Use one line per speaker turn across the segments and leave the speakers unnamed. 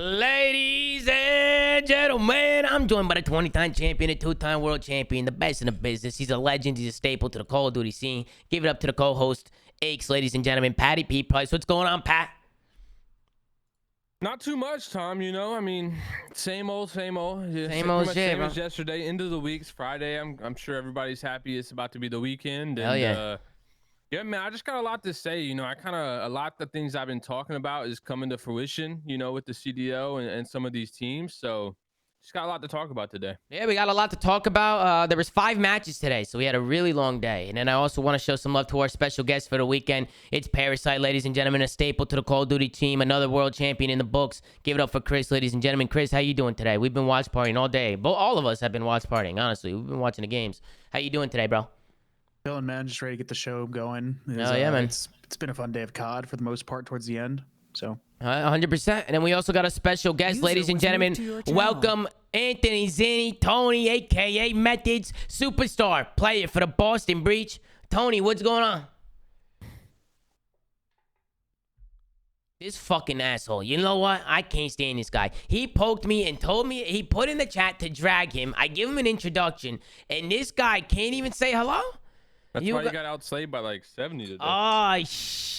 Ladies and gentlemen, I'm joined by the 20-time champion and 2-time world champion, the best in the business. He's a legend. He's a staple to the Call of Duty scene. Give it up to the co-host, Aches, ladies and gentlemen, Patty P. Price. What's going on, Pat?
Not too much, Tom. You know, I mean, same old.
Same old shit,
Same
bro.
as yesterday. End of the week's Friday. I'm sure everybody's happy. It's about to be the weekend.
Hell yeah.
Yeah, man. I just got a lot to say. You know, a lot of things I've been talking about is coming to fruition. You know, with the CDO and some of these teams. So just got a lot to talk about today.
Yeah, we got a lot to talk about. There was 5 matches today, so we had a really long day. And then I also want to show some love to our special guest for the weekend. It's Parasite, ladies and gentlemen, a staple to the Call of Duty team, another world champion in the books. Give it up for Chris, ladies and gentlemen. Chris, how you doing today? We've been watch partying all day. All of us have been watch partying, honestly. We've been watching the games. How you doing today, bro?
Chilling, man. Just ready to get the show going.
Oh, yeah, man.
It's been a fun day of COD for the most part towards the end. So
100%. And then we also got a special guest, ladies and gentlemen. Welcome Anthony Zinni, Tony, a.k.a. Methods, superstar, player for the Boston Breach. Tony, what's going on? This fucking asshole. You know what? I can't stand this guy. He poked me and told me, he put in the chat to drag him. I give him an introduction, and this guy can't even say hello?
That's why you got outslayed by like 70 today.
Oh,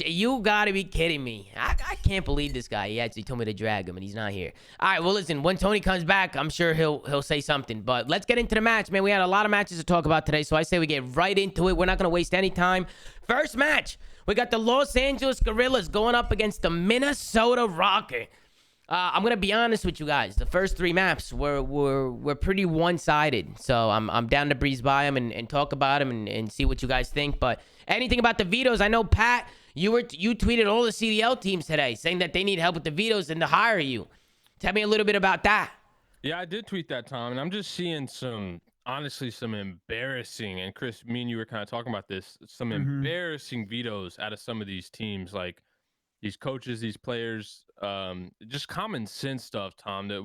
you gotta be kidding me. I can't believe this guy. He actually told me to drag him, and he's not here. All right, well, listen, when Tony comes back, I'm sure he'll say something. But let's get into the match, man. We had a lot of matches to talk about today, so I say we get right into it. We're not gonna waste any time. First match, we got the Los Angeles Guerrillas going up against the Minnesota Rokkr. I'm gonna be honest with you guys. The first 3 maps were pretty one-sided, so I'm down to breeze by them and talk about them and see what you guys think. But anything about the vetoes? I know, Pat, you tweeted all the CDL teams today saying that they need help with the vetoes and to hire you. Tell me a little bit about that.
Yeah, I did tweet that, Tom, and I'm just seeing honestly some embarrassing, and Chris, me and you were kind of talking about this, some embarrassing vetoes out of some of these teams, like these coaches, these players, just common sense stuff, Tom, that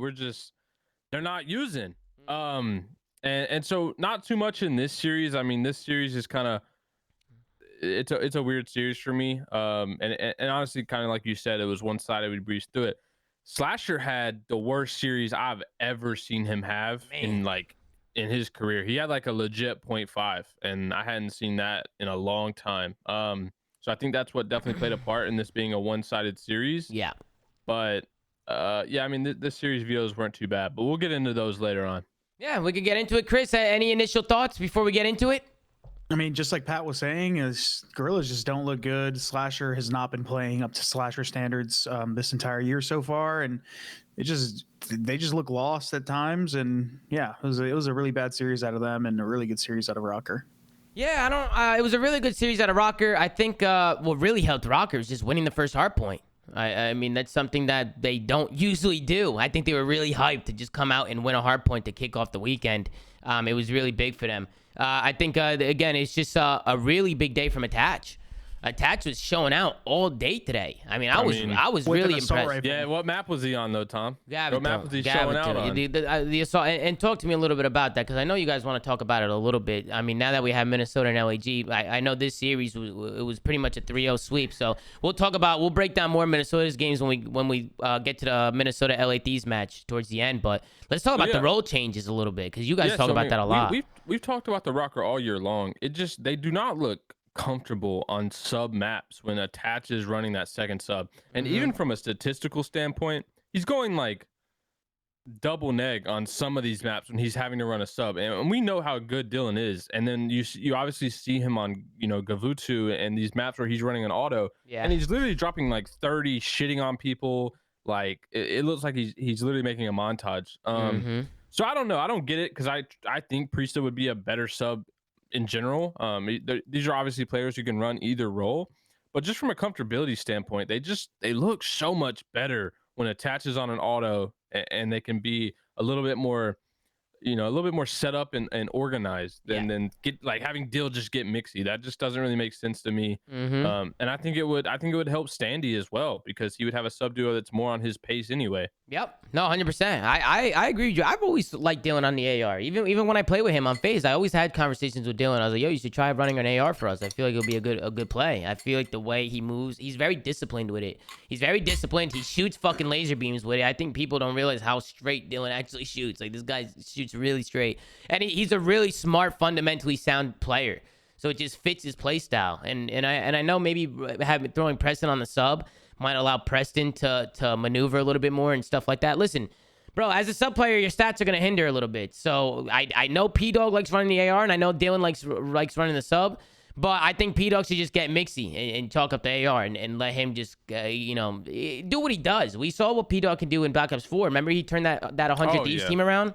they're not using. And so not too much in this series. I mean, this series is kind of, it's a weird series for me. And honestly, kind of like you said, it was one-sided. We breezed through it. Slasher had the worst series I've ever seen him have in his career. He had like a legit 0.5, and I hadn't seen that in a long time. So I think that's what definitely played a part in this being a one-sided series.
Yeah.
But yeah, I mean, this series vetoes weren't too bad, but we'll get into those later on.
Yeah, we could get into it. Chris, any initial thoughts before we get into it?
I mean, just like Pat was saying, is Guerrillas just don't look good. Slasher has not been playing up to Slasher standards this entire year so far, and they just look lost at times. And yeah, it was a really bad series out of them, and a really good series out of Rokkr.
Yeah, it was a really good series out of Rokkr. I think what really helped Rokkr was just winning the first hard point. I mean, that's something that they don't usually do. I think they were really hyped to just come out and win a hard point to kick off the weekend. It was really big for them. I think, again, it's just a really big day from Attach. Attach was showing out all day today. I mean, I was really impressed.
Yeah, what map was he on though, Tom?
Gavito,
what map was he showing out on?
The assault, and talk to me a little bit about that, because I know you guys want to talk about it a little bit. I mean, now that we have Minnesota and LAG, I know this series it was pretty much a 3-0 sweep. So we'll break down more Minnesota's games when we get to the Minnesota LA Thieves match towards the end. But let's talk about the role changes a little bit, because you guys talk about that a lot.
We've talked about the Rokkr all year long. They do not look comfortable on sub maps when Attach is running that second sub, and even from a statistical standpoint, he's going like double neg on some of these maps when he's having to run a sub, and we know how good Dylan is. And then you obviously see him on Gavutu and these maps where he's running an auto, and he's literally dropping like 30, shitting on people. Like it looks like he's literally making a montage. So I don't know, I don't get it, because I think Priesta would be a better sub in general. These are obviously players who can run either role, but just from a comfortability standpoint, they look so much better when Attach is on an auto, and they can be a little bit more you know, a little bit more set up and organized than get like having Dill just get mixy. That just doesn't really make sense to me. And I think it would help Standy as well, because he would have a sub duo that's more on his pace anyway.
Yep. No, 100%. I agree with you. I've always liked Dylan on the AR. Even when I play with him on FaZe, I always had conversations with Dylan. I was like, yo, you should try running an AR for us. I feel like it'll be a good play. I feel like the way he moves, he's very disciplined with it. He's very disciplined. He shoots fucking laser beams with it. I think people don't realize how straight Dylan actually shoots. Like, this guy shoots really straight. And he's a really smart, fundamentally sound player. So it just fits his play style. And I know maybe throwing Preston on the sub might allow Preston to maneuver a little bit more and stuff like that. Listen, bro, as a sub player, your stats are going to hinder a little bit. So I know P-Dog likes running the AR, and I know Dylan likes running the sub. But I think P-Dog should just get mixy and chalk up the AR and let him just, you know, do what he does. We saw what P-Dog can do in Black Ops 4. Remember he turned that 100 Thieves team around?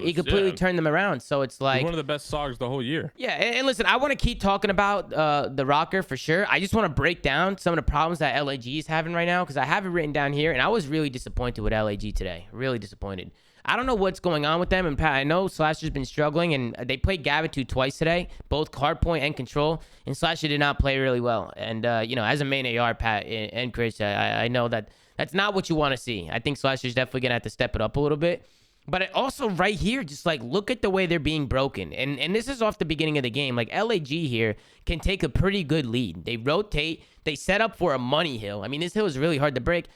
He completely turned them around. So it's like...
He's one of the best SOGs the whole year.
Yeah, and listen, I want to keep talking about the Rokkr for sure. I just want to break down some of the problems that LAG is having right now, because I have it written down here, and I was really disappointed with LAG today. Really disappointed. I don't know what's going on with them. And Pat, I know Slasher's been struggling, and they played Gavitu twice today, both hardpoint and control, and Slasher did not play really well. And, you know, as a main AR, Pat and Chris, I know that that's not what you want to see. I think Slasher's definitely going to have to step it up a little bit. But it also right here, just like look at the way they're being broken. And this is off the beginning of the game. Like LAG here can take a pretty good lead. They rotate. They set up for a money hill. I mean, this hill is really hard to break.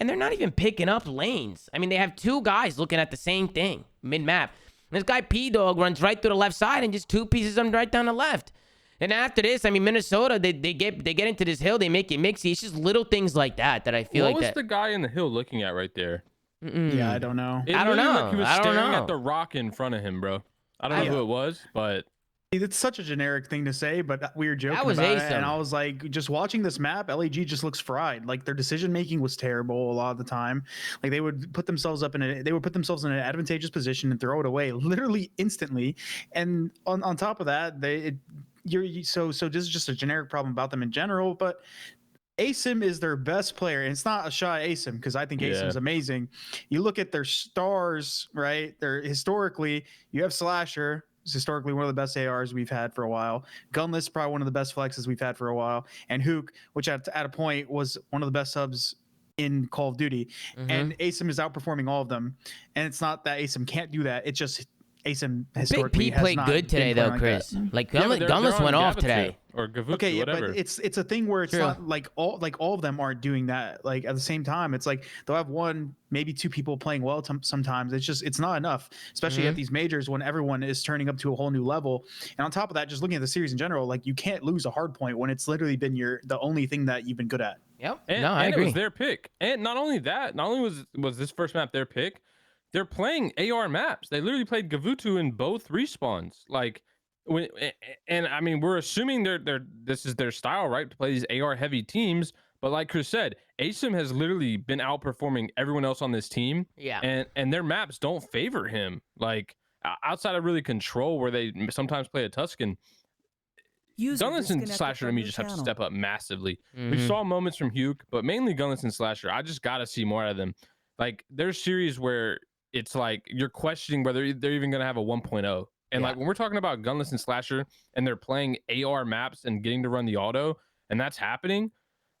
And they're not even picking up lanes. I mean, they have two guys looking at the same thing mid-map. This guy P-Dog runs right through the left side and just two pieces them right down the left. And after this, I mean, Minnesota, they get into this hill. They make it mixy. It's just little things like that I feel like that.
What was the guy in the hill looking at right there?
Yeah, I don't know.
I don't know.
Like he was staring at the rock in front of him, bro. I don't know who it was, but
it's such a generic thing to say, but we were joking
that was
about
awesome.
it, and I was like, just watching this map, LAG just looks fried. Like their decision making was terrible a lot of the time. Like they would put themselves in an advantageous position and throw it away literally instantly. And on top of that, so this is just a generic problem about them in general, but ASIM is their best player, and it's not a shot at ASIM because I think ASIM is amazing. You look at their stars, right? They're historically, you have Slasher, who's historically one of the best ARs we've had for a while. Gunless, probably one of the best flexes we've had for a while, and Hook, which at a point was one of the best subs in Call of Duty. And ASIM is outperforming all of them. And it's not that ASIM can't do that; it's just ASIM historically
Big P played good today though, Chris. Like Gunless went off today.
Or Gavutu, whatever.
But it's a thing where it's not like all of them aren't doing that. Like at the same time, it's like they'll have one, maybe two people playing well sometimes. It's not enough, especially at these majors when everyone is turning up to a whole new level. And on top of that, just looking at the series in general, like you can't lose a hard point when it's literally been the only thing that you've been good at.
Yep.
And,
I agree.
It was their pick. And not only was this first map their pick, they're playing AR maps. They literally played Gavutu in both respawns. Like, and I mean, we're assuming this is their style, right? To play these AR heavy teams. But like Chris said, ASIM has literally been outperforming everyone else on this team.
Yeah.
And their maps don't favor him. Like outside of really Control, where they sometimes play a Tuscan. Gunless and Slasher to me just have to step up massively. We saw moments from Huke, but mainly Gunless and Slasher. I just gotta see more out of them. Like there's series where it's like you're questioning whether they're even gonna have a 1.0. And like when we're talking about Gunless and Slasher and they're playing AR maps and getting to run the auto, and that's happening,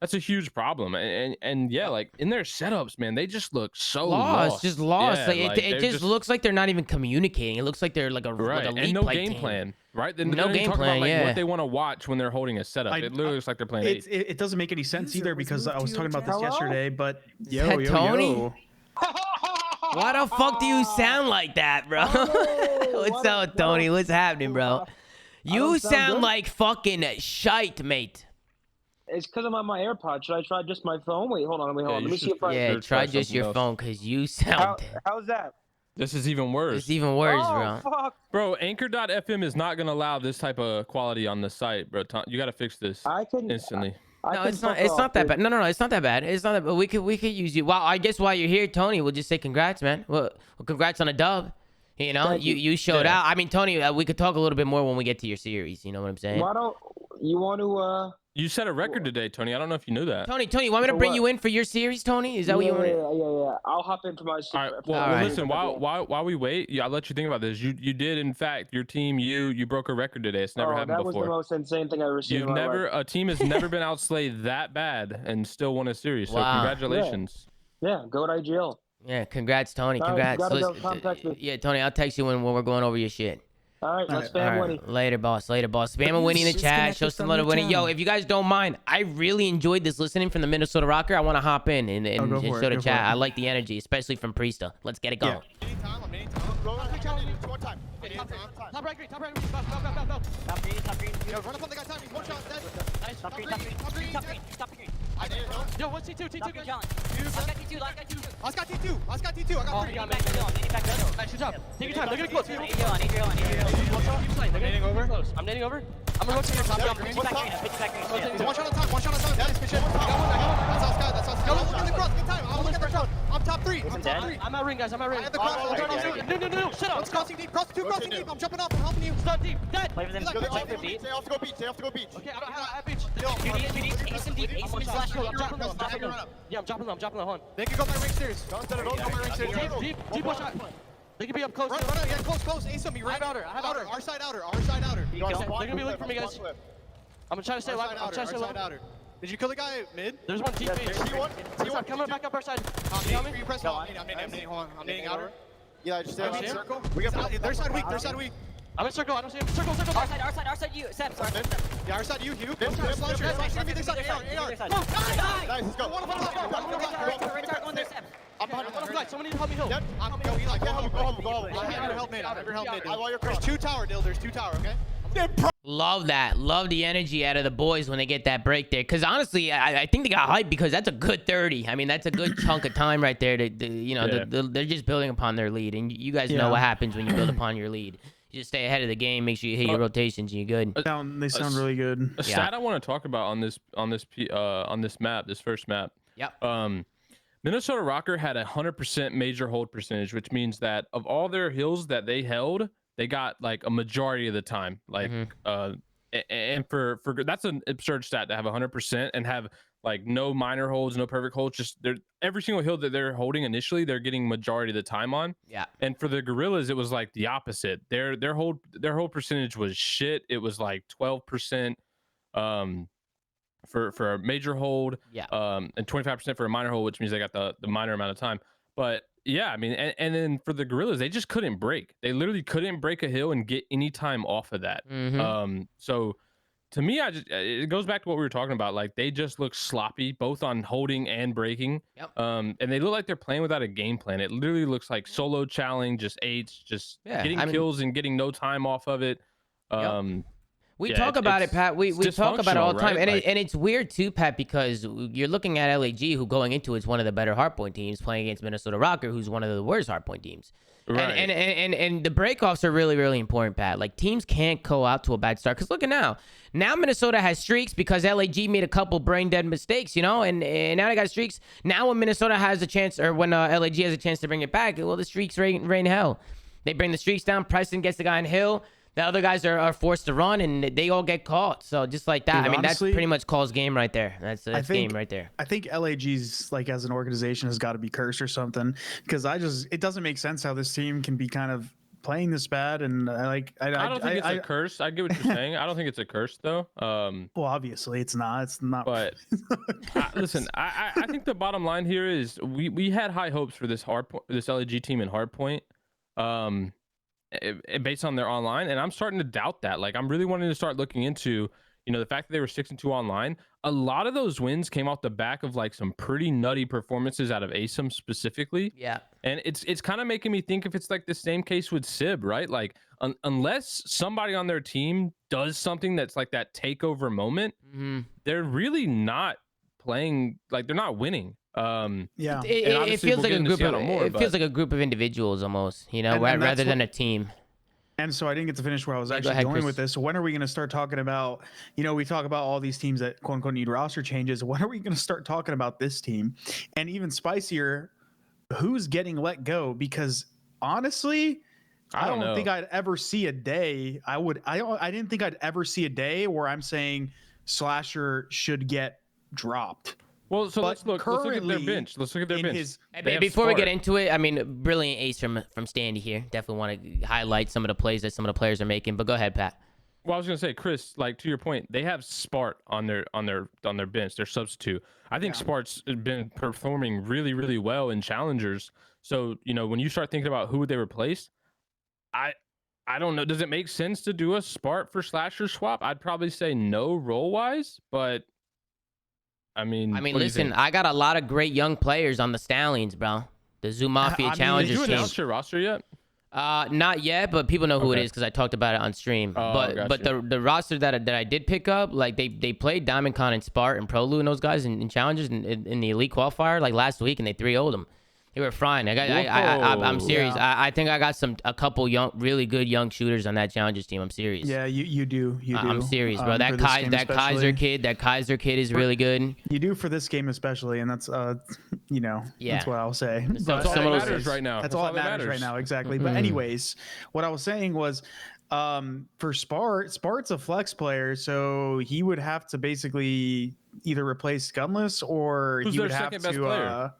that's a huge problem. And yeah, like in their setups, man, they just look so lost.
Just lost.
Yeah,
like, it just looks like they're not even communicating. It looks like they're like a
and no game plan, right?
No game plan.
About, like, what they want to watch when they're holding a setup. It literally looks like they're playing.
It doesn't make any sense either because I was talking about this yesterday. But
Tony? Why the fuck do you sound like that, bro? What's up, Tony? What's happening, bro? You sound like fucking shite, mate.
It's because I'm on my AirPods. Should I try just my phone? Wait, hold on. Let me see if I...
Yeah, try just your phone because you sound...
How's that?
This is even worse.
It's even worse, bro.
Fuck.
Bro, Anchor.fm is not going to allow this type of quality on the site, bro. You got to fix this instantly.
No, it's not that bad. No, it's not that bad. It's not that. But we could use you. Well, I guess while you're here, Tony, we'll just say congrats, man. Well, congrats on a dub. You know, you showed out. I mean, Tony, we could talk a little bit more when we get to your series. You know what I'm saying?
Why don't you want to
You set a record today, Tony. I don't know if you knew that.
Tony, you want me to
For
bring
what?
you in for your series, Tony? Is that what you want?
Yeah. I'll hop in for my.
All right. Well,
All right.
listen. While we wait, I'll let you think about this. You did, in fact, your team. You broke a record today. It's never happened
that was
before.
the most insane thing I've ever seen.
You've
in my
never
life.
a team has never been outslayed that bad and still won a series. So
Wow.
congratulations.
Yeah, go to IGL.
Yeah, congrats, Tony.
All right,
Congrats.
gotta go.
Listen,
Contact me.
yeah, Tony, I'll text you when we're going over your shit.
All right, let's
All
spam
All
Winnie.
right, later, boss. Spam and Winnie in the chat. Show some love to Winnie. Yo, if you guys don't mind, I really enjoyed this listening from the Minnesota Rokkr. I want to hop in and
go for
show
it,
the
go for
chat.
it.
I like the energy, especially from Priesta. Let's get it going.
Top right green, go. Top green. Yo, run up on the guy, time. He's one shot, dead. Nice. Top green. Yo, what's T2, guys? Last guy T2. I got 3. Nice, good job. Take your time, they're getting close. I'm nading over. I'm gonna rotate your top green. One shot on top. Nice, good shit. I got one. That's us. Go, look at the cross, good time. I'm looking at the cross. I'm top 3. I'm out ring, guys. I have the cross. No, shut up. It's crossing deep. Crossing deep. I'm jumping off. I'm helping you. Stun deep. Dead.
Play for them. They have to go beach.
Okay, I have beach. Yeah, I'm dropping low. Hold on. They can go my ring stairs. Deep one shot. They can be up close. Run out. Yeah, close. Ace on me. Right outer. I have outer. Our side outer. They're gonna be looking for me, guys. I'm gonna try to stay alive. Outer. Did you kill the guy mid? There's one deep beach. T1. Coming back up our side. I'm nading. I'm nading outer.
Yeah, just stay in circle.
We got their side weak. I'm in circle. I don't see him. Circle.
Our side, you. Seb, sorry.
Yeah, our side, you.
Nice,
Nice, let's go.
let's go.
I'm behind the flag. Someone need to help me heal.
Yep.
Go, Eli.
Go home.
I never help mid.
I want your
There's
cross.
2 tower, Dill. There's 2 tower, okay?
Love that. Love the energy out of the boys when they get that break there. Because honestly, I think they got hyped because that's a good 30. I mean, that's a good chunk of time right there. They're just building upon their lead. And you guys know what happens when you build upon your lead. You just stay ahead of the game. Make sure you hit your rotations and you're good.
They sound really good.
A stat I want to talk about on this map, this first map.
Yep.
Minnesota Rokkr had 100% major hold percentage, which means that of all their hills that they held, they got like a majority of the time. Like, and for that's an absurd stat to have 100% and have like no minor holds, no perfect holds. Just every single hill that they're holding initially, they're getting majority of the time on.
Yeah.
And for the Gorillas, it was like the opposite. Their hold percentage was shit. It was like 12%. For a major hold, and 25% for a minor hold, which means they got the minor amount of time. But yeah, I mean, and then for the Gorillas, they just couldn't break. They literally couldn't break a hill and get any time off of that. So to me, it goes back to what we were talking about. Like they just look sloppy, both on holding and breaking.
Yep.
And they look like they're playing without a game plan. It literally looks like solo challenge, just eights, getting kills and getting no time off of it.
We talk about it, Pat. We talk about it all the time.
Right?
And it's weird too, Pat, because you're looking at LAG, who going into is one of the better hardpoint teams, playing against Minnesota Rokkr, who's one of the worst hardpoint teams.
Right.
And the breakoffs are really, really important, Pat. Like teams can't go out to a bad start. Because look at now. Now Minnesota has streaks because LAG made a couple brain dead mistakes, and now they got streaks. Now when Minnesota has a chance, or when LAG has a chance to bring it back, well, the streaks rain hell. They bring the streaks down. Preston gets the guy in Hill. The other guys are forced to run, and they all get caught. So just like that,
Dude, honestly,
that's pretty much Call's game right there. That's game right there.
I think LAG's like as an organization has got to be cursed or something, because it doesn't make sense how this team can be kind of playing this bad. And I
don't think it's a curse. I get what you're saying. I don't think it's a curse though.
Well, obviously it's not. It's not.
But listen, I think the bottom line here is we had high hopes for this LAG team in hardpoint. Based on their online, and I'm starting to doubt that. Like I'm really wanting to start looking into, the fact that they were 6-2 online. A lot of those wins came off the back of like some pretty nutty performances out of ASIM specifically.
Yeah.
And it's kind of making me think if it's like the same case with SIB, right? Like unless somebody on their team does something that's like that takeover moment, they're really not playing, like they're not winning.
It feels like a group feels like a group of individuals almost, rather than a team.
And so I didn't get to finish where I was actually going with this. So when are we going to start talking about, we talk about all these teams that quote unquote need roster changes. When are we going to start talking about this team? And even spicier, who's getting let go? Because honestly, I don't think I'd ever see a day. I didn't think I'd ever see a day where I'm saying Slasher should get dropped.
Well, so
But
let's look at their
currently,
bench. Let's look at their
in
bench.
his-
They have
Before we get
Spark.
into it, I mean, brilliant ace from Standy here. Definitely want to highlight some of the plays that some of the players are making. But go ahead, Pat.
Well, I was gonna say, Chris, like to your point, they have Spart on their bench, their substitute. I think Spart's been performing really, really well in challengers. So, you know, when you start thinking about who would they replace, I don't know. Does it make sense to do a Spart for Slasher swap? I'd probably say no role wise, but I mean, what do you
listen,
think?
I got a lot of great young players on the Stallions, bro. The ZOOMAFIA
Did
Challengers
Did you
team.
announce your roster yet?
Not yet, but people know who it
Okay.
is because I talked about it on stream.
Oh,
but the roster that I did pick up, like they played Diamond Con and Spart and Prolu and those guys in challenges in the elite qualifier like last week, and they 3-0'd them. They were fine. I'm serious.
Yeah.
I think I got a couple really good young shooters on that challenges team. I'm serious.
Yeah, you do.
I'm serious, bro. That
for this game
Kaiser kid is really good.
You do for this game especially, and that's
Yeah.
that's what I'll say.
So
That's all
some
that
of those
matters right now.
That's all that matters right now, exactly. But anyways, what I was saying was, for Spart's a flex player, so he would have to basically either replace Gunless or
Who's
he
their
would have
second best
to.
player?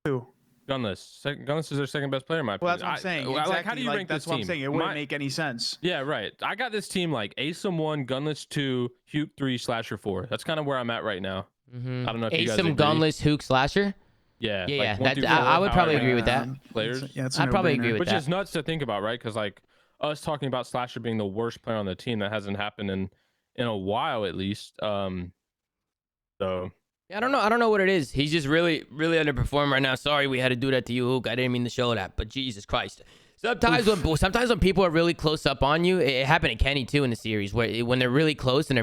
Who?
Gunless. Gunless is their second best player, in my opinion.
Well, that's what I'm saying.
Like,
Exactly.
how do you rank
that's
this
what
team?
I'm saying. It wouldn't make any sense.
Yeah, right. I got this team like ASIM 1, Gunless 2, Huke 3, Slasher 4. That's kind of where I'm at right now. I don't know if you guys agree.
Asim, Gunless, Hook, Slasher.
Yeah.
Yeah,
like 1 through 4,
I would probably
however
agree
you
with that.
Players.
Yeah, it's a
I'd probably
no-brainer.
agree with
Which
that.
is nuts to think about, right? Because like us talking about Slasher being the worst player on the team, that hasn't happened in a while at least. So
I don't know what it is. He's just really, really underperforming right now. Sorry, we had to do that to you, Hook. I didn't mean to show that, but Jesus Christ. Sometimes when people are really close up on you, it happened to Kenny too in the series, where when they're really close and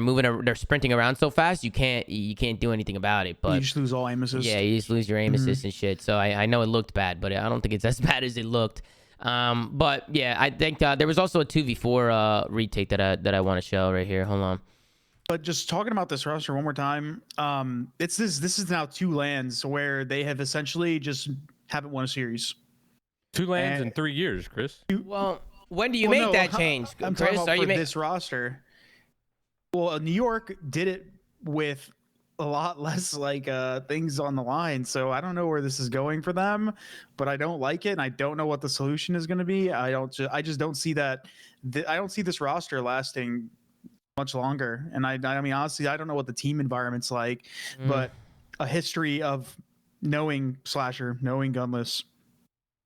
they're sprinting around so fast, you can't do anything about it. But
You just lose all aim assist.
yeah, you just lose your aim assist and shit. So I know it looked bad, but I don't think it's as bad as it looked. But yeah, I think there was also a 2v4 retake that I want to show right here. Hold on.
But just talking about this roster one more time, this is now 2 lands where they have essentially just haven't won a series.
2 lands in 3 years, Chris.
Well, when do you
Well,
make
no,
that change,
I'm
Chris?
talking about for this roster. Well, New York did it with a lot less like things on the line, so I don't know where this is going for them, but I don't like it, and I don't know what the solution is going to be. I just don't see that. I don't see this roster lasting much longer, and I mean honestly, I don't know what the team environment's like, but a history of knowing Slasher, knowing Gunless,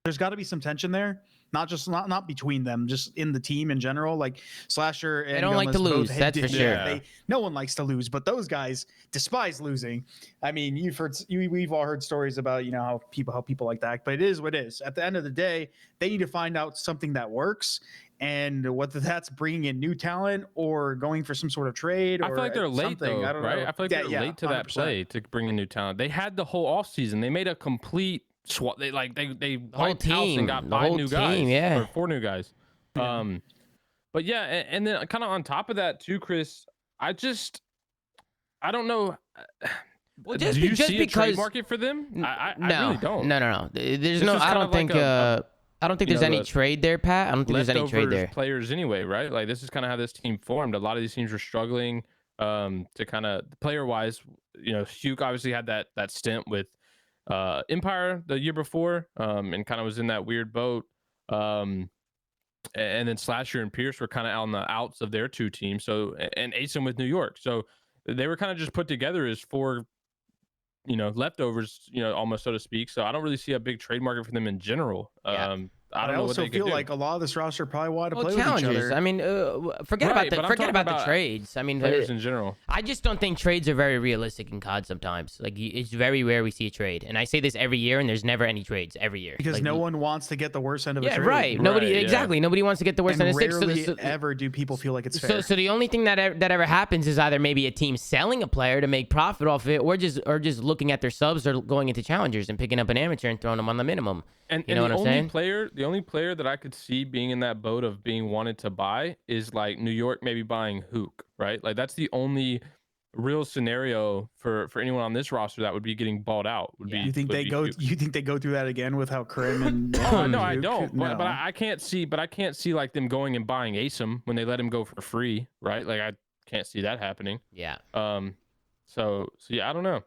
there's got to be some tension there. Not between them, just in the team in general. Like Slasher and
They don't like to
Gunless both
lose, that's for sure.
No one likes to lose, but those guys despise losing. I mean, we've all heard stories about how people like that, but it is what it is. At the end of the day, they need to find out something that works, and whether that's bringing in new talent or going for some sort of trade.
I feel like they're late
something.
though,
I don't
right?
know.
I feel like they're late to that
100%.
play to bring in new talent. They had the whole offseason. They made a complete swap. They
whole
wiped house
team,
and got
the
5
whole
new
team,
guys,
yeah.
or 4 new guys. But yeah, and then kind of on top of that too, Chris, I don't know.
Well,
Do you see a trade
because
market for them? I
no,
really don't.
no. There's
This
no.
is
I
kind
don't
of like
think. I don't think there's any
the
trade there, Pat. I don't think there's any trade
Leftovers
there.
players anyway, right? Like this is kind of how this team formed. A lot of these teams were struggling to kind of player wise. Huke obviously had that stint with Empire the year before, and kind of was in that weird boat. And then Slasher and Pierce were kind of on the outs of their 2 teams. So and ASIM with New York, so they were kind of just put together as 4 leftovers, almost, so to speak. So I don't really see a big trade market for them in general.
Yeah.
I don't know what
also
they could
feel
do.
like a lot of this roster probably wanted to
Well,
play with each
challengers.
other.
I mean, forget
Right, but I'm
about
talking
the
about
trades. I mean,
players in general.
I just don't think trades are very realistic in COD sometimes. Like, it's very rare we see a trade. And I say this every year, and there's never any trades every year.
Because
like,
no one wants to get the worst end of a
Yeah,
trade.
right. Nobody,
Right, yeah.
exactly. Nobody wants to get the worst
And
end of six.
rarely ever do people feel like it's fair.
So the only thing that ever happens is either maybe a team selling a player to make profit off it, or just looking at their subs or going into challengers and picking up an amateur and throwing them on the minimum.
And
You know what I'm saying?
The only player that I could see being in that boat of being wanted to buy is like New York maybe buying Hook, right? Like that's the only real scenario for anyone on this roster that would be getting bought out.
you think they go?
Hook.
You think they go through that again with how Krim and?
Oh no, I
Duke?
don't.
No.
But I can't see. But I can't see like them going and buying ASIM when they let him go for free, right? Like can't see that happening.
Yeah.
So yeah, I don't know.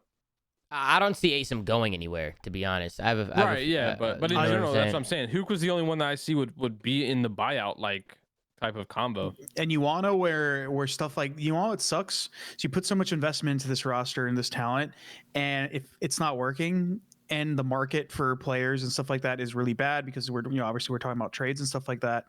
I don't see ASIM going anywhere, to be honest.
But in general, that's what I'm saying. Hook was the only one that I see would be in the buyout like type of combo.
And Yuano, where stuff like Yuano, it sucks. So you put so much investment into this roster and this talent, and if it's not working, and the market for players and stuff like that is really bad because we're obviously we're talking about trades and stuff like that,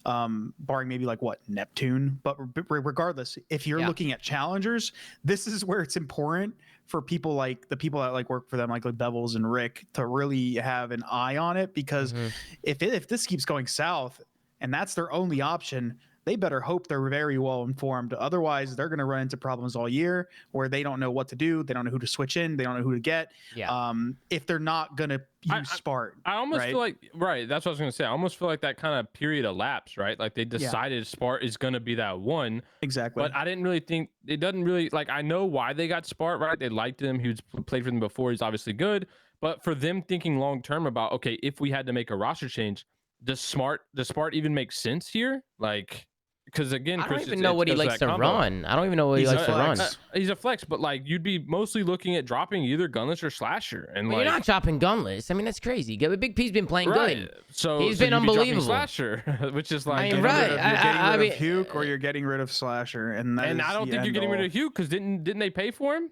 barring maybe like what Neptune. But regardless, if you're looking at challengers, this is where it's important for people like the people that like work for them, like the Devils and Rick, to really have an eye on it, because if this keeps going south and that's their only option, they better hope they're very well informed. Otherwise, they're going to run into problems all year where they don't know what to do. They don't know who to switch in. They don't know who to get.
Yeah.
If they're not going to use Spart.
I almost feel like, that's what I was going to say. I almost feel like that kind of period elapsed, right? Like they decided Spart is going to be that one.
Exactly.
But I didn't really think, it doesn't really, like, I know why they got Spart, right? They liked him. He was played for them before. He's obviously good. But for them thinking long-term about, okay, if we had to make a roster change, does Spart even make sense here? Like, because again,
I don't even know what he likes to run. I don't even know what he likes to run.
He's a flex, but like you'd be mostly looking at dropping either gunless or slasher. And
you're not dropping gunless. I mean, that's crazy. Big P's been playing good.
So
he's been unbelievable.
Slasher, which is like,
you're getting rid of Huke or you're getting rid of Slasher, and
I don't think you're getting rid of Huke because didn't they pay for him?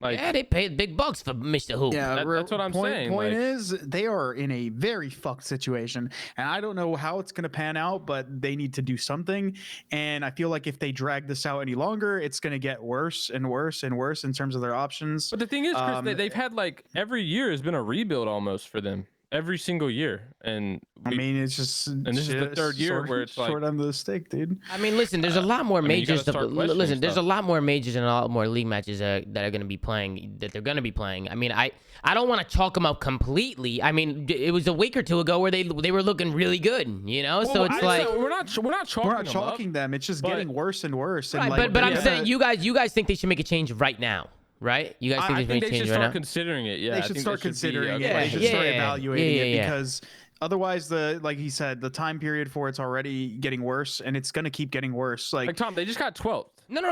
Like,
yeah, they paid big bucks for Mr. Hoop.
Yeah,
that's what I'm saying.
Point is, they are in a very fucked situation, and I don't know how it's going to pan out, but they need to do something. And I feel like if they drag this out any longer, it's going to get worse and worse and worse in terms of their options.
But the thing is, Chris, they've had like every year has been a rebuild almost for them. Every single year, and
it's just,
and this is the third year where it's like
short end of the stick, dude.
I mean, listen, there's a lot more majors. There's a lot more majors and a lot more league matches that are going to be playing. That they're going to be playing. I mean, I don't want to chalk them up completely. I mean, it was a week or two ago where they were looking really good, you know. So it's
we're not chalking
them. It's just getting worse and worse.
Right,
and
but I'm saying you guys think they should make a change right now. Right? You guys think
they should start considering it. Yeah,
they should start considering it. They should start evaluating it because otherwise, like he said, the time period for it's already getting worse, and it's gonna keep getting worse. Like
Tom, they just got 12th.
No,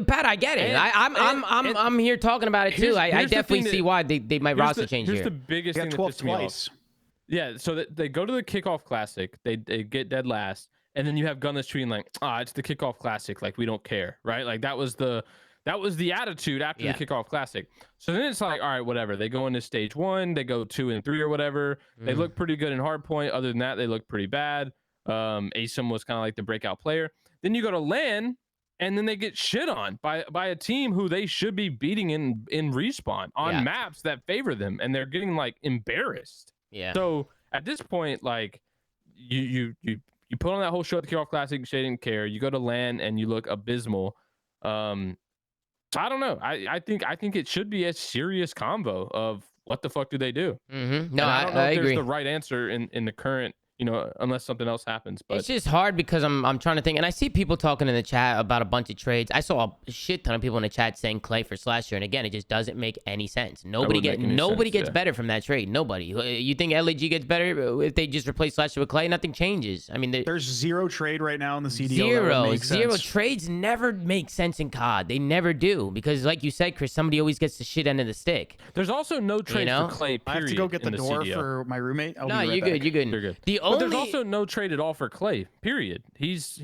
Pat, I get it. I'm here talking about it too. I definitely see why they might roster change here.
Here's the biggest thing that pissed me off. Yeah, so they go to the kickoff classic, they get dead last, and then you have Gunless tweeting like, it's the kickoff classic, like we don't care, right? Like that was the attitude after the kickoff classic. So then it's like, all right, whatever. They go into stage 1, they go 2 and 3 or whatever. They look pretty good in hardpoint. Other than that, they look pretty bad. ASIM was kind of like the breakout player. Then you go to LAN, and then they get shit on by a team who they should be beating in respawn on maps that favor them, and they're getting like embarrassed.
Yeah.
So at this point, like you put on that whole show at the kickoff classic, they didn't care. You go to LAN and you look abysmal. So I don't know. I think it should be a serious convo of what the fuck do they do?
No,
I don't know if
agree.
there's the right answer in the current, unless something else happens. But
it's just hard because I'm trying to think, and I see people talking in the chat about a bunch of trades. I saw a shit ton of people in the chat saying Clay for Slasher, and again, it just doesn't make any sense. Nobody gets better from that trade. Nobody. You think LAG gets better if they just replace Slasher with Clay? Nothing changes. I mean,
there's zero trade right now in the CDL.
Zero trades never make sense in COD. They never do because, like you said, Chris, somebody always gets the shit end of the stick.
There's also no trade for Clay. Period,
I have to go get the door
CDL.
for my roommate.
No, you're good. You're good.
But there's also no trade at all for Clay. Period. He's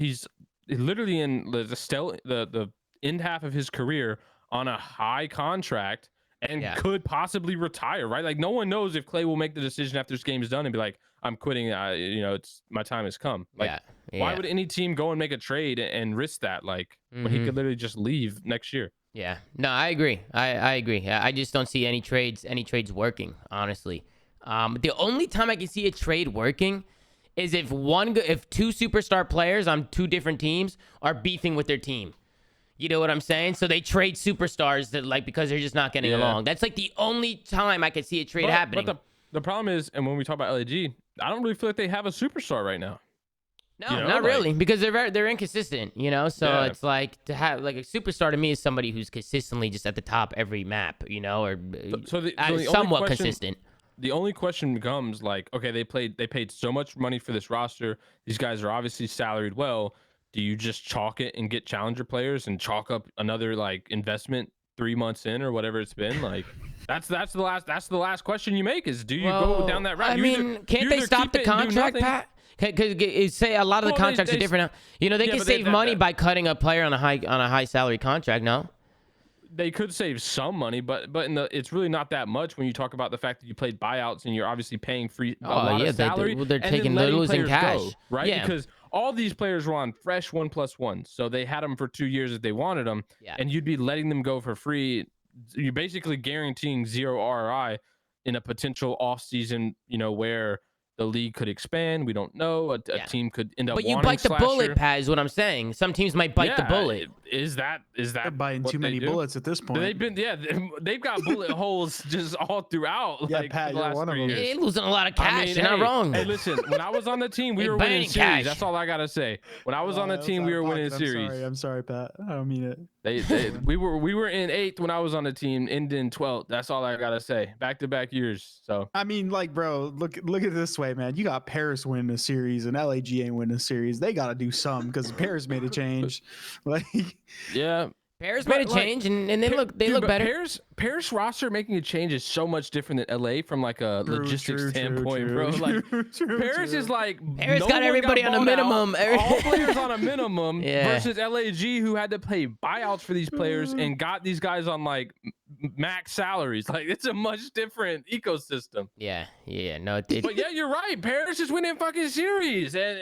literally in the end half of his career on a high contract and could possibly retire. Right? Like no one knows if Clay will make the decision after this game is done and be like, "I'm quitting. It's my time has come." Like, why would any team go and make a trade and risk that? Like when he could literally just leave next year.
Yeah. No, I agree. I agree. I just don't see any trades working. Honestly. The only time I can see a trade working is if two superstar players on two different teams are beefing with their team. You know what I'm saying? So they trade superstars because they're just not getting along. That's like the only time I could see a trade happening.
But the problem is, and when we talk about LAG, I don't really feel like they have a superstar right now.
No, not really, because they're inconsistent, So it's like to have like a superstar to me is somebody who's consistently just at the top every map, or somewhat consistent.
The only question becomes like, okay, they paid so much money for this roster. These guys are obviously salaried well. do you just chalk it and get challenger players and chalk up another like investment 3 months in or whatever it's been? Like that's the last question you make is do you go down that route?
I mean, can't they stop the contract, Pat? Because say a lot of the contracts are different now. You know, they can save money by cutting a player on a high salary contract. No,
they could save some money, but it's really not that much when you talk about the fact that you played buyouts and you're obviously paying free a lot of salary.
They're losing cash,
right?
Yeah.
Because all these players were on fresh 1+1, so they had them for 2 years if they wanted them, and you'd be letting them go for free. You're basically guaranteeing 0 ROI in a potential off season, you know, where the league could expand. We don't know. A team could end up.
But you bite the bullet, Pat, is what I'm saying. Some teams might bite the bullet.
Is that
They're biting too many bullets at this point.
They've got bullet holes just all throughout.
Yeah,
like,
Pat,
the
you're
last
one of
3
them.
years.
They're losing a lot of cash. You're not wrong.
Hey, listen. When I was on the team, we were winning series. That's all I gotta say. When I was on the team, we were winning series.
I'm sorry, Pat. I don't mean it.
We were in 8th when I was on the team, ended in 12th. That's all I gotta say. Back-to-back years. So
I mean, like, bro, look at it this way, man. You got Paris winning a series and LAG ain't winning a series. They gotta do something because Paris made a change. Like,
yeah.
Paris made a change, and they look better.
Paris roster making a change is so much different than LA from like a logistics standpoint, bro. Like Paris is like
Paris got everybody on a minimum.
All players on a minimum versus LAG who had to pay buyouts for these players and got these guys on like max salaries. Like it's a much different ecosystem.
Yeah. No,
but yeah, you're right. Paris is winning fucking series, and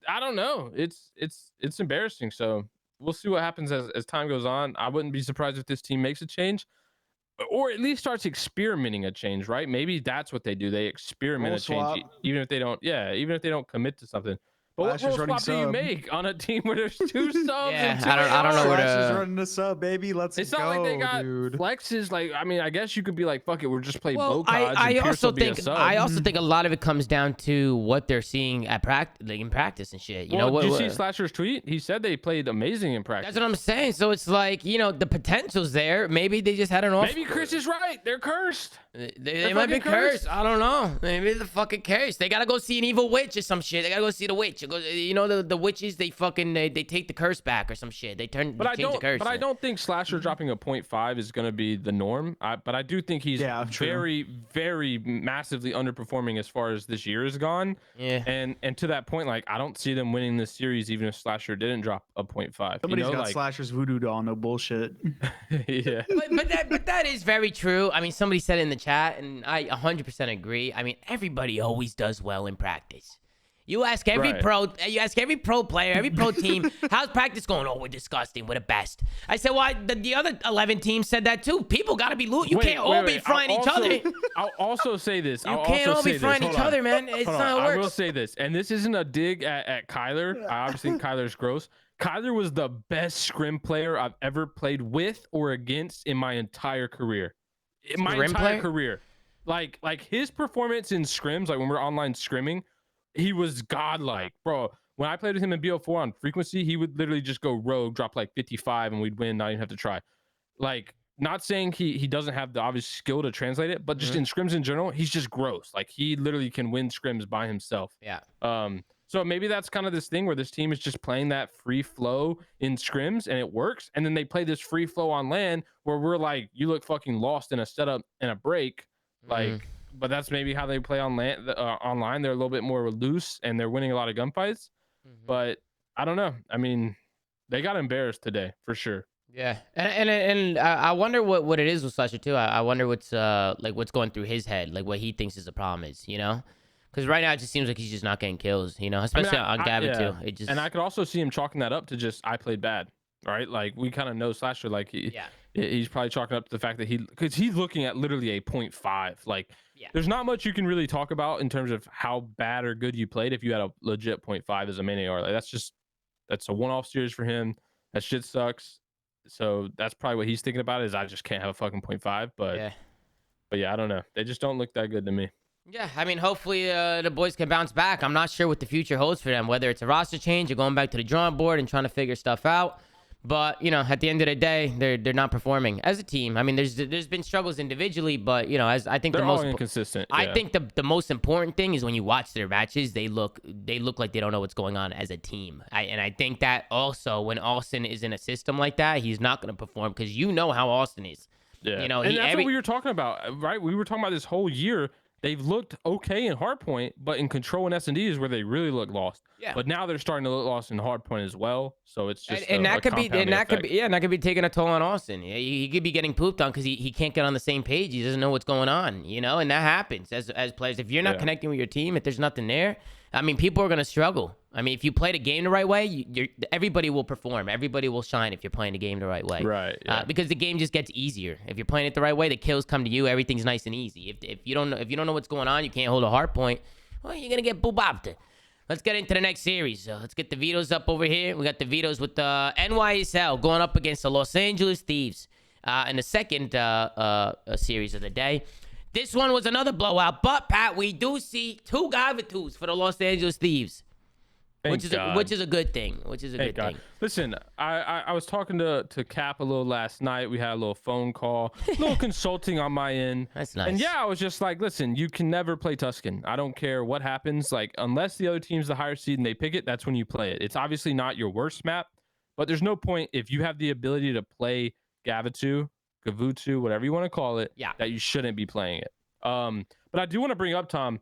I don't know. It's embarrassing. So we'll see what happens as time goes on. I wouldn't be surprised if this team makes a change, or at least starts experimenting a change, right? Maybe that's what they do. They experiment a change, even if they don't commit to something. But what role swap do you make on a team where there's 2 subs?
Yeah, I don't know where
to running the sub, baby. Let's go.
It's not like they got flexes. Like, I mean, I guess you could be like, fuck it, we're just playing bow cards.
I also think a lot of it comes down to what they're seeing at in practice and shit. You know what?
Did you see Slasher's tweet? He said they played amazing in practice.
That's what I'm saying. So it's like, you know, the potential's there. Maybe they just had an off.
Maybe Chris is right. They're cursed.
They might be cursed. I don't know. Maybe they're fucking cursed. They gotta go see an evil witch or some shit. They gotta go see the witch. You know the witches. They take the curse back or some shit. They change the curse.
But I don't think Slasher dropping a 0.5 is gonna be the norm. But I do think he's very, very massively underperforming as far as this year has gone.
Yeah.
And to that point, like I don't see them winning this series even if Slasher didn't drop a 0.5.
Somebody's got Slasher's voodoo doll. No bullshit.
Yeah.
But that is very true. I mean, somebody said it in the chat, and I 100% agree. I mean, everybody always does well in practice. You ask every pro player, every pro team, how's practice going? Oh, we're disgusting. We're the best. I said, well, the other 11 teams said that too. People got to be loot. You can't all be frying each other.
I'll also say this.
You can't all be frying each other, man. It's not how it works.
I will say this, and this isn't a dig at Kyler. I obviously think Kyler's gross. Kyler was the best scrim player I've ever played with or against in my entire career. In my entire career. Like his performance in scrims, like when we're online scrimming, he was godlike, bro. When I played with him in BO4 on frequency, he would literally just go rogue, drop like 55, and we'd win, not even have to try. Like, not saying he doesn't have the obvious skill to translate it, but just in scrims in general, he's just gross. Like, he literally can win scrims by himself.
Yeah.
So maybe that's kind of this thing where this team is just playing that free flow in scrims and it works. And then they play this free flow on LAN where we're like, you look fucking lost in a setup and a break. Like, but that's maybe how they play on LAN, online. They're a little bit more loose and they're winning a lot of gunfights. But I don't know. I mean, they got embarrassed today for sure.
Yeah, and I wonder what it is with Slasher too. I wonder what's going through his head, like what he thinks is the problem is, you know. Because right now it just seems like he's just not getting kills, you know, especially on Gavin too. It just...
And I could also see him chalking that up to just I played bad, right? Like we kind of know Slasher, like he's probably chalking up to the fact that because he's looking at literally a 0.5. Like there's not much you can really talk about in terms of how bad or good you played if you had a legit 0.5 as a main AR. Like that's a one-off series for him. That shit sucks. So that's probably what he's thinking about is I just can't have a fucking 0.5. But yeah, I don't know. They just don't look that good to me.
Yeah, I mean, hopefully the boys can bounce back. I'm not sure what the future holds for them, whether it's a roster change or going back to the drawing board and trying to figure stuff out. But you know, at the end of the day, they're not performing as a team. I mean, there's been struggles individually, but you know, as I think
They're
the
all
most
inconsistent.
I
yeah.
think the most important thing is when you watch their matches, they look like they don't know what's going on as a team. And I think that also when Austin is in a system like that, he's not going to perform because you know how Austin is.
Yeah.
You know,
and that's what we were talking about, right? We were talking about this whole year. They've looked okay in hardpoint, but in control and S&D is where they really look lost.
Yeah.
But now they're starting to look lost in hardpoint as well. So it's just
and that could be taking a toll on Austin. He could be getting pooped on because he can't get on the same page. He doesn't know what's going on, you know, and that happens as players. If you're not connecting with your team, if there's nothing there, I mean, people are going to struggle. I mean, if you play the game the right way, everybody will perform. Everybody will shine if you're playing the game the right way.
Right. Yeah.
Because the game just gets easier. If you're playing it the right way, the kills come to you. Everything's nice and easy. If you don't know what's going on, you can't hold a hard point. Well, you're gonna get boobopped. Let's get into the next series. Let's get the Vito's up over here. We got the Vito's with the NYSL going up against the Los Angeles Thieves in the second series of the day. This one was another blowout, but Pat, we do see 2 Gavitus for the Los Angeles Thieves, which is a good thing.
Listen, I was talking to Cap a little last night. We had a little phone call, a little consulting on my end.
That's nice.
And yeah, I was just like, listen, you can never play Tuscan. I don't care what happens. Like, unless the other team's the higher seed and they pick it, that's when you play it. It's obviously not your worst map, but there's no point if you have the ability to play Gavitu, whatever you want to call it, that you shouldn't be playing it. But I do want to bring up, Tom,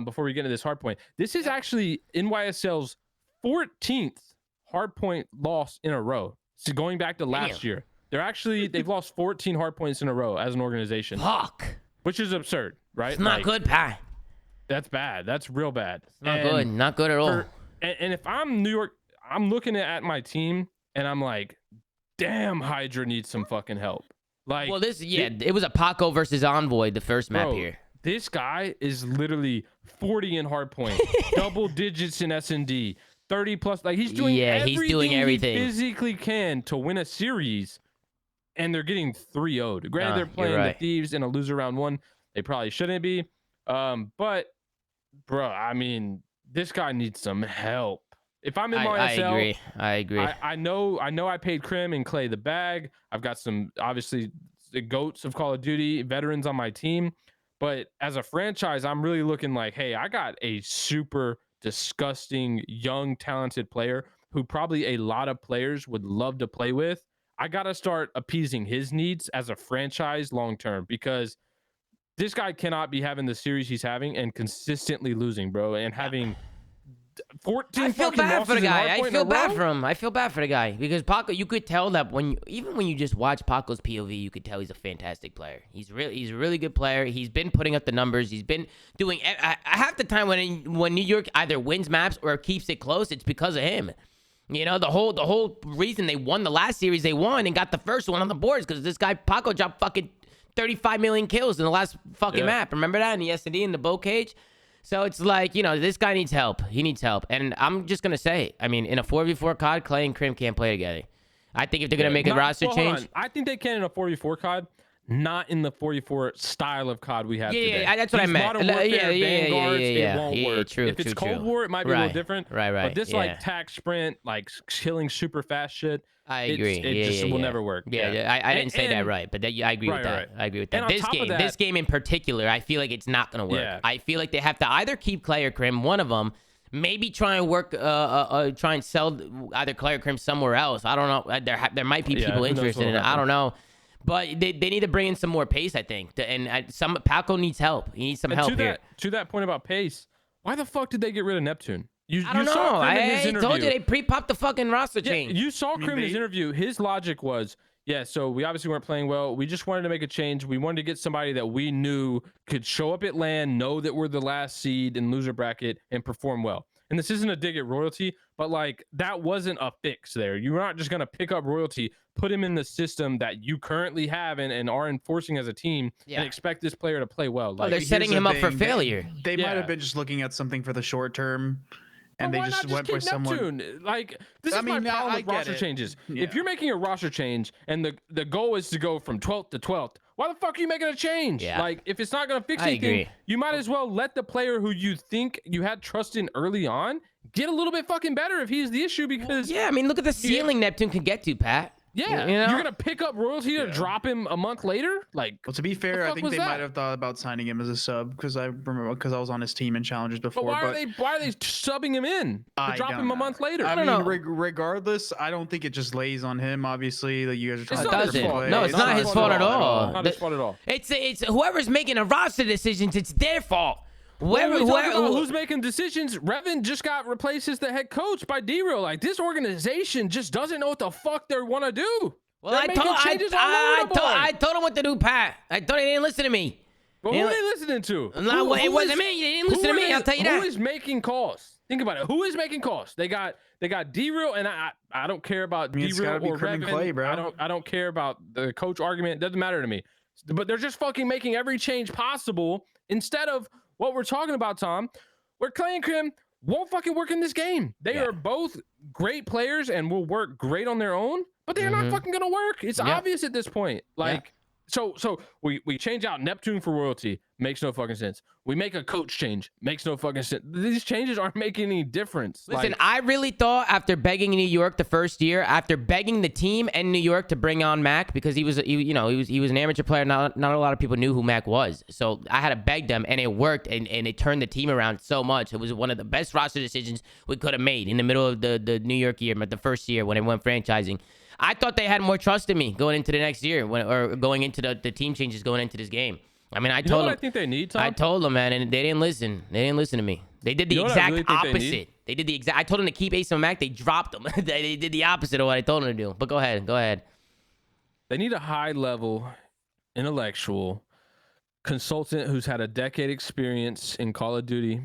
before we get into this hardpoint. This is actually NYSL's 14th hardpoint loss in a row. So going back to last year, they've lost 14 hardpoints in a row as an organization.
Fuck.
Which is absurd, right?
It's not good, Pat.
That's bad. That's real bad.
It's not good. Not good at all.
And if I'm New York, I'm looking at my team and I'm like, damn, Hydra needs some fucking help. Like,
well, it was a Paco versus Envoy, the first map here.
This guy is literally 40 in hardpoint, double digits in S&D, 30 plus. Like, he's doing everything he physically can to win a series, and they're getting 3-0'd. Granted, they're playing the Thieves in a loser round 1. They probably shouldn't be. But, bro, I mean, this guy needs some help. If I'm in NYSL,
I agree.
I know I paid Krim and Clay the bag. I've got some, obviously, the GOATs of Call of Duty veterans on my team. But as a franchise, I'm really looking like, hey, I got a super disgusting, young, talented player who probably a lot of players would love to play with. I got to start appeasing his needs as a franchise long term, because this guy cannot be having the series he's having and consistently losing, bro, and having 14
I feel bad for the guy. I feel bad for
him.
I feel bad for the guy because Paco, you could tell that even when you just watch Paco's POV, you could tell he's a fantastic player. He's a really good player. He's been putting up the numbers. He's been doing half the time when New York either wins maps or keeps it close, it's because of him. You know, the whole reason they won the last series they won and got the first one on the boards because this guy Paco dropped fucking 35 million kills in the last fucking map. Remember that in the S&D in the bow cage? So it's like, you know, this guy needs help. He needs help. And I'm just going to say, I mean, in a 4v4 COD, Clay and Krim can't play together. I think if they're going to make a roster change.
I think they can in a 4v4 COD, not in the 4v4 style of COD we have today.
Yeah, that's what I meant.
Modern Warfare, Vanguards, it won't work.
True,
if it's Cold War, it might be a little different.
Right.
But this like tac sprint, like killing super fast shit,
I agree.
It just will never work.
I didn't say that right, but I agree with that. I agree with that. This game in particular, I feel like it's not going to work.
Yeah.
I feel like they have to either keep Clay or Krim, one of them, maybe try and work, try and sell either Clay or Krim somewhere else. I don't know. There might be people interested in it. I don't know. But they need to bring in some more pace, I think. Paco needs help. He needs some help here.
To that point about pace, why the fuck did they get rid of Neptune?
I don't know. I told you they pre-popped the fucking roster change.
You saw Krim in his interview. His logic was, so we obviously weren't playing well. We just wanted to make a change. We wanted to get somebody that we knew could show up at LAN, know that we're the last seed in loser bracket, and perform well. And this isn't a dig at Royalty, but like that wasn't a fix there. You're not just going to pick up Royalty, put him in the system that you currently have and are enforcing as a team and expect this player to play well. Like,
they're setting him up for failure.
They might have been just looking at something for the short term and
But
they
why
just
not
went
keep
with someone.
Neptune? Like, this
I
is my
mean,
problem
I
with
get
roster
it.
changes.
Yeah.
If you're making a roster change and the goal is to go from 12th to 12th, why the fuck are you making a change?
Yeah.
Like, if it's not gonna fix
I
anything,
agree.
you might as well let the player who you think you had trust in early on get a little bit fucking better if he's the issue, because
Yeah, I mean, look at the ceiling Neptune can get to, Pat.
yeah,
You know?
you're gonna pick up royalty to drop him a month later. Like,
Well, to be fair, I
fuck
think
was
they
that?
might have thought about signing him as a sub because I remember because I was on his team in challenges before.
but why are they subbing him in to
I
drop
don't
him a
know.
month later?
I
don't
mean,
know.
regardless, I don't think it just lays on him. Obviously, like you guys are trying
It's
to
not his
different
fault.
ways.
No, it's not his fault at all.
Not his fault at all.
It's whoever's making a roster decisions. It's their fault.
When we talk about
Whoever,
who's making decisions, Revan just got replaced as the head coach by D-Real. Like, this organization just doesn't know what the fuck they want to do.
well,
They're
I
making
told
changes all over the board.
I told him what to do, Pat. I thought he didn't listen to me.
But who are they listening to?
No, it wasn't me. They didn't listen to me. I'll tell you that.
Who is making calls? Think about it. Who is making calls? They got D-Real, and I don't care about
mean, it's
D-Real
gotta be
or
Crim and
Revan.
Clay, bro.
I don't care about the coach argument. It doesn't matter to me. But they're just fucking making every change possible instead of what we're talking about, Tom, where Clay and Crim won't fucking work in this game. They are both great players and will work great on their own, but they're not fucking gonna work. It's obvious at this point. Like, so we change out Neptune for royalty. Makes no fucking sense. We make a coach change. Makes no fucking sense. These changes aren't making any difference.
Listen,
Like,
I really thought after begging New York the first year, after begging the team and New York to bring on Mac because he was an amateur player. Not a lot of people knew who Mac was. So I had to beg them, and it worked, and it turned the team around so much. It was one of the best roster decisions we could have made in the middle of the New York year, but the first year when it went franchising. I thought they had more trust in me going into the next year or going into the team changes going into this game. I mean, I
you know
told
what
them.
I think they need, Tom?
I told them, man, and they didn't listen. They didn't listen to me. They did the
You know what I
exact
really think they need?
opposite. They did the exact. I told them to keep Ace and Mac. They dropped them. They did the opposite of what I told them to do. But go ahead.
They need a high-level, intellectual consultant who's had a decade experience in Call of Duty,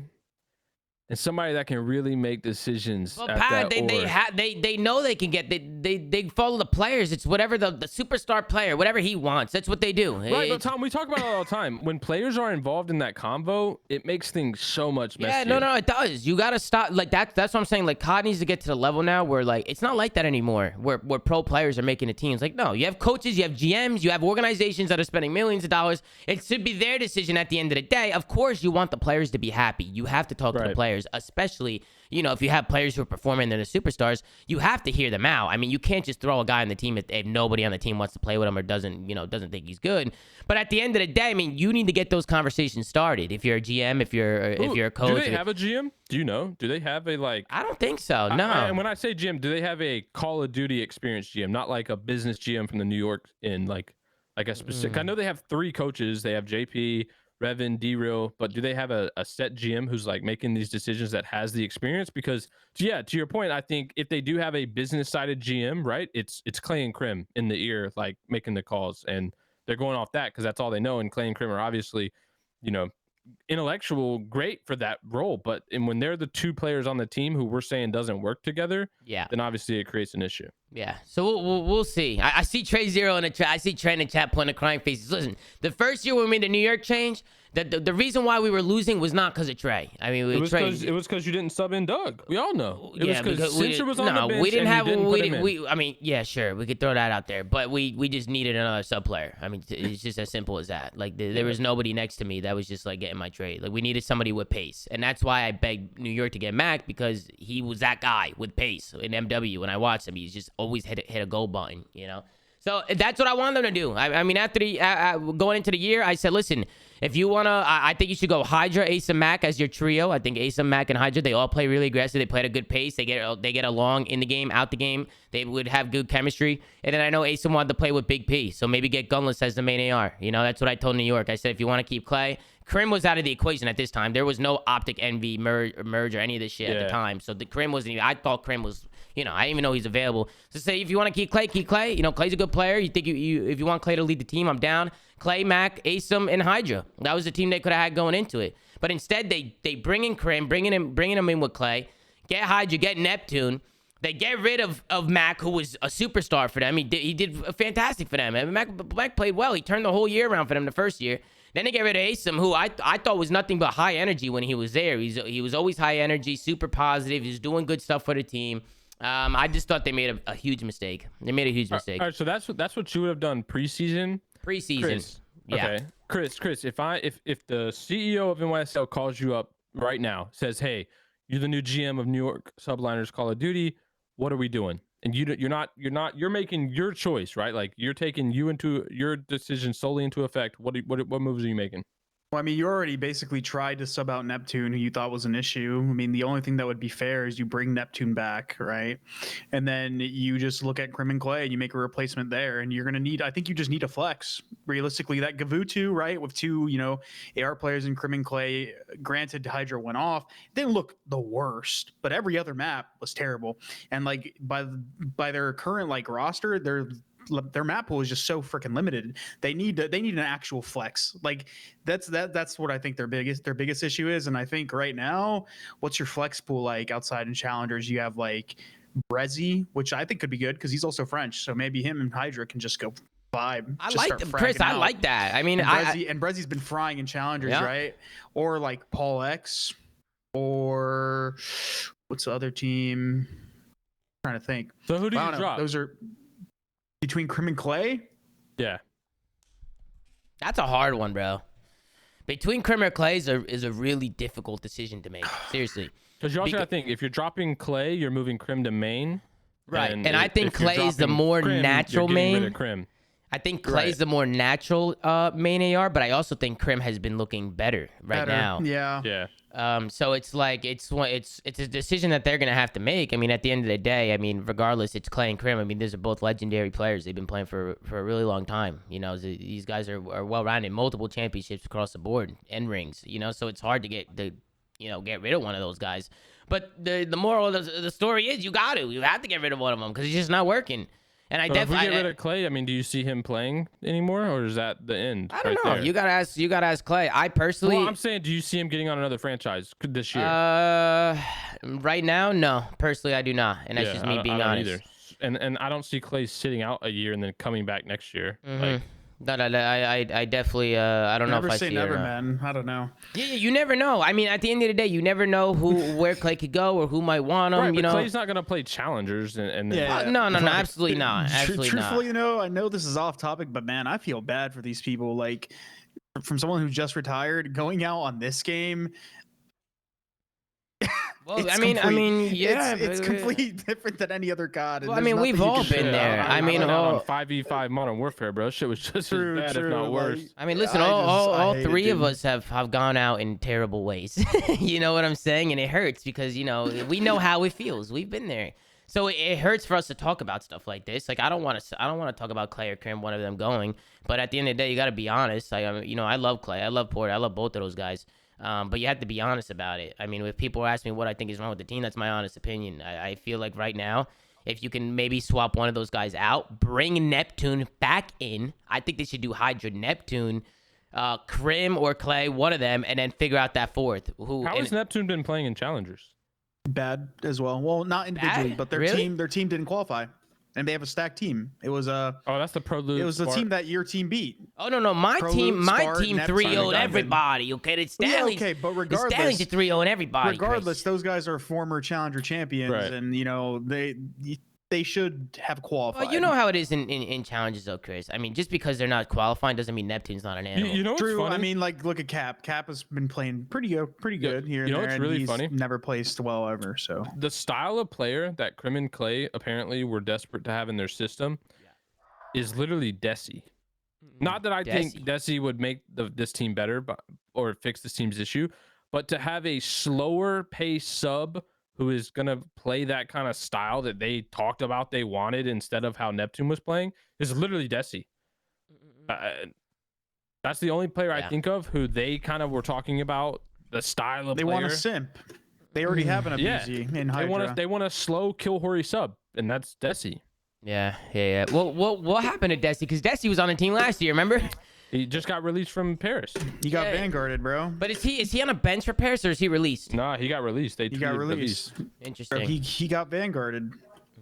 and somebody that can really make decisions.
Well,
at
Pat,
that
they know they can get. They follow the players. It's whatever the superstar player, whatever he wants. That's what they do.
Right, but Tom, we talk about it all the time. When players are involved in that convo, it makes things so much messier.
Yeah, no, it does. You gotta stop. Like that's what I'm saying. Like COD needs to get to the level now where like it's not like that anymore. Where pro players are making the teams. Like no, you have coaches, you have GMs, you have organizations that are spending millions of dollars. It should be their decision at the end of the day. Of course, you want the players to be happy. You have to talk to the players, especially if you have players who are performing, they're the superstars. You have to hear them out. I mean, you can't just throw a guy on the team if nobody on the team wants to play with him or doesn't think he's good. But at the end of the day, I mean, you need to get those conversations started. If you're a GM, if you're a coach,
do they have a GM? Do you know? Do they have a like?
I don't think so. No.
And when I say GM, do they have a Call of Duty experienced GM, not like a business GM from the New York in like a specific? I know they have 3 coaches. They have JP, Revan, D-Real, but do they have a set GM who's like making these decisions that has the experience? Because to your point, I think if they do have a business sided GM, right, it's Clay and Crim in the ear, like making the calls, and they're going off that because that's all they know. And Clay and Crim are obviously, intellectual, great for that role. But when they're the 2 players on the team who we're saying doesn't work together, then obviously it creates an issue.
Yeah, so we'll see. I see Trey Zero in the chat. I see Trey in the chat pointing to crying faces. Listen, the first year when we made the New York change, the reason why we were losing was not because of Trey. I mean,
it was because you didn't sub in Doug. We all know. It was because Cincer was on the bench.
We didn't have.
I
mean, yeah, sure, we could throw that out there, but we just needed another sub player. I mean, it's just as simple as that. Like there was nobody next to me that was just like getting my trade. Like we needed somebody with pace, and that's why I begged New York to get Mac because he was that guy with pace in MW. When I watched him, he's just always hit a goal button, So that's what I want them to do. I mean, after going into the year, I said, listen, if you want to, I think you should go Hydra, Ace, and Mac as your trio. I think Ace, Mac, and Hydra, they all play really aggressive. They play at a good pace. They get along in the game, out the game. They would have good chemistry. And then I know Ace wanted to play with Big P, so maybe get Gunless as the main AR. That's what I told New York. I said, if you want to keep Clay, Crim was out of the equation at this time. There was no Optic Envy merge or any of this shit at the time. So the Crim wasn't even, I thought Crim was, I didn't even know he's available. So say if you want to keep Clay, keep Clay. Clay's a good player. You think if you want Clay to lead the team, I'm down. Clay, Mac, Asum, and Hydra. That was the team they could have had going into it. But instead, they bring in Crim, bringing him in with Clay, get Hydra, get Neptune. They get rid of Mac, who was a superstar for them. He did fantastic for them. And Mac played well. He turned the whole year around for them the first year. Then they get rid of Asim, who I thought was nothing but high energy when he was there. He was always high energy, super positive. He was doing good stuff for the team. I just thought they made a huge mistake. They made a huge mistake.
All right, so that's what you would have done preseason.
Preseason. Yeah.
Okay, Chris, if the CEO of NYSL calls you up right now, says, "Hey, you're the new GM of New York Subliners Call of Duty. What are we doing?" And you're making your choice, right? Like you're taking your decision solely into effect. What moves are you making?
Well, I mean, you already basically tried to sub out Neptune, who you thought was an issue. I mean, the only thing that would be fair is you bring Neptune back, right? And then you just look at Crim and Clay and you make a replacement there. And you're going to need, I think you just need a flex. Realistically, that Gavutu, right, with two, AR players in Crim and Clay, granted, Hydra went off. Didn't look the worst, but every other map was terrible. And like by their current like roster, their map pool is just so freaking limited. They need an actual flex. Like that's what I think their biggest issue is. And I think right now, what's your flex pool like outside in challengers? You have like Brezzy, which I think could be good because he's also French. So maybe him and Hydra can just go vibe.
I like them, Chris. I like that. I mean,
and Brezzy's been frying in challengers,
yeah.
right? Or like Paul X, or what's the other team? I'm trying to think.
So who do you drop?
Those are between Crim and Clay.
Yeah,
that's a hard one, bro. Between Crim and Clay is a really difficult decision to make. Seriously,
because you also gotta think if you're dropping Clay, you're moving Crim to main,
right? And I think Clay is the more natural main.
Crim.
I think Clay's the more natural main AR, but I also think Crim has been looking better now.
Yeah.
So it's like it's a decision that they're gonna have to make. I mean, at the end of the day, I mean, regardless, it's Clay and Crim. I mean, these are both legendary players. They've been playing for a really long time. These guys are well-rounded, multiple championships across the board, and rings. So it's hard to get rid of one of those guys. But the moral of the story is you have to get rid of one of them because he's just not working. And I definitely
if we get rid of Clay, I mean, do you see him playing anymore, or is that the end?
I don't know.
There?
You gotta ask Clay. I personally,
well, I'm saying, do you see him getting on another franchise this year?
Right now, no. Personally, I do not, and that's just me being honest.
Either. And I don't see Clay sitting out a year and then coming back next year.
Mm-hmm. I definitely I don't know if I see
never,
it or
man. I don't know.
Yeah, you never know. I mean, at the end of the day, you never know where Clay could go or who might want him.
Right, but Clay's not gonna play challengers and
no, absolutely not. Absolutely
Truthfully,
not.
I know this is off topic, but man, I feel bad for these people. Like, from someone who just retired, going out on this game.
Well, I mean, yeah,
it's completely different than any other COD.
Well, I mean, we've all been there. I mean,
on 5v5 Modern Warfare, bro. Shit was just
true,
as bad, if not worse.
I mean, listen, all three of us have gone out in terrible ways. You know what I'm saying? And it hurts because we know how it feels. We've been there. So it hurts for us to talk about stuff like this. Like I don't want to talk about Clay or Crim, one of them going. But at the end of the day, you got to be honest. I love Clay, I love Porter, I love both of those guys. But you have to be honest about it. I mean, if people ask me what I think is wrong with the team, that's my honest opinion. I feel like right now, if you can maybe swap one of those guys out, bring Neptune back in. I think they should do Hydra, Neptune, Crim or Clay, one of them, and then figure out that fourth.
How has Neptune been playing in challengers?
Bad as well. Well, not individually,
Bad?
but their
Really?
team didn't qualify, and they have a stacked team. It was
that's the Pro Loot.
It was the team that your team beat.
Oh no, my team 3-0'd everybody. Okay, it's Stanley's.
Yeah, okay, but regardless,
Stanley's 3-0'ing everybody.
Regardless, those guys are former challenger champions,
right.
and they should have qualified.
Well, you know how it is in challenges, though, Chris. I mean, just because they're not qualifying doesn't mean Neptune's not an animal.
You know what's
True.
funny?
I mean, like look at Cap. Cap has been playing pretty good here and there.
What's really funny?
Never placed well ever. So
the style of player that Crim and Clay apparently were desperate to have in their system is literally Desi. Not that I think Desi would make this team better, or fix this team's issue, but to have a slower pace sub who is going to play that kind of style that they talked about they wanted instead of how Neptune was playing is literally Desi. That's the only player I think of who they kind of were talking about the style of
they
player.
want a simp. They already have an ABZ in Hydra.
They want a slow kill Hori sub, and that's Desi.
Yeah. Well, what happened to Desi? Because Desi was on the team last year, remember?
He just got released from Paris.
He got vanguarded, bro.
But is he on a bench for Paris or is he released?
Nah, he got released. He
got released.
Interesting.
He got vanguarded.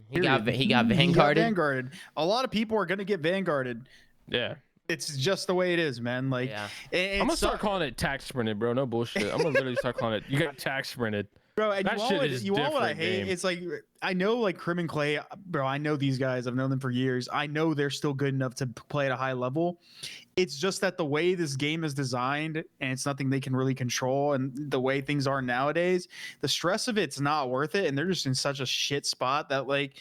He got vanguarded.
He got vanguarded. A lot of people are gonna get vanguarded.
Yeah.
It's just the way it is, man. Like,
Yeah.
I'm gonna start calling it tax sprinted, bro. No bullshit. I'm gonna literally start calling it. You got tax sprinted.
Bro, and
That shit is
you want what I
different
hate?
game.
It's like, I know like Crim and Clay, bro. I know these guys. I've known them for years. I know they're still good enough to play at a high level. It's just that the way this game is designed, and it's nothing they can really control, and the way things are nowadays, the stress of it's not worth it, and they're just in such a shit spot that like.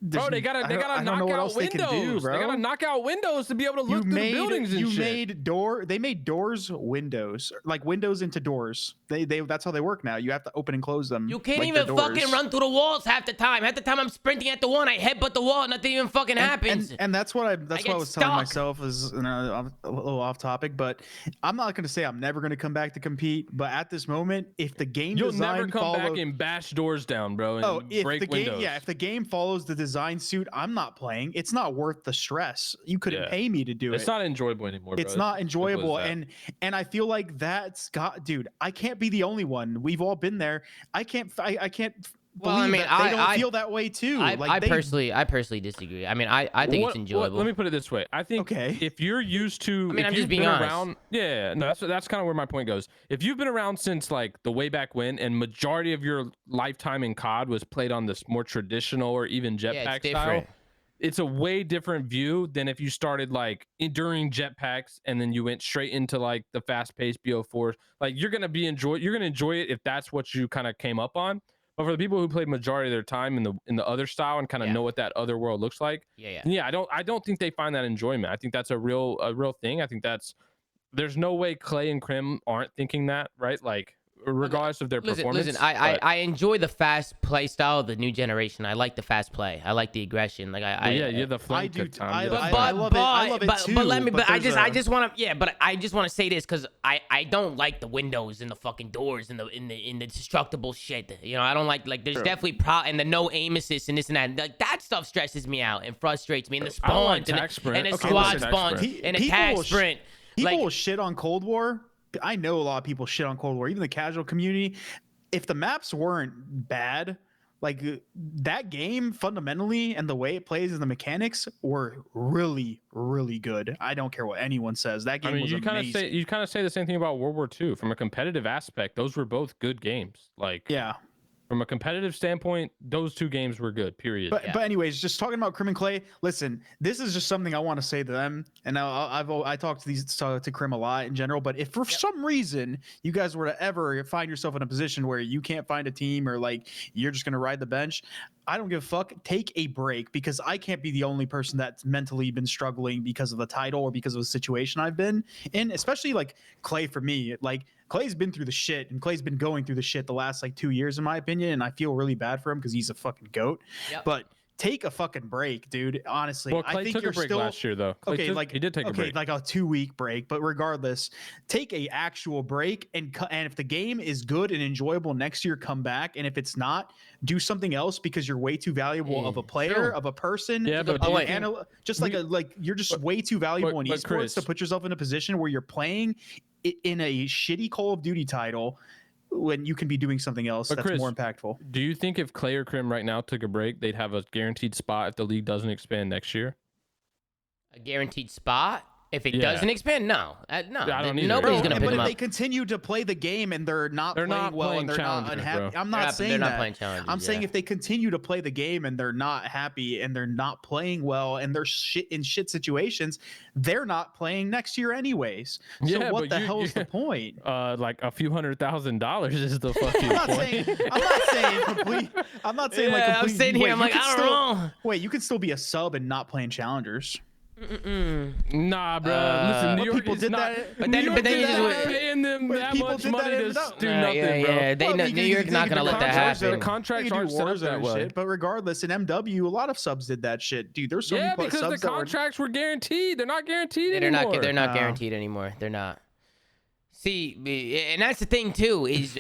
Bro, they gotta knock out windows. They gotta knock out windows to be able to look through the buildings and shit.
They made doors windows, like windows into doors. They that's how they work now. You have to open and close them.
You can't
like
even
the
fucking
doors.
run through the walls half the time. Half the time I'm sprinting at the one, I headbutt the wall, nothing even fucking happens.
And that's what I was
get
telling
stuck.
myself is a little off topic, but I'm not gonna say I'm never gonna come back to compete. But at this moment, if the game
You'll
design
never come back and bash doors down, bro. And
if
break
the game,
windows.
if the game follows the design suit, I'm not playing. It's not worth the stress. You couldn't pay me to do it.
It's not enjoyable anymore.
It's
bro.
not enjoyable, and I feel like that's got, dude. I can't be the only one. We've all been there. I can't.
Well, I
believe
mean,
that they don't feel that way too.
I personally disagree. I mean, I think it's enjoyable.
Let me put it this way. I think if you're used to,
I mean,
if
I'm
you've
just being
been
honest.
around, no, that's kind of where my point goes. If you've been around since like the way back when, and majority of your lifetime in COD was played on this more traditional or even jetpack style, it's a way different view than if you started like during jetpacks and then you went straight into like the fast-paced BO4s. Like you're gonna enjoy it if that's what you kind of came up on. But for the people who played majority of their time in the other style and kind of know what that other world looks like, I don't think they find that enjoyment. I think that's a real thing. I think there's no way Clay and Crim aren't thinking that, right? Like regardless of their performance.
Listen, I enjoy the fast play style of the new generation. I like the fast play. I like the aggression. Like
you're the flank good time.
I love it too.
But I just want to say this because I don't like the windows and the fucking doors and the destructible shit. You know, I don't like there's definitely and the no aim assist and this and that. Like that stuff stresses me out and frustrates me. And the spawns and the squad spawns and the tag sprint.
People will shit on Cold War. I know a lot of people shit on Cold War, even the casual community. If the maps weren't bad, like that game fundamentally and the way it plays and the mechanics were really, really good. I don't care what anyone says. That game was amazing.
You kind of say the same thing about World War II. From a competitive aspect, those were both good games. Like from a competitive standpoint, those two games were good, period.
But anyways, just talking about Crim and Clay, listen, this is just something I want to say to them. And I talk to Crim a lot in general, but if for some reason you guys were to ever find yourself in a position where you can't find a team or like you're just going to ride the bench, I don't give a fuck. Take a break because I can't be the only person that's mentally been struggling because of the title or because of the situation I've been in, especially like Clay for me. Like Clay's been through the shit and Clay's been going through the shit the last like 2 years in my opinion, and I feel really bad for him because he's a fucking goat. But take a fucking break, dude. Honestly,
well, Clay
I think
took
you're
a break
still
last year though. He did take a break,
like a 2-week break. But regardless, take a actual break and if the game is good and enjoyable next year, come back. And if it's not, do something else because you're way too valuable of a player, of a person.
Yeah, but
you're just way too valuable in esports to put yourself in a position where you're playing in a shitty Call of Duty title when you can be doing something else that's more impactful.
Do you think if Clay or Crim right now took a break, they'd have a guaranteed spot if the league doesn't expand next year?
A guaranteed spot? If it doesn't expand, no. No.
I don't either.
Nobody's going to pick
But
them
if
up.
they continue to play the game and they're not playing well and they're not unhappy, I'm not saying
they're not
that.
playing challenges,
I'm saying if they continue to play the game and they're not happy and they're not playing well and they're in shit situations, they're not playing next year anyways. So what the hell is the point?
Like a few $100,000 is the fucking point.
I'm not saying like
I'm sitting here, I'm like, I don't know.
Wait, you could still be a sub and not playing challengers.
Nah, bro. Listen, New York
people
is
did
not.
that.
But then you just
paying them that much money to do nothing,
yeah,
bro.
New York's not gonna let that happen.
The contracts aren't set up that way.
But regardless, in MW, a lot of subs did that shit, dude. There's so many
because
subs
the contracts were guaranteed. They're not guaranteed anymore.
They're not guaranteed anymore. They're not. See, and that's the thing too. Is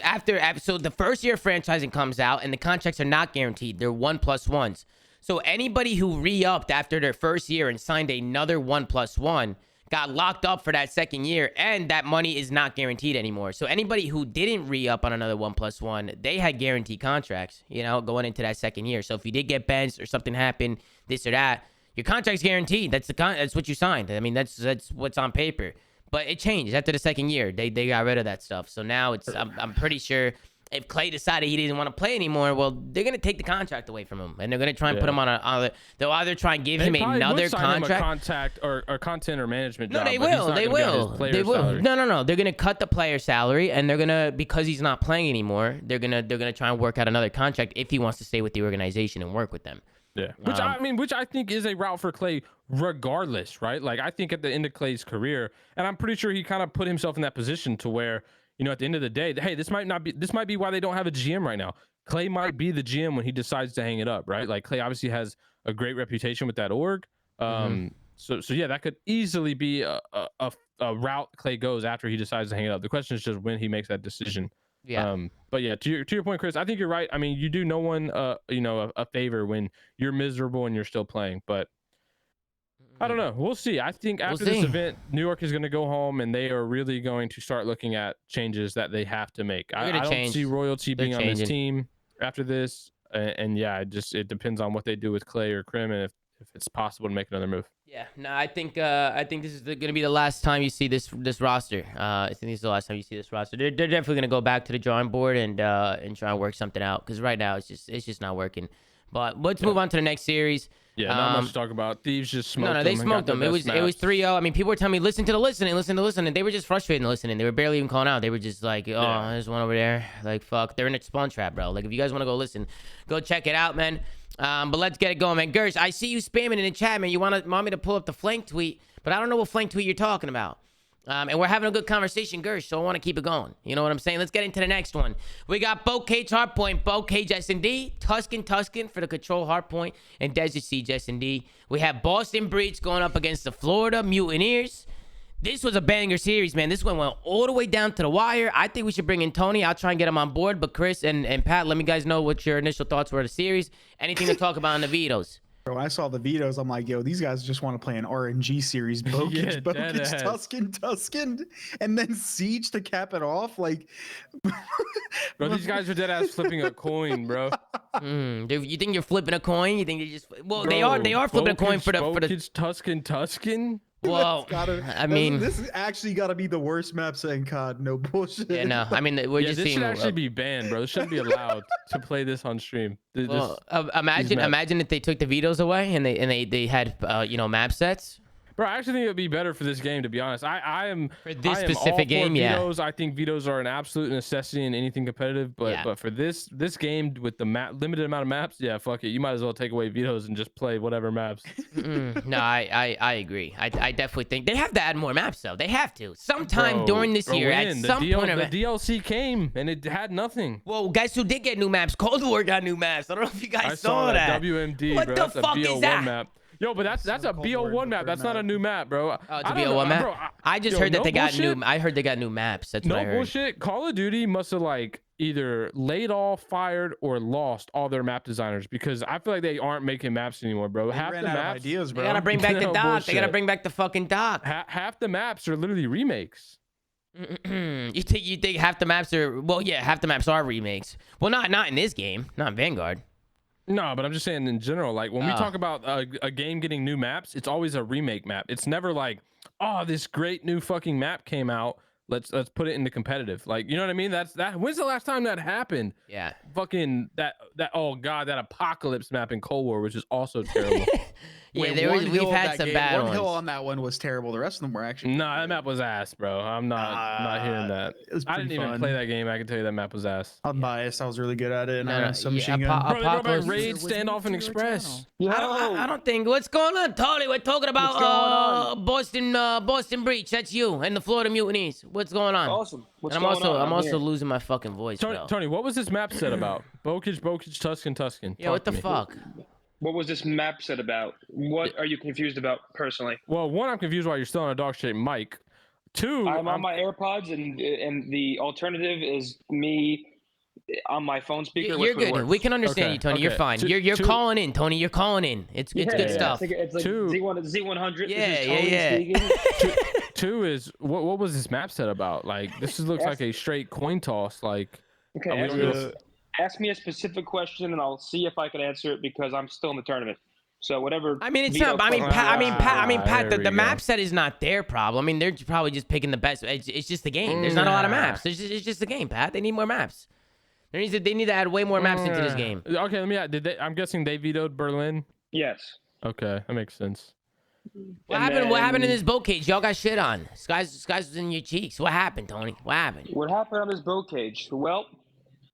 so the first year of franchising comes out and the contracts are not guaranteed. They're 1+1s. So anybody who re-upped after their first year and signed another 1+1 got locked up for that second year, and that money is not guaranteed anymore. So anybody who didn't re-up on another 1+1, they had guaranteed contracts, going into that second year. So if you did get benched or something happened, this or that, Your contract's guaranteed. That's that's what you signed. I mean, that's what's on paper. But it changed after the second year. They got rid of that stuff. So now it's I'm pretty sure if Clay decided he didn't want to play anymore, well, they're gonna take the contract away from him, and they're gonna try and put him on a. They'll either try and give him another contract.
Or content or management.
No,
job,
they will. They will. They will.
Salary.
No. They're gonna cut the player salary, and they're gonna, because he's not playing anymore. They're gonna try and work out another contract if he wants to stay with the organization and work with them.
Yeah, which I think is a route for Clay, regardless, right? Like I think at the end of Clay's career, and I'm pretty sure he kind of put himself in that position to where, you know, at the end of the day, hey, this might be why they don't have a GM right now. Clay might be the GM when he decides to hang it up, right? Like Clay obviously has a great reputation with that org. So yeah, that could easily be a route Clay goes after he decides to hang it up. The question is just when he makes that decision.
Yeah.
But yeah, to your point, Chris, I think you're right. I mean, you do no one a favor when you're miserable and you're still playing, but I don't know. We'll see. I think after this event, New York is going to go home and they are really going to start looking at changes that they have to make. I don't see royalty being on this team after this. And yeah, it depends on what they do with Clay or Krim and if it's possible to make another move.
Yeah, no, I think this is going to be the last time you see this roster. I think this is the last time you see this roster. They're definitely going to go back to the drawing board and try and work something out, because right now it's just not working. But let's move on to the next series.
Yeah, not much to talk about. Thieves just smoked them.
No, they smoked them. It was 3-0. I mean, people were telling me listen to the listening. They were just frustrated in listening. They were barely even calling out. They were just like, there's one over there. Like, fuck, they're in a spawn trap, bro. Like, if you guys want to go listen, go check it out, man. But let's get it going, man. Gersh, I see you spamming in the chat, man. You want me to pull up the flank tweet, but I don't know what flank tweet you're talking about. And we're having a good conversation, Gersh, so I want to keep it going. You know what I'm saying? Let's get into the next one. We got Bo Cage Hardpoint, Bo Cage S&D, Tuscan for the Control Hardpoint, and Desert Siege S&D. We have Boston Breach going up against the Florida Mutineers. This was a banger series, man. This one went all the way down to the wire. I think we should bring in Tony. I'll try and get him on board. But Chris and Pat, let me guys know what your initial thoughts were of the series. Anything to talk about in the vetoes?
Bro, I saw the vetoes. I'm like, yo, these guys just want to play an RNG series. Bokage, Tuscan, and then Siege to cap it off. Like,
bro, these guys are dead ass flipping a coin, bro.
Dude, you think you're flipping a coin? You think they just? Well, bro, they are flipping a coin for the
Tuscan.
Well, I mean,
this is actually got to be the worst map set in COD. No bullshit.
Yeah, no. I mean, we're just seeing.
This should actually be banned, bro. This shouldn't be allowed to play this on stream.
Well, imagine if they took the vetoes away and they had map sets.
Bro, I actually think it would be better for this game, to be honest. I am
for this specific game.
Vetoes. I think vetoes are an absolute necessity in anything competitive. But for this game with the limited amount of maps, yeah, fuck it. You might as well take away vetoes and just play whatever maps.
No, I agree. I definitely think they have to add more maps though. They have to sometime during this year. At some point,
the DLC came and it had nothing.
Well, guys who did get new maps, Cold War got new maps. I don't know if you guys saw that.
WMD,
what
bro.
the
That's
fuck
a
is that?
map. Yo, but that's a BO1 map. That's not a new map, bro.
Oh, it's a BO1 map? Bro, I just heard that they got new. I heard they got new maps. That's what I heard.
No bullshit. Call of Duty must have like either laid off, fired, or lost all their map designers, because I feel like they aren't making maps anymore, bro. Half the maps,
ideas, bro.
They gotta bring back the dock. They gotta bring back the fucking dock.
Half the maps are literally remakes.
You think half the maps are? Well, yeah, half the maps are remakes. Well, not in this game. Not in Vanguard.
No, but I'm just saying in general, like when we talk about a game getting new maps, it's always a remake map. It's never like, oh, this great new fucking map came out. Let's put it into competitive. Like, you know what I mean? When's the last time that happened?
Yeah.
Fucking that oh god, that Apocalypse map in Cold War, which is also terrible.
Yeah, we've had some bad ones.
One hill on that one was terrible. The rest of them were actually.
Nah, that map was ass, bro. I'm not hearing that. I didn't even play that game. I can tell you that map was ass.
I'm biased. I was really good at it. And some
machine gun. Bro, they brought back Raid, Standoff, and Express.
I don't think. What's going on, Tony? We're talking about Boston Breach. That's you and the Florida Mutineers. What's going on?
Awesome.
I'm also losing my fucking voice.
Tony, what was this map set about? Bokage, Tuscan.
Yeah, what the fuck?
What was this map set about? What are you confused about personally?
Well, one, I'm confused why you're still on a dog-shaped mic. Two,
I'm on my AirPods, and the alternative is me on my phone speaker.
You're good. We can understand you, Tony.
Okay.
You're fine. You're calling in, Tony. You're calling in. It's good stuff.
It's like Z100.
Yeah.
Two is what was this map set about? Like this looks like a straight coin toss. Like
okay, ask me a specific question and I'll see if I can answer it because I'm still in the tournament. So whatever.
I mean, it's
veto
not. I mean,
point-
Pat.
There
The
we
map
go.
set is not their problem. I mean, they're probably just picking the best. It's just the game. There's not a lot of maps. It's just the game, Pat. They need more maps. They need to add way more maps into this game.
Okay, let me add. I'm guessing they vetoed Berlin.
Yes.
Okay, that makes sense.
What
And
happened? What happened in
then-
this boat cage? Y'all got shit on. Skies was in your cheeks. What happened, Tony? What happened?
What happened on this boat cage? Well,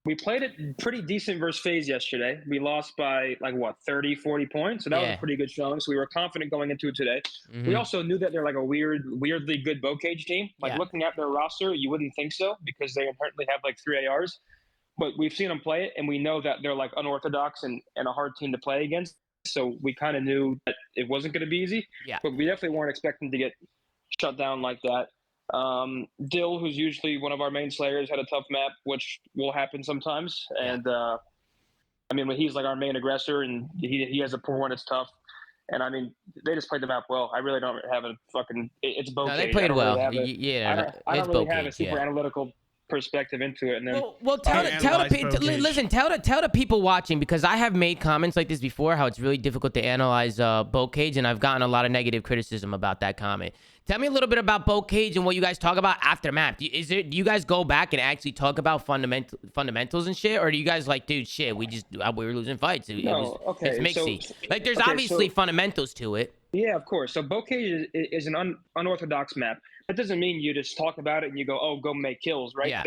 we played it pretty decent versus FaZe yesterday. We lost by like what 30, 40 points. So that was
Yeah.
a pretty good showing. So we were confident going into it today.
Mhm.
We also knew that they're like a weirdly good boat cage team. Like
Yeah.
looking at their roster, you wouldn't think so because they inherently have like 3 ARs. But we've seen them play it, and we know that they're like unorthodox and a hard team to play against. So we kind of knew that it wasn't going to be easy.
Yeah.
But we definitely weren't expecting to get shut down like that. Dill, who's usually one of our main slayers, had a tough map, which will happen sometimes.
Yeah.
And I mean, when he's like our main aggressor and he has a poor one, it's tough. And I mean, they just played the map well. I really don't have a fucking. It's both.
No, they played well.
I
Yeah,
don't
it's
really
boat
have a
cage.
super
Yeah.
analytical perspective into it. And then
Well, tell the
analyze
people.
boat cage.
Listen, tell the people watching, because I have made comments like this before. How it's really difficult to analyze boat cage, and I've gotten a lot of negative criticism about that comment. Tell me a little bit about boat cage and what you guys talk about after map. Do you guys go back and actually talk about fundamentals and shit, or do you guys like, dude, shit, we were losing fights. It's mixy. Like, there's obviously fundamentals to it.
Yeah, of course. So boat cage is an unorthodox map. That doesn't mean you just talk about it and you go, oh, go make kills, right?
Yeah.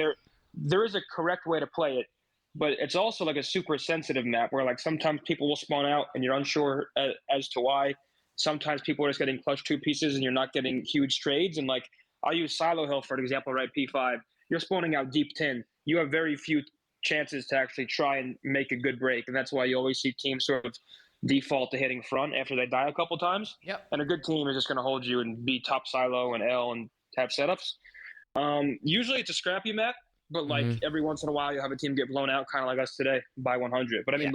There is a correct way to play it, but it's also like a super sensitive map where like sometimes people will spawn out and you're unsure as to why. Sometimes people are just getting clutch 2 pieces and you're not getting huge trades. And like I'll use Silo Hill for an example, right? P5. You're spawning out deep 10. You have very few chances to actually try and make a good break, and that's why you always see teams sort of default to hitting front after they die a couple times.
Yep.
And a good team is just going to hold you and be top silo and L and have setups. Usually it's a scrappy map, but like every once in a while you'll have a team get blown out, kind of like us today by 100. But I mean,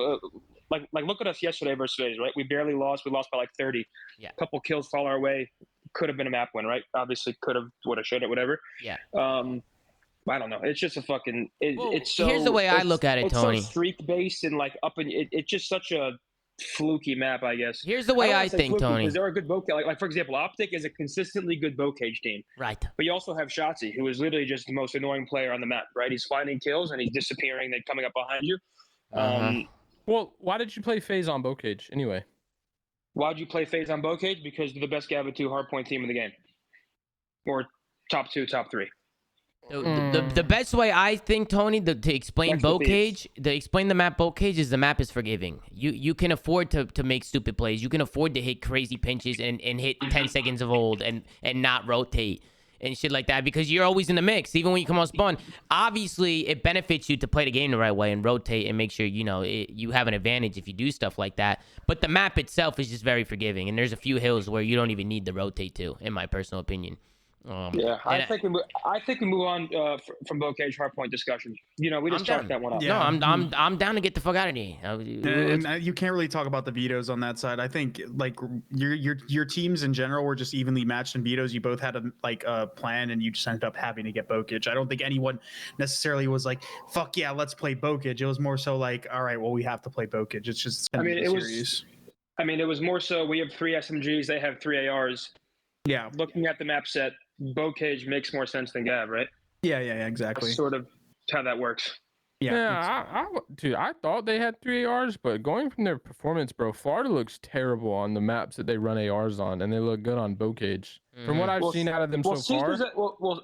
like look at us yesterday versus FaZe, right? We barely lost. We lost by like 30.
Yeah.
A couple kills fall our way. Could have been a map win, right? Obviously could have, would have, should have, whatever.
Yeah.
I don't know. It's just a fucking. It's so.
Here's the way I look at it,
it's
Tony.
so streak based and like up and it's just such a fluky map, I guess.
Here's the way
don't
I
wanna say
think,
fluky,
Tony.
because they're a good boat cage. Like for example, Optic is a consistently good boat cage team.
Right.
But you also have Shotzi, who is literally just the most annoying player on the map, right? He's finding kills and he's disappearing, then coming up behind you.
Well, why did you play FaZe on boat cage anyway?
Why'd you play FaZe on boat cage? Because they're the best Gava 2 hardpoint team in the game. Or top 2, top 3.
The best way I think, Tony, to explain
Next to
boat
Thieves.
cage, to explain the map boat cage, is the map is forgiving. You can afford to make stupid plays. You can afford to hit crazy pinches and hit 10 seconds of hold and not rotate and shit like that, because you're always in the mix. Even when you come on spawn, obviously it benefits you to play the game the right way and rotate and make sure you have an advantage if you do stuff like that. But the map itself is just very forgiving, and there's a few hills where you don't even need to rotate to, in my personal opinion.
Yeah, I think we move on from boat cage hardpoint discussion. We just chalked that one up.
Yeah.
No, I'm down to get the fuck out of here.
And you can't really talk about the vetoes on that side. I think like your teams in general were just evenly matched in vetoes. You both had a plan, and you just ended up having to get Bokage. I don't think anyone necessarily was like, "Fuck yeah, let's play Bokage." It was more so like, "All right, well, we have to play Bokage." It's just.
It was more so we have 3 SMGs, they have 3 ARs.
Yeah.
Looking at the map set, boat cage makes more sense than Gav, right?
Yeah, exactly.
That's sort of how that works.
Yeah.
Dude, I thought they had 3 ARs, but going from their performance, bro, Florida looks terrible on the maps that they run ARs on, and they look good on boat cage. From what I've seen out of them so far.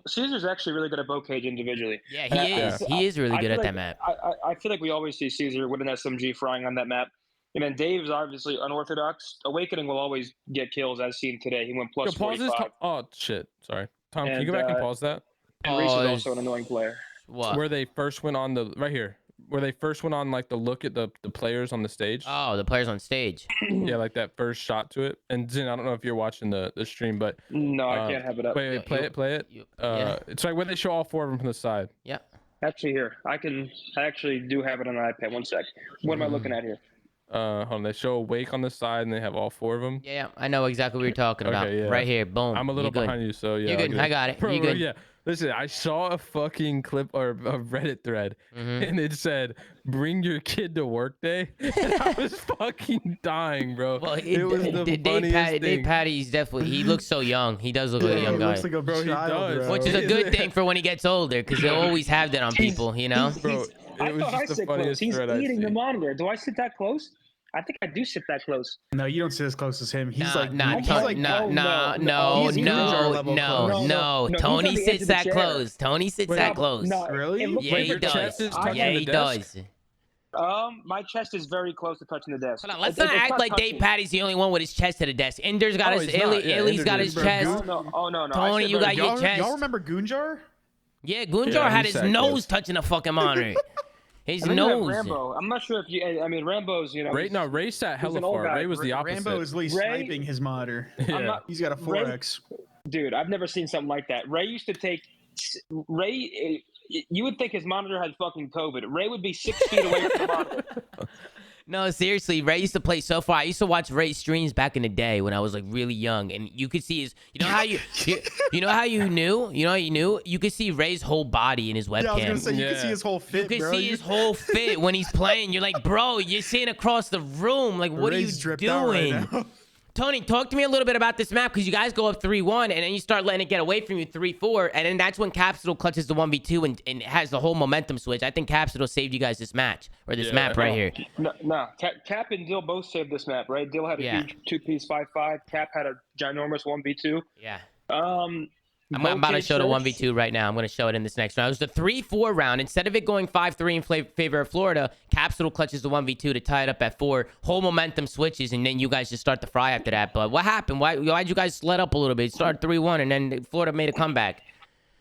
Caesar's actually really good at boat cage individually.
Yeah, he is. He is really good at that map.
I feel like we always see Caesar with an SMG frying on that map. And then Dave's obviously unorthodox. Awakening will always get kills, as seen today. He went plus 45.
Oh, shit. Sorry. Tom, can you go back and pause that?
And Reese is also an annoying player.
What?
Where they first went on right here. Where they first went on like the look at the players on the stage.
Oh, the players on stage.
Yeah, like that first shot to it. And Zin, I don't know if you're watching the stream, but
no, I can't have it up.
Wait, play it. It's like where they show all 4 of them from the side.
Yeah.
Actually, here I actually do have it on an iPad. One sec. What am I looking at here?
Hold on, they show a wake on the side and they have all 4 of them.
Yeah, I know exactly what you're talking about.
Okay, yeah.
Right here, boom.
I'm a little
You're good.
behind you, so yeah.
You're good. I got it.
Bro,
You good.
yeah. Listen, I saw a fucking clip or a Reddit thread, and it said, "Bring your kid to work day." And I was fucking dying, bro.
Well,
it was the funniest thing.
Dave Patty's definitely. He looks so young. He does look like a young
he
guy.
looks like a
Bro, he
child,
does.
bro.
Which is a good thing for when he gets older, because they'll always have that on people, you know?
Bro,
I
it was
thought I
just the
sit close.
funniest
He's
thread I've
eating the
seen.
monitor. Do I sit that close? I think I do sit that close.
No, you don't sit as close as him. He's like,
no,
he's like,
no,
He's Grunjar level close.
no.
No,
Tony
he's on the edge
sits
of the
that
chair.
close. Tony sits that close.
No,
Really?
it looks
Yeah,
Wait,
he
your chest
does.
is touching
Yeah,
the
he
desk?
does.
My chest is very close to touching the desk.
Hold on, let's
It's
not act
not
like
touching.
Dave Patty's the only one with his chest to the desk. Ender's got
Oh,
his,
he's not. Yeah,
Illy's
Ender
got
did.
his
Bro,
chest.
Oh no.
Tony, you got your
y'all,
chest.
y'all remember Gunjar?
Yeah, Gunjar
Yeah,
had
he
his
sat
nose
close.
touching the fucking monitor. His
And then you have
nose.
Rambo. I'm not sure if you. I mean, Rambo's. You know.
Ray sat hella
an old
far.
guy.
Ray was the opposite.
Rambo is Lee
Ray-
sniping his monitor.
I'm not,
He's got a
Ray-
4x.
dude, I've never seen something like that. Ray used to take. Ray, you would think his monitor had fucking COVID. Ray would be 6 feet away from the monitor.
No, seriously, Ray used to play so far. I used to watch Ray's streams back in the day when I was like really young, and you could see his. You know how you know how you knew. You know how you knew. You could see Ray's whole body in his webcam.
Yeah, I was gonna say you can
Yeah.
see his whole fit,
you could
bro.
see his whole fit when he's playing. You're like, bro, you're seeing across the room. Like, what
Ray's
are
dripped
you
out right
doing?
now.
Tony, talk to me a little bit about this map, because you guys go up 3-1, and then you start letting it get away from you 3-4, and then that's when Capsule clutches the 1v2 and has the whole momentum switch. I think Capsule saved you guys this match, or this map right here.
No. Cap and Dill both saved this map, right? Dill had a
Yeah.
huge 2-piece 5-5. Cap had a ginormous 1v2.
Yeah.
I'm
I'm about to show the 1v2 right now. I'm going to show it in this next round. It was the 3-4 round. Instead of it going 5-3 in favor of Florida, Capsule clutches the 1v2 to tie it up at 4. Whole momentum switches, and then you guys just start the fry after that. But what happened? Why'd you guys let up a little bit? It started 3-1, and then Florida made a comeback.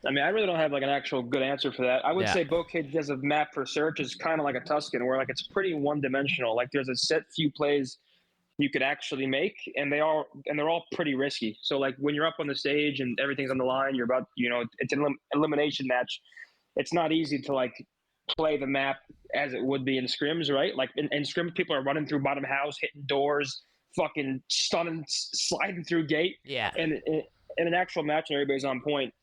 I mean, I really don't have like an actual good answer for that. I would say Bocage as a map for search is kind of like a Tuscan, where like it's pretty one-dimensional. Like there's a set few plays you could actually make, and they're all pretty risky. So like when you're up on the stage and everything's on the line, you're about, it's an elimination match. It's not easy to like play the map as it would be in scrims, right? Like in scrims, people are running through bottom house, hitting doors, fucking stunning, sliding through gate.
Yeah.
And in an actual match, and everybody's on point.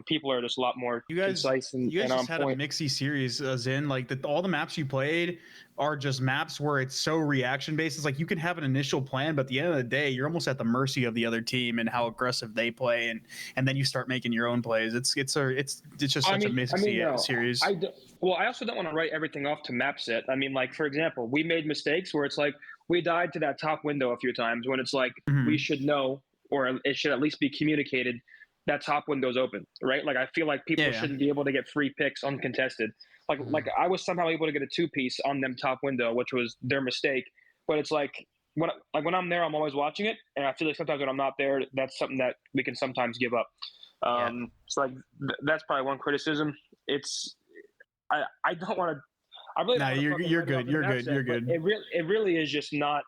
People are just a lot more concise and
you guys
on
just had
point.
a mixy series, Zin. Like all the maps you played are just maps where it's so reaction based. It's like you can have an initial plan, but at the end of the day, you're almost at the mercy of the other team and how aggressive they play, and then you start making your own plays. It's just such a mixy series.
I also don't want to write everything off to map set. I mean, like for example, we made mistakes where it's like we died to that top window a few times when it's like we should know, or it should at least be communicated that top window's open, right? Like I feel like people shouldn't be able to get free picks uncontested. Like I was somehow able to get a 2-piece on them top window, which was their mistake. But it's like when I'm there, I'm always watching it, and I feel like sometimes when I'm not there, that's something that we can sometimes give up. So like that's probably one criticism. It's I don't want to. I really.
No,
don't wanna
you're
fucking
good.
write it off
You're
the map
good.
set, but it really is just not.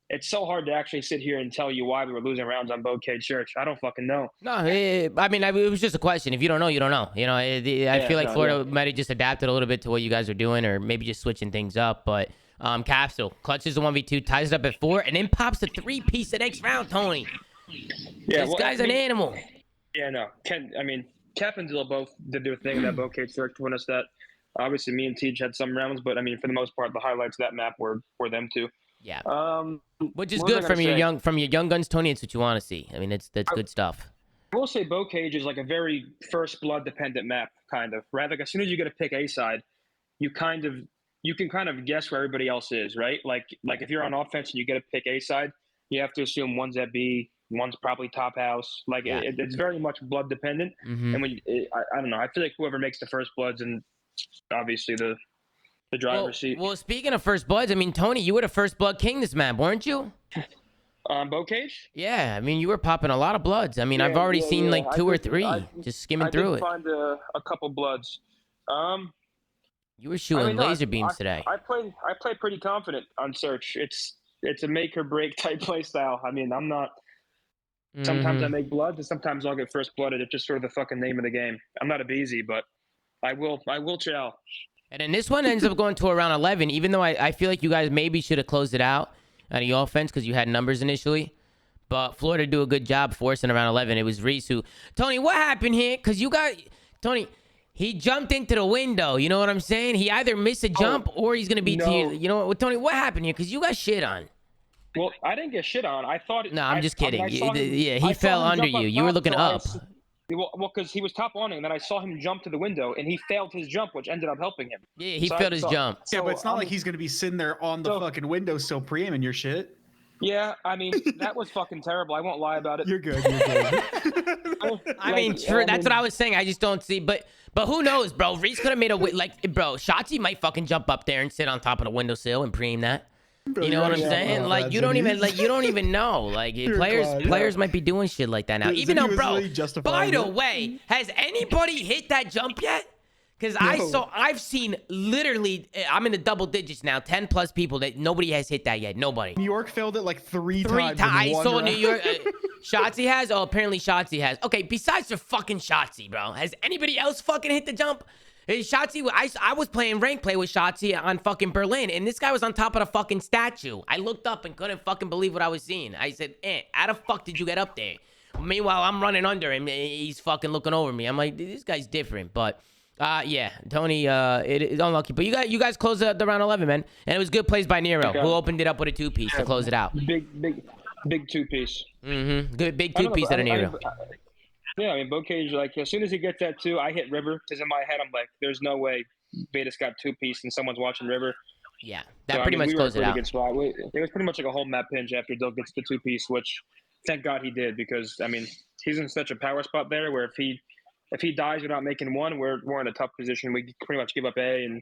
It's so hard to actually sit here and tell you why we were losing rounds on Bocage Church. I don't fucking know.
No, I mean, it was just a question. If you don't know, you don't know. I feel like Florida might have just adapted a little bit to what you guys are doing, or maybe just switching things up. But Capsule clutches the 1v2, ties it up at 4, and then pops the 3-piece the next round, Tony.
Yeah,
This guy's an animal.
Yeah, no. Cap and Dill both did their thing in that Bocage Church to win us that. Obviously, me and Teach had some rounds, but I mean, for the most part, the highlights of that map were them two.
Yeah. Which is
what was
good
I
from
gonna
your young guns, Tony. It's what you want to see. I mean, that's good stuff.
I will say Bocage is like a very first blood dependent map, kind of. Right? Like as soon as you get to pick A side, you can kind of guess where everybody else is, right? Like if you're on offense and you get to pick A side, you have to assume one's at B, one's probably top house. Like it's very much blood dependent. And when I don't know, I feel like whoever makes the first bloods and obviously the driver's seat.
Well, speaking of first bloods, I mean, Tony, you were the first blood king this map, weren't you?
Bocage?
Yeah, I mean, you were popping a lot of bloods. I mean, I've already seen like 2 or 3 just skimming through it.
I did find a couple bloods.
You were shooting laser beams today.
I played pretty confident on search. It's a make or break type play style. I mean, I'm not. Sometimes I make bloods, and sometimes I'll get first blooded. It's just sort of the fucking name of the game. I'm not a beezy, but I will chow.
And then this one ends up going to around 11, even though I feel like you guys maybe should have closed it out on the offense because you had numbers initially. But Florida do a good job forcing around 11. It was Reese who... Tony, what happened here? Because you got... Tony, he jumped into the window. You know what I'm saying? He either missed a jump or he's going to be to you. You know what, Tony, what happened here? Because you got shit on.
Well, I didn't get shit on. I thought...
No, I'm just kidding.
He
he fell under you. You were looking up.
Well, because he was top on, and then I saw him jump to the window, and he failed his jump, which ended up helping him.
Yeah, he failed his jump.
Yeah, but it's not like he's going to be sitting there on the fucking windowsill pre-aiming your shit.
Yeah, I mean, that was fucking terrible. I won't lie about it.
You're good. You're good.
I mean, true. That's what I was saying. I just don't see. But who knows, bro? Reese could have made a bro. Shotzi might fucking jump up there and sit on top of the windowsill and pre-aim that.
Bro,
you know what I'm saying? Like you don't even know. Like players might be doing shit like that now. Even though, bro. By the way, has anybody hit that jump yet? Because I've seen literally, I'm in the double digits now, 10 plus people that nobody has hit that yet. Nobody.
New York failed it like three times.
I saw New York. Shotzi has. Oh, apparently Shotzi has. Okay, besides the fucking Shotzi, bro, has anybody else fucking hit the jump? Shotzi, I was playing rank play with Shotzi on fucking Berlin, and this guy was on top of the fucking statue. I looked up and couldn't fucking believe what I was seeing. I said, how the fuck did you get up there? Meanwhile, I'm running under him. He's fucking looking over me. I'm like, this guy's different. But, yeah, Tony, it is unlucky. But you guys closed the round 11, man. And it was good plays by Nero, who opened it up with a two-piece to close it out.
Big two-piece.
Mm-hmm. Good big two-piece out of Nero.
Yeah, I mean, Bocage, like, as soon as he gets that two, I hit River, because in my head, I'm like, there's no way Beta's got two-piece and someone's watching River.
Yeah, that pretty much closed it out.
Good spot. It was pretty much like a whole map pinch after Dill gets the two-piece, which, thank God he did, because, I mean, he's in such a power spot there where if he dies without making one, we're in a tough position. We pretty much give up A and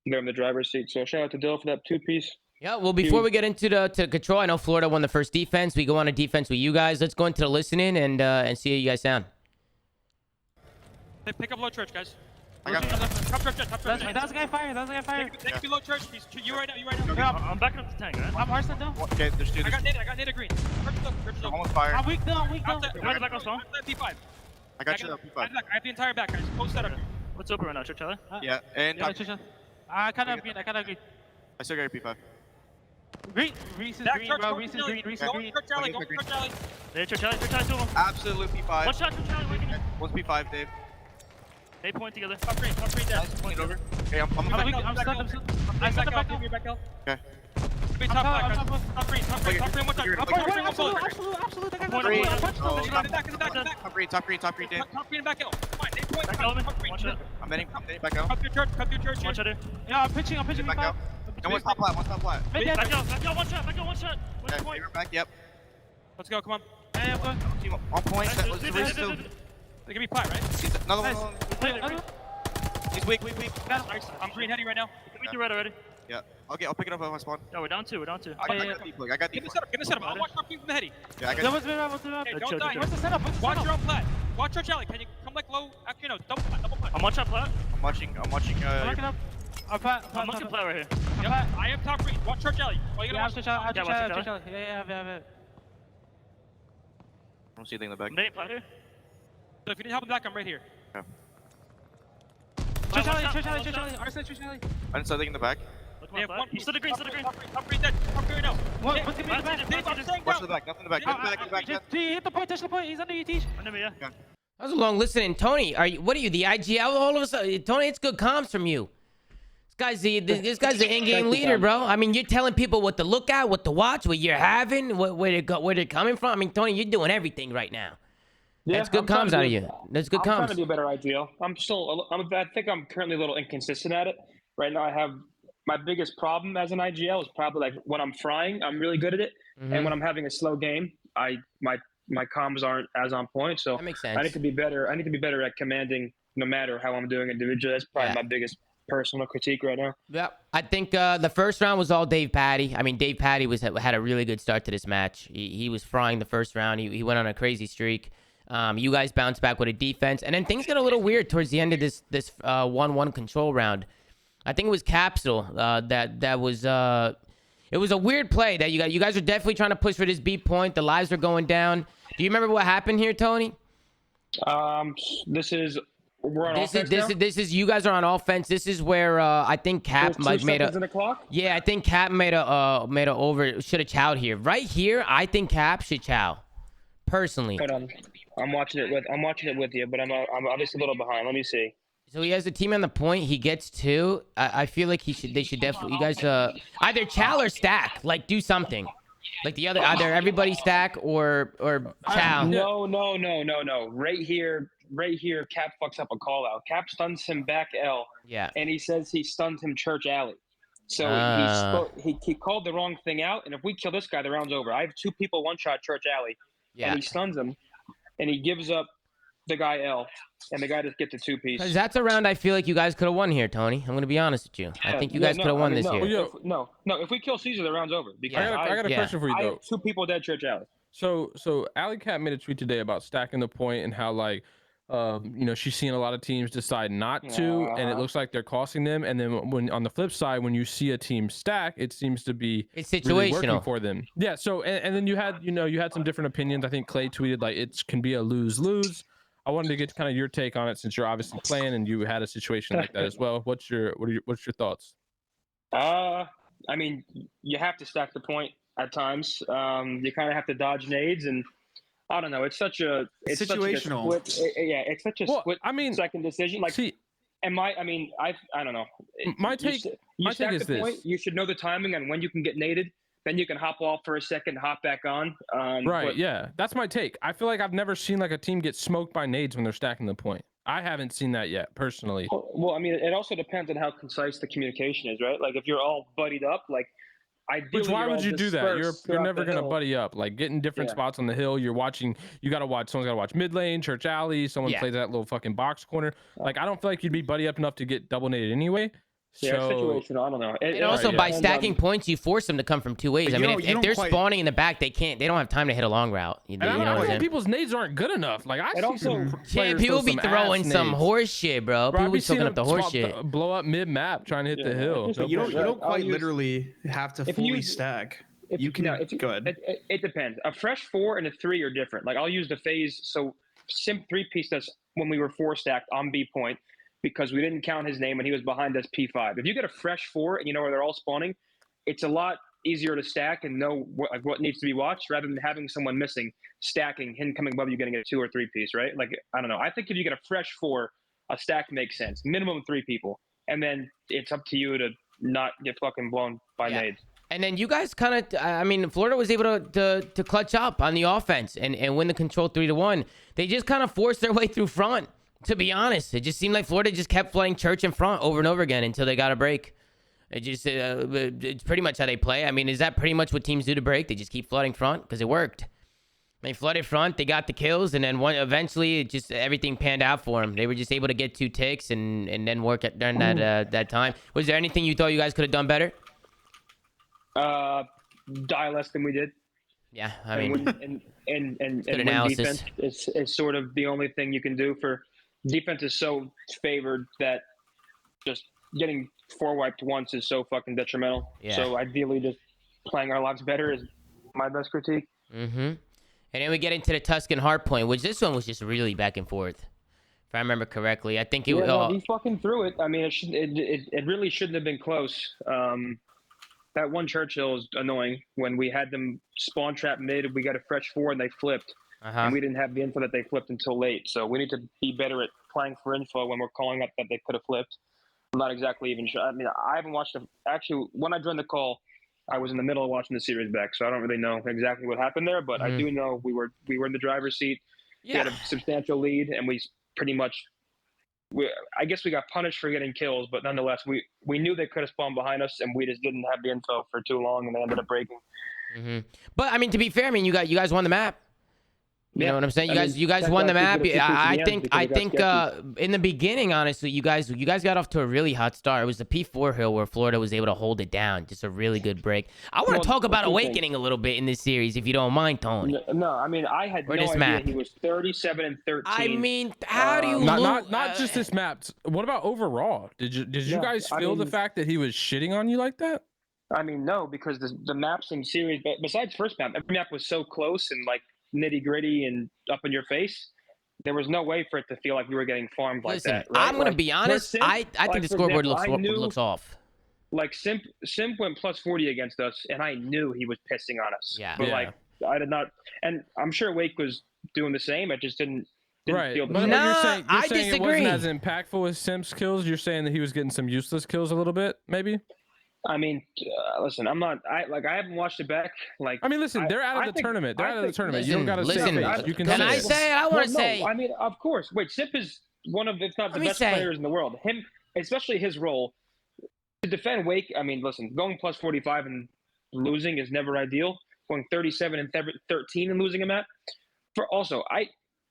they're in the driver's seat. So shout out to Dill for that two-piece.
Yeah, well, before we get into to control, I know Florida won the first defense. We go on a defense with you guys. Let's go into the listening and see how you guys sound.
Hey, pick up low church, guys.
I got
Top church, top church.
That's a guy fire. That's a guy fire.
They can be low church. You right now.
Yeah, I'm backing up the tank, right? I'm Arslan though.
Okay, there's two.
I got nade green. Church is
I'm
low.
almost fired.
I'm weak though.
Where's back on stone? P5.
I got you. P5.
I have the entire back, guys. Post that up.
What's open right now, Church Alley?
Yeah, and
Yeah, Church Alley. I kind of agree.
I still got your P5.
Green. Reese is green, bro. Reese is green.
Church alley, go church alley.
Hey, Church Alley, two of them.
Absolute P5.
One shot, Church Alley, waking up.
One's P5, Dave.
They point together.
Top green down.
Point over. Okay, I'm
I'm stuck. I stuck the back out.
Okay.
Top black, guys. Top green, one shot.
Absolute.
Top green, Dave.
Top green back out. Come on, they point.
Back element.
Top green.
One shot.
I'm heading back out.
Come to church.
One shot. Yeah, I'm pitching.
Back out. And one's top flat,
Back out, one shot.
Okay, favorite back, yep.
Let's go, come on.
Hey, I'm good.
Team on point, that was Reese too.
They can be plat, right?
Another one. He's weak.
I'm green heady right now.
We do red already.
Yeah. Okay, I'll pick it up on my spawn.
No, we're down two.
I got deep.
Get the setup. I'll watch top green from the heady.
Yeah, I got
What's the map?
Hey, don't die.
What's the setup?
Watch your own plat. Watch church alley. Can you come like low? Actually, no. Double plat.
I'm one shot flat.
I'm watching.
I'm looking up. I'm looking flat right here.
Yep. I am top green. Watch church alley. Oh, you gotta watch
Church Alley. Yeah.
I don't see anything in the back.
Nate, flat here.
So if you need help in the back, I'm right here.
Okay.
Church Alley. Arslan, Church Alley.
I didn't see anything in the back.
Yeah, one.
You stood the green.
Top green dead. Top green right now.
What's gonna be the back?
Dave, I'm staying
Watch
down.
the back. Nothing in the back. Nothing in the back.
Hit the point, touch the point. He's under you, Teach. Under me, yeah.
That was a long listening. Tony, what are you, the IGL all of a sudden? Tony, it's good comms from you. This guy's the in-game leader, bro. I mean, you're telling people what to look at, what to watch, what you're having, where they're coming from. I mean, Tony, you're doing everything right now.
Yeah,
That's good comms out of you. That's good
I'm trying
comms.
to be a better IGL. I think I'm currently a little inconsistent at it. Right now, I have my biggest problem as an IGL is probably like when I'm frying, I'm really good at it. And when I'm having a slow game, my comms aren't as on point. So
That makes sense.
I need to be better. I need to be better at commanding no matter how I'm doing individually. That's probably my biggest personal critique right now.
Yeah, I think the first round was all Dave Patty. I mean, Dave Patty had a really good start to this match. He was frying the first round. He went on a crazy streak. You guys bounced back with a defense, and then things got a little weird towards the end of this 1-1 control round. I think it was Capsule that was it was a weird play that you guys are definitely trying to push for this B point. The lives are going down. Do you remember what happened here, Tony?
This is We're on
This
offense
is
now?
this is you guys are on offense. This is where I think Cap
There's 2
like made
seconds
a
in the clock?
yeah. I think Cap made a over should have chowed here. Right here, I think Cap should chow. Personally.
Hold on. I'm watching it with you, but I'm obviously a little behind. Let me see.
So he has a team on the point. He gets 2. I feel like they should definitely you guys either chow or stack. Like do something. Like the other either everybody stack or chow.
No. Right here, Cap fucks up a call out. Cap stuns him back L.
Yeah.
And he says he stunned him Church Alley. So he called the wrong thing out. And if we kill this guy, the round's over. I have 2 people one shot Church Alley.
Yeah.
And he stuns him. And he gives up the guy L. And the guy just gets a 2-piece.
Because that's a round I feel like you guys could have won here, Tony. I'm gonna be honest with you. I think you guys could have won this here.
No. If we kill Caesar, the round's over. Because
I got a question for you
I
though.
have 2 people dead Church Alley.
So Alley Cat made a tweet today about stacking the point and how like she's seeing a lot of teams decide not to, and it looks like they're costing them. And then when on the flip side, when you see a team stack, it seems to be
It's
really
situational
working for them. Yeah. So and then you had some different opinions. I think Clay tweeted like it can be a lose-lose. I wanted to get kind of your take on it since you're obviously playing and you had a situation like that as well. What's your thoughts?
I mean, you have to stack the point at times. You kind of have to dodge nades, and I don't know. It's situational. It's such a split second decision. Like,
see,
I don't know.
My take is this.
Point, you should know the timing and when you can get naded. Then you can hop off for a second, hop back on.
Yeah, that's my take. I feel like I've never seen like a team get smoked by nades when they're stacking the point. I haven't seen that yet, personally.
Well, I mean, it also depends on how concise the communication is, right? Like if you're all buddied up, like ideally.
Which why would you do that? You're never gonna buddy up. Like getting different spots on the hill. Someone's gotta watch mid lane, Church Alley. Someone plays that little fucking box corner. Like I don't feel like you'd be buddy up enough to get double naded anyway.
Yeah, situational. I don't know.
And also by stacking points, you force them to come from 2 ways. I mean, if they're spawning in the back, they don't have time to hit a long route. You know what I'm saying?
People's nades aren't good enough. Like I see some players
people be
some
throwing
ass
some
nades.
horse shit, bro. People be soaking up the horse shit.
Blow up mid map trying to hit the hill.
But you don't quite literally have to fully stack. You can go ahead.
It depends. A fresh 4 and a 3 are different. Like I'll use the phase. So Simp 3-piece us when we were 4 stacked on B point because we didn't count his name and he was behind us P5. If you get a fresh 4 and you know where they're all spawning, it's a lot easier to stack and know what needs to be watched rather than having someone missing, stacking, him coming above you getting a 2 or 3-piece, right? Like, I don't know. I think if you get a fresh 4, a stack makes sense. Minimum 3 people. And then it's up to you to not get fucking blown by nades.
And then you guys kind of, I mean, Florida was able to clutch up on the offense and win the control 3-1. They just kind of forced their way through front, to be honest. It just seemed like Florida just kept flooding Church in front over and over again until they got a break. It's pretty much how they play. I mean, is that pretty much what teams do to break? They just keep flooding front because it worked. They flooded front, they got the kills, and then eventually it just everything panned out for them. They were just able to get 2 ticks and then work during that time. Was there anything you thought you guys could have done better?
Die less than we did.
Yeah, I mean,
and
analysis.
Defense is sort of the only thing you can do for defense is so favored that just getting 4 wiped once is so fucking detrimental.
Yeah.
So ideally, just playing our lives better is my best critique.
Mm-hmm. And then we get into the Tuscan Hardpoint, which this one was just really back and forth. If I remember correctly, I think it was.
He fucking threw it. I mean, it really shouldn't have been close. That one Churchill is annoying. When we had them spawn trap mid, we got a fresh 4 and they flipped. And we didn't have the info that they flipped until late. So we need to be better at playing for info when we're calling up that they could have flipped. I'm not exactly even sure. I mean, I haven't watched actually, when I joined the call, I was in the middle of watching the series back, so I don't really know exactly what happened there. But I do know we were in the driver's seat. We had a substantial lead, and we pretty much I guess we got punished for getting kills, but nonetheless, we knew they could have spawned behind us, and we just didn't have the info for too long, and they ended up breaking.
But I mean, to be fair, I mean, you guys won the map. You know what I'm saying? You guys won the map. I think in the beginning, honestly, you guys got off to a really hot start. It was the P4 hill where Florida was able to hold it down. Just a really good break. I want to talk about Awakening a little bit in this series, if you don't mind, Tony.
No, I mean, I had no idea he was 37 and 13.
I mean, how do you
not just this map? What about overall? Did you guys feel the fact that he was shitting on you like that?
I mean, no, because the maps in series, besides first map, every map was so close and like nitty gritty and up in your face. there was no way for it to feel like we were getting farmed like
Listen,
that. Right?
I'm gonna
Like,
be honest.
Simp,
I think
like,
the
for
scoreboard
example,
looks off.
Like Simp went plus 40 against us, and I knew he was pissing on us.
Yeah.
But
Yeah.
like I did not, and I'm sure Wake was doing the same. I just didn't
Right,
feel the
but
same.
Nah,
you're saying
I
it wasn't
disagree.
as impactful as Simp's kills. You're saying that he was getting some useless kills a little bit, maybe.
I mean, listen, I'm not. I haven't watched it back. Like,
I mean, listen, they're out
I
of the
think-
tournament. They're
I
out of the
think-
tournament. You don't got to
Listen,
say
listen,
face. You can
can
say
I
it.
say? I want
Well,
to
no,
say.
I mean, of course. Wait, Sip is one of, if not the
Let me
best
say-
players in the world. Him, especially his role to defend Wake. I mean, listen, going plus 45 and losing is never ideal. Going 37 and 13 and losing a map. For also,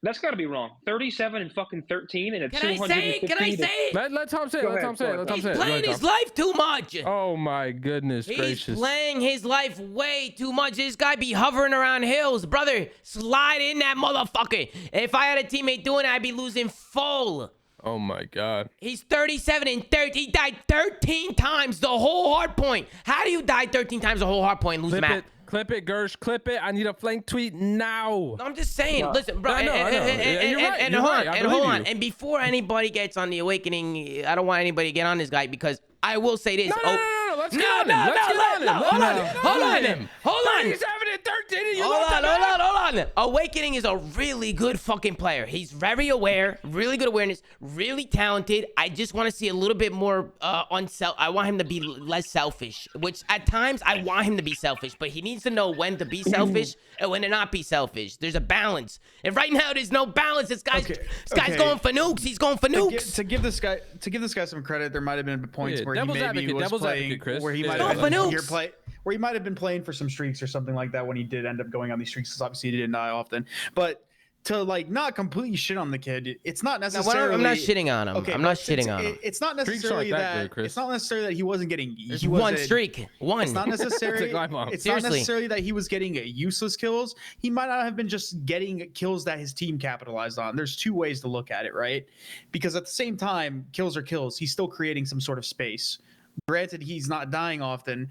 that's got to be wrong. 37 and fucking 13 and a
Can I say it?
250.
Can I say it?
Let Tom say it.
Go
Let
ahead,
Tom say it.
go
Let Tom
ahead.
say
He's
it. Go
playing
ahead,
his
Tom.
life too much.
Oh my goodness
He's
gracious!
playing his life way too much. This guy be hovering around hills. Brother, slide in that motherfucker. If I had a teammate doing it, I'd be losing full.
Oh my god!
He's 37 and 30. He died 13 times the whole hard point. How do you die 13 times the whole hard point and lose
Clip
map?
it, clip it, Gersh, clip it. I need a flank tweet now.
No, I'm just saying.
No.
Listen, bro.
I know, I know.
And
You're right,
and
you're
hold
right.
on.
I
And hold
believe
on.
you.
And before anybody gets on the awakening, I don't want anybody to get on this guy because I will say this.
No. Let's get on him. Let's get on him.
Hold on.
Let's
Hold
get
on.
him.
Hold on.
37 and 13. And you
Hold
lost
on,
that match?
hold on. Awakening is a really good fucking player. He's very aware, really good awareness, really talented. I just want to see a little bit more I want him to be less selfish, which at times I want him to be selfish, but he needs to know when to be selfish and when to not be selfish. There's a balance. And right now there's no balance. This guy's
Okay.
going for nukes. He's going for nukes.
To give this guy some credit, there might have been points
Yeah,
where he
devil's
maybe
advocate,
was
devil's
playing,
advocate, Chris.
where he
Yeah.
might
Go
have
for
been
nukes.
where he might have been playing for some streaks or something like that when he did end up going on these streaks, because obviously he didn't die often. But to like not completely shit on the kid, it's not
No,
necessarily.
I'm not shitting on him.
Okay,
I'm not
but
shitting on him.
It's not
Streaks
necessarily
aren't that
that.
good, Chris.
It's not necessarily that he wasn't getting.
There's
he
one
wasn't-
streak. One.
It's not necessarily.
glide bomb.
It's
Seriously.
not necessarily that he was getting useless kills. He might not have been just getting kills that his team capitalized on. There's two ways to look at it, right? Because at the same time, kills are kills. He's still creating some sort of space. Granted, he's not dying often.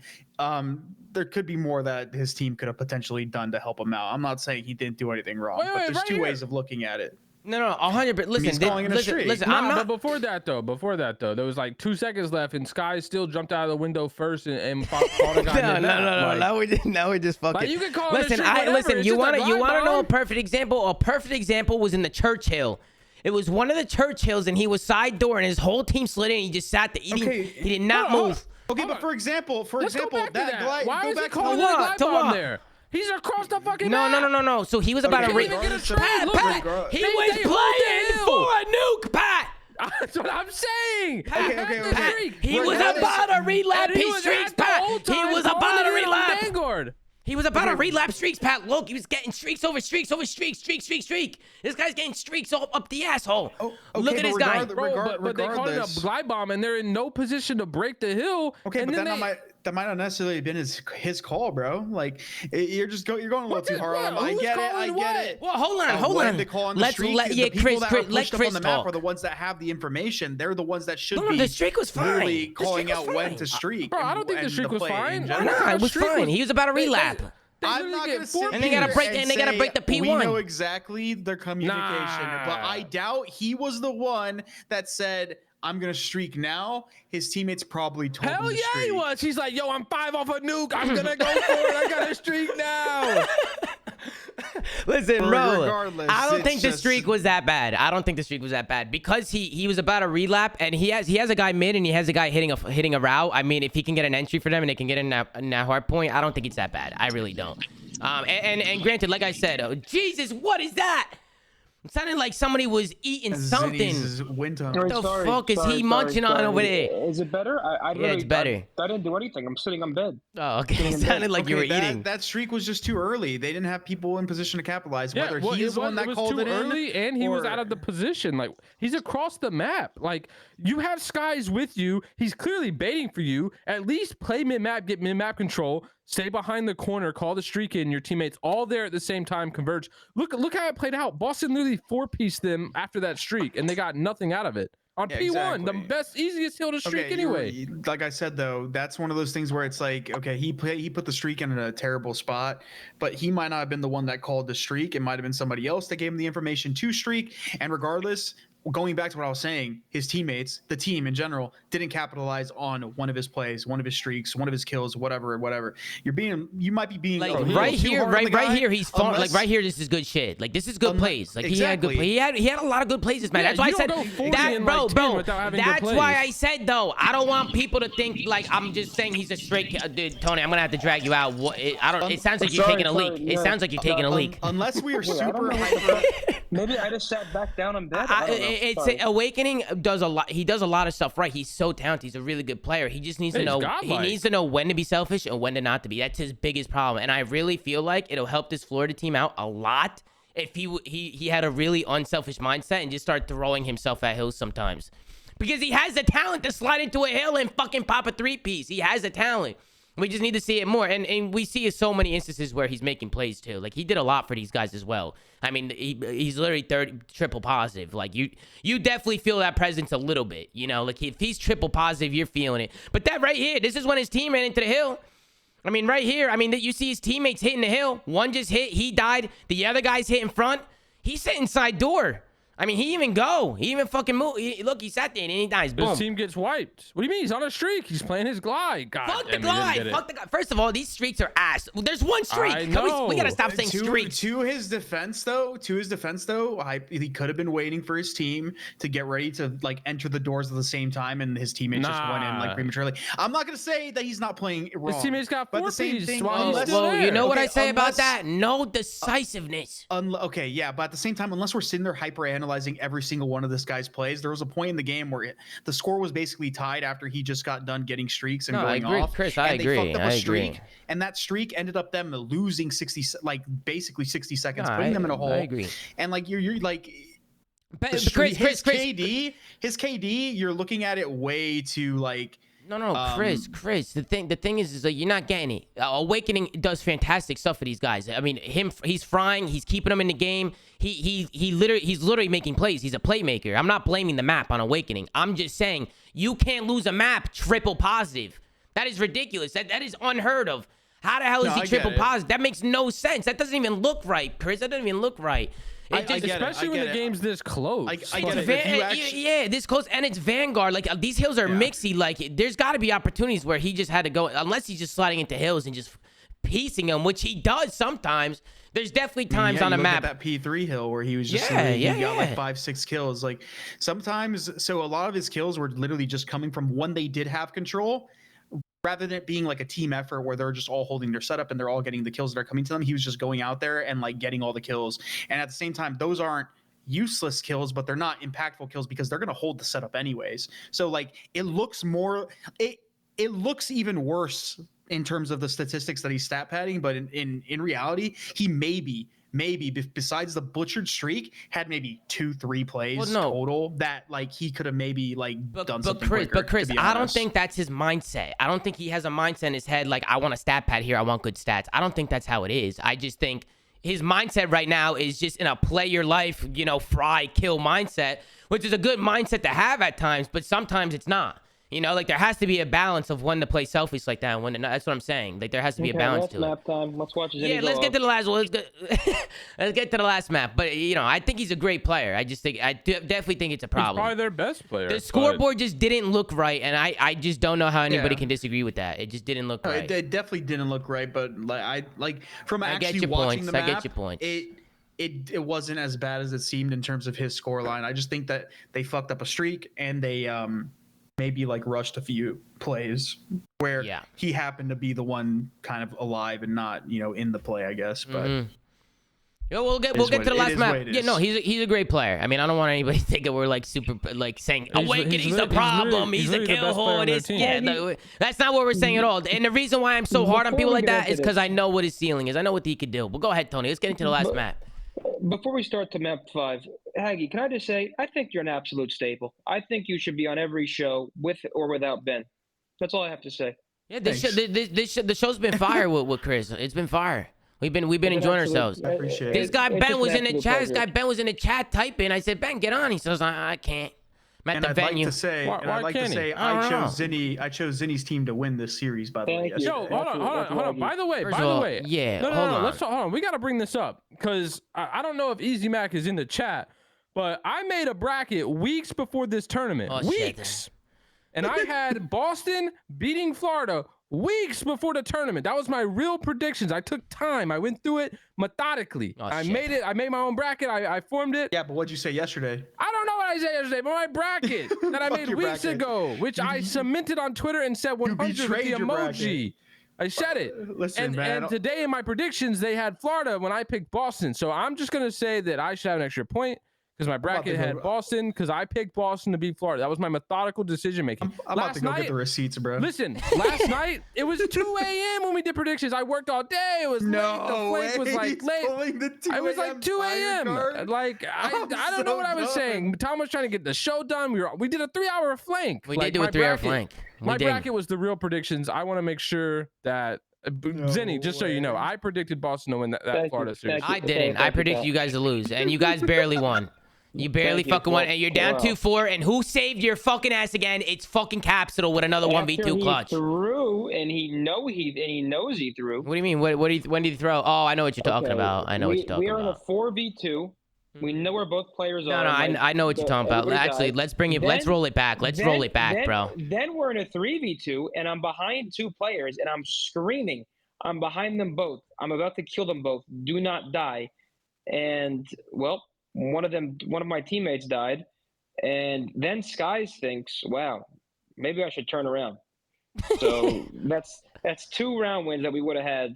There could be more that his team could have potentially done to help him out. I'm not saying he didn't do anything wrong,
Wait,
but there's
right
two
here.
ways of looking at it.
No, 100%. Listen,
He's calling it a streak.
listen.
No,
I'm not.
but before that though, there was like 2 seconds left, and Sky still jumped out of the window first and fought a guy.
No.
Like,
Now we just fucking.
Like, you can call it a
listen,
streak, whatever.
listen.
It's
You
just a
want to
glide
know a
bomb.
perfect example? A perfect example was in the Churchill. It was one of the Churchills, and he was side door, and his whole team slid in. And he just sat there eating.
Okay.
He did not
Hold on,
move.
Okay,
Hold
but
on.
for example,
Let's go back to
that
that.
glide.
Why
go
is he
back to
calling
the-
it a
what?
glide
To
bomb
what?
there? He's across the fucking map.
No. So he was about
Okay,
to read.
Can't even get a
regardless-
trade. Look,
Pat, he
they-
was
they hold
playing
the
for a nuke, Pat.
That's what I'm saying.
Okay.
Pat, he was
Regardless-
about to relapse
And he
his
was
streaks,
at the
Pat.
whole
He
time
was
calling
about to
it on
relapse.
Vanguard.
He was about to relapse streaks, Pat. Look, he was getting streaks over streaks over streaks, streak. This guy's getting streaks all up the asshole.
okay,
Look at
but
this guy.
regardless-
But they called it
regardless-
a glide bomb, and they're in no position to break the hill.
Okay,
and
but
then
that might not necessarily have been his call, bro. Like you're going a little too hard on him. I
Who's
get it.
calling
I
what?
get it.
Well, hold on.
When they call on the
Let's
streak,
let
the people
Chris
that are
let
pushed up
Chris
on the map
talk.
are the ones that have the information. They're the ones that should
No,
be.
the streak was fine.
Really
The
calling
streak
out
was
when
fine.
to streak.
Bro, I don't think the
and
streak was
play in
fine.
Why
general.
not? It was
Streak
fine.
was-
He was about to relap.
I'm not
get
gonna
four
sit
And they gotta
here
break-
and
and they gotta
say
break the
We
P1.
know exactly their communication, but I
Nah.
doubt he was the one that said, "I'm gonna streak now." His teammates probably told him
Hell
to
yeah, he
streak.
was. He's like, yo, I'm 5 off a nuke. I'm gonna go for it. I got a streak now.
Listen,
But
bro.
regardless,
I don't
it's
think the
just-
streak was that bad. I don't think the streak was that bad because he was about to relap and he has a guy mid and he has a guy hitting a route. I mean, if he can get an entry for them and they can get in that hard point, I don't think it's that bad. I really don't. And granted, like I said, oh, Jesus, what is that? It sounded like somebody was eating something.
Zinnies' wind tunnel.
the fuck is he munching on over there?
Is it better? I
Yeah, it's better.
I didn't do anything. I'm sitting on bed.
Oh, okay. It sounded like you were eating.
That streak was just too early. They didn't have people in position to capitalize.
Yeah,
Whether
well,
he's the one that
was
called
too
it
early,
in,
and he was
or-
out of the position. Like, he's across the map. Like, you have Skies with you. He's clearly baiting for you. At least play mid-map, get mid-map control, stay behind the corner, call the streak in. Your teammates all there at the same time, converge. Look how it played out. Boston literally 4-pieced them after that streak, and they got nothing out of it. on
Yeah,
P1, the
exactly.
best, easiest hill to streak anyway.
Like I said though, that's one of those things where it's like, okay, he put the streak in a terrible spot, but he might not have been the one that called the streak. It might have been somebody else that gave him the information to streak. And regardless, going back to what I was saying, his teammates, the team in general, didn't capitalize on one of his plays, one of his streaks, one of his kills, whatever. You might be being
Like
a little
right
too
here,
hard on the
right
guy,
here, he's fun. Like
unless-
right here, this is good shit. Like this is good plays. Like
exactly.
he had a lot of good plays this match.
Yeah,
That's why I
you
said
don't go 40
that,
in,
bro,
like, 10
bro.
without having good
That's why
plays.
I said though, I don't want people to think like I'm just saying he's a straight. Dude, Tony, I'm gonna have to drag you out. I don't. It sounds like you're taking a leak. It sounds like you're taking a leak.
Unless we are
Wait, I don't
super
know.
hyper.
Maybe I just sat back down in bed. I don't know.
It's
Sorry.
Awakening does a lot. He does a lot of stuff right. He's so talented. He's a really good player. He just needs to
He's
know.
godlike.
He needs to know when to be selfish and when to not to be. That's his biggest problem. And I really feel like it'll help this Florida team out a lot if he had a really unselfish mindset and just start throwing himself at hills sometimes, because he has the talent to slide into a hill and fucking pop a 3-piece. He has the talent. We just need to see it more. And we see so many instances where he's making plays too. Like he did a lot for these guys as well. I mean, he's literally triple positive. Like you definitely feel that presence a little bit, you know, like if he's triple positive, you're feeling it. But that right here, this is when his team ran into the hill. I mean, right here, I mean, you see his teammates hitting the hill. One just hit, he died. The other guy's hit in front. He's sitting side door. I mean, he even fucking move. Look, he sat there and he dies. Boom.
His team gets wiped. What do you mean? He's on a streak. He's playing his glide. God,
Fuck the
damn, he didn't
glide.
get it.
Fuck the glide. First of all, these streaks are ass. There's one streak.
I
We gotta
know.
stop saying streaks.
To his defense, though, he could have been waiting for his team to get ready to like enter the doors at the same time, and his teammates just went in like
Nah.
prematurely. I'm not gonna say that he's not playing wrong.
His teammates got
but
4
the same
Ps
thing.
while he's
unless-
still
Well,
there.
you know what I
Okay,
say about
unless-
that? No decisiveness.
Okay, yeah, but at the same time, unless we're sitting there hyper analyzing every single one of this guy's plays, there was a point in the game where the score was basically tied after he just got done getting streaks and
No, I
going
agree,
off.
Chris, I
and
agree,
They fucked up
I
a
agree.
streak, and that streak ended up them losing 60, like basically 60 seconds,
No,
putting them in a hole.
I agree.
And like you're like.
But
The streak-
Chris.
his KD, you're looking at it way too like.
No, Chris. The thing is like you're not getting it. Awakening does fantastic stuff for these guys. I mean, he's frying. He's keeping them in the game. He's literally making plays. He's a playmaker. I'm not blaming the map on Awakening. I'm just saying you can't lose a map triple positive. That is ridiculous. That is unheard of. How the hell is
No,
he
I get
triple
it.
positive? That makes no sense. That doesn't even look right, Chris. That doesn't even look right.
I
It just,
get it.
Especially when the game's this close.
I
It's
get it. If you actually-
yeah, this close, and it's Vanguard. Like these hills are mixy. Like there's got to be opportunities where he just had to go, unless he's just sliding into hills and just piecing them, which he does sometimes. There's definitely times on a
look
map.
at that P3 hill where he was just
Yeah,
he got like
yeah.
5-6 kills. Like sometimes, so a lot of his kills were literally just coming from when they did have control, rather than it being like a team effort where they're just all holding their setup and they're all getting the kills that are coming to them. He was just going out there and like getting all the kills. And at the same time, those aren't useless kills, but they're not impactful kills because they're going to hold the setup anyways. So like it looks even worse in terms of the statistics that he's stat padding, but in reality, he maybe besides the butchered streak had maybe 2-3 plays total that like he could have maybe like done something quicker,
But Chris,
to be
I don't
honest.
think that's his mindset. I don't think he has a mindset in his head like I want a stat pad here. I want good stats. I don't think that's how it is. I just think his mindset right now is just in a play your life, fry, kill mindset, which is a good mindset to have at times, but sometimes it's not. Like there has to be a balance of when to play selfish like that and when to not. That's what I'm saying. Like there has to be a balance to it.
Map time. Let's watch his
Let's get to the last one. Let's get to the last map. But I think he's a great player. I definitely think it's a
He's
problem.
probably their best player.
The
but-
scoreboard just didn't look right, and I just don't know how anybody can disagree with that. It just didn't look
No,
right.
it definitely didn't look right, but from
I get
actually
your
watching
points.
the map,
I get your points.
It wasn't as bad as it seemed in terms of his score line. I just think that they fucked up a streak and they maybe like rushed a few plays where he happened to be the one kind of alive and not in the play, I guess. But
we'll get to the last map.
it
Yeah,
is.
no, he's a great player. I mean, I don't want anybody to think that we're like super like saying Awakening's the problem. He's a kill hole. That's not what we're saying at all. And the reason why I'm so hard on people like that is because I know what his ceiling is. I know what he could do. But go ahead, Tony. Let's get into the last map.
Before we start to map 5, Haggy, can I just say, I think you're an absolute staple. I think you should be on every show with or without Ben. That's all I have to say.
Yeah, the show's been fire with Chris. It's been fire. We've been enjoying ourselves.
I appreciate
This
it.
guy
It's
Ben
just
was
an
in the
absolute
chat. This
pleasure.
guy Ben was in the chat typing. I said, Ben, get on. He says, I can't. I'm at
And
the
I'd
venue.
like to say,
Why-
and
why
I'd like to
can't he?
say,
I don't
I
know.
chose Zinni. I chose Zinni's team to win this series. By the way,
Thank you.
Yo, hold on. By the way,
First of all, yeah,
No,
hold on.
Let's hold on. We got to bring this up because I don't know if Easy Mac is in the chat, but I made a bracket weeks before this tournament.
Oh, shit.
Weeks. And I had Boston beating Florida weeks before the tournament. That was my real predictions. I took time. I went through it methodically.
Oh,
I
shit.
made it. I made my own bracket. I formed it.
yeah, but what'd you say yesterday?
I don't know what I said yesterday, but my bracket that I
Fuck
made
your
weeks
bracket.
ago, which I cemented on Twitter and said 100 with the
betrayed your
emoji. I said it.
Listen, man.
And today in my predictions, they had Florida when I picked Boston. So I'm just going to say that I should have an extra point because my bracket had Boston because I picked Boston to beat Florida. That was my methodical decision making.
I'm about to go get the receipts, bro.
Listen, last night, it was 2 a.m. when we did predictions. I worked all day. It was late. The flank was like late. I was like 2 a.m. Like, I don't know what I was saying. Tom was trying to get the show done. We did a 3-hour flank.
We did do a 3-hour flank.
My bracket was the real predictions. I want to make sure that Zinni, just so you know, I predicted Boston to win that Florida series.
I didn't. I predicted you guys to lose, and you guys barely won. You barely fucking won, and you're down 2-4. And who saved your fucking ass again? It's fucking Capsule with another 1v2 clutch.
He threw, and he knows he threw.
What do you mean? When did he throw? Oh, I know what you're talking about. I know what you're talking about.
We are in a 4v2. We know where both players are.
No, I know what you're talking about. Actually, let's bring it. Let's roll it back. Let's roll it back, bro.
Then we're in a 3v2, and I'm behind 2 players, and I'm screaming. I'm behind them both. I'm about to kill them both. Do not die. And well, one of my teammates died, and then Skies thinks, wow, maybe I should turn around. So that's 2 round wins that we would have had.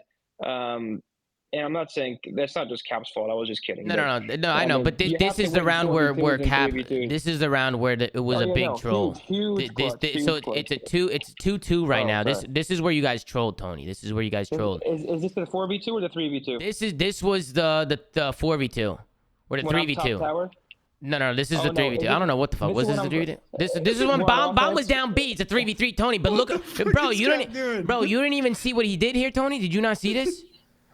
And I'm not saying that's not just Cap's fault. I was just kidding.
No, I know, but this is the round where Cap. This is the round where it was a big troll. So it's a 2-2 right now. This is where you guys trolled, Tony. This is where you guys trolled.
Is this the 4v2 or the 3v2?
This was the 4v2 or the 3v2. No, this is the 3v2. I don't know what the fuck. Was this the 3v2? This is when Bomb was down B. It's a 3v3, Tony. But look, bro, you didn't even see what he did here, Tony. Did you not see this?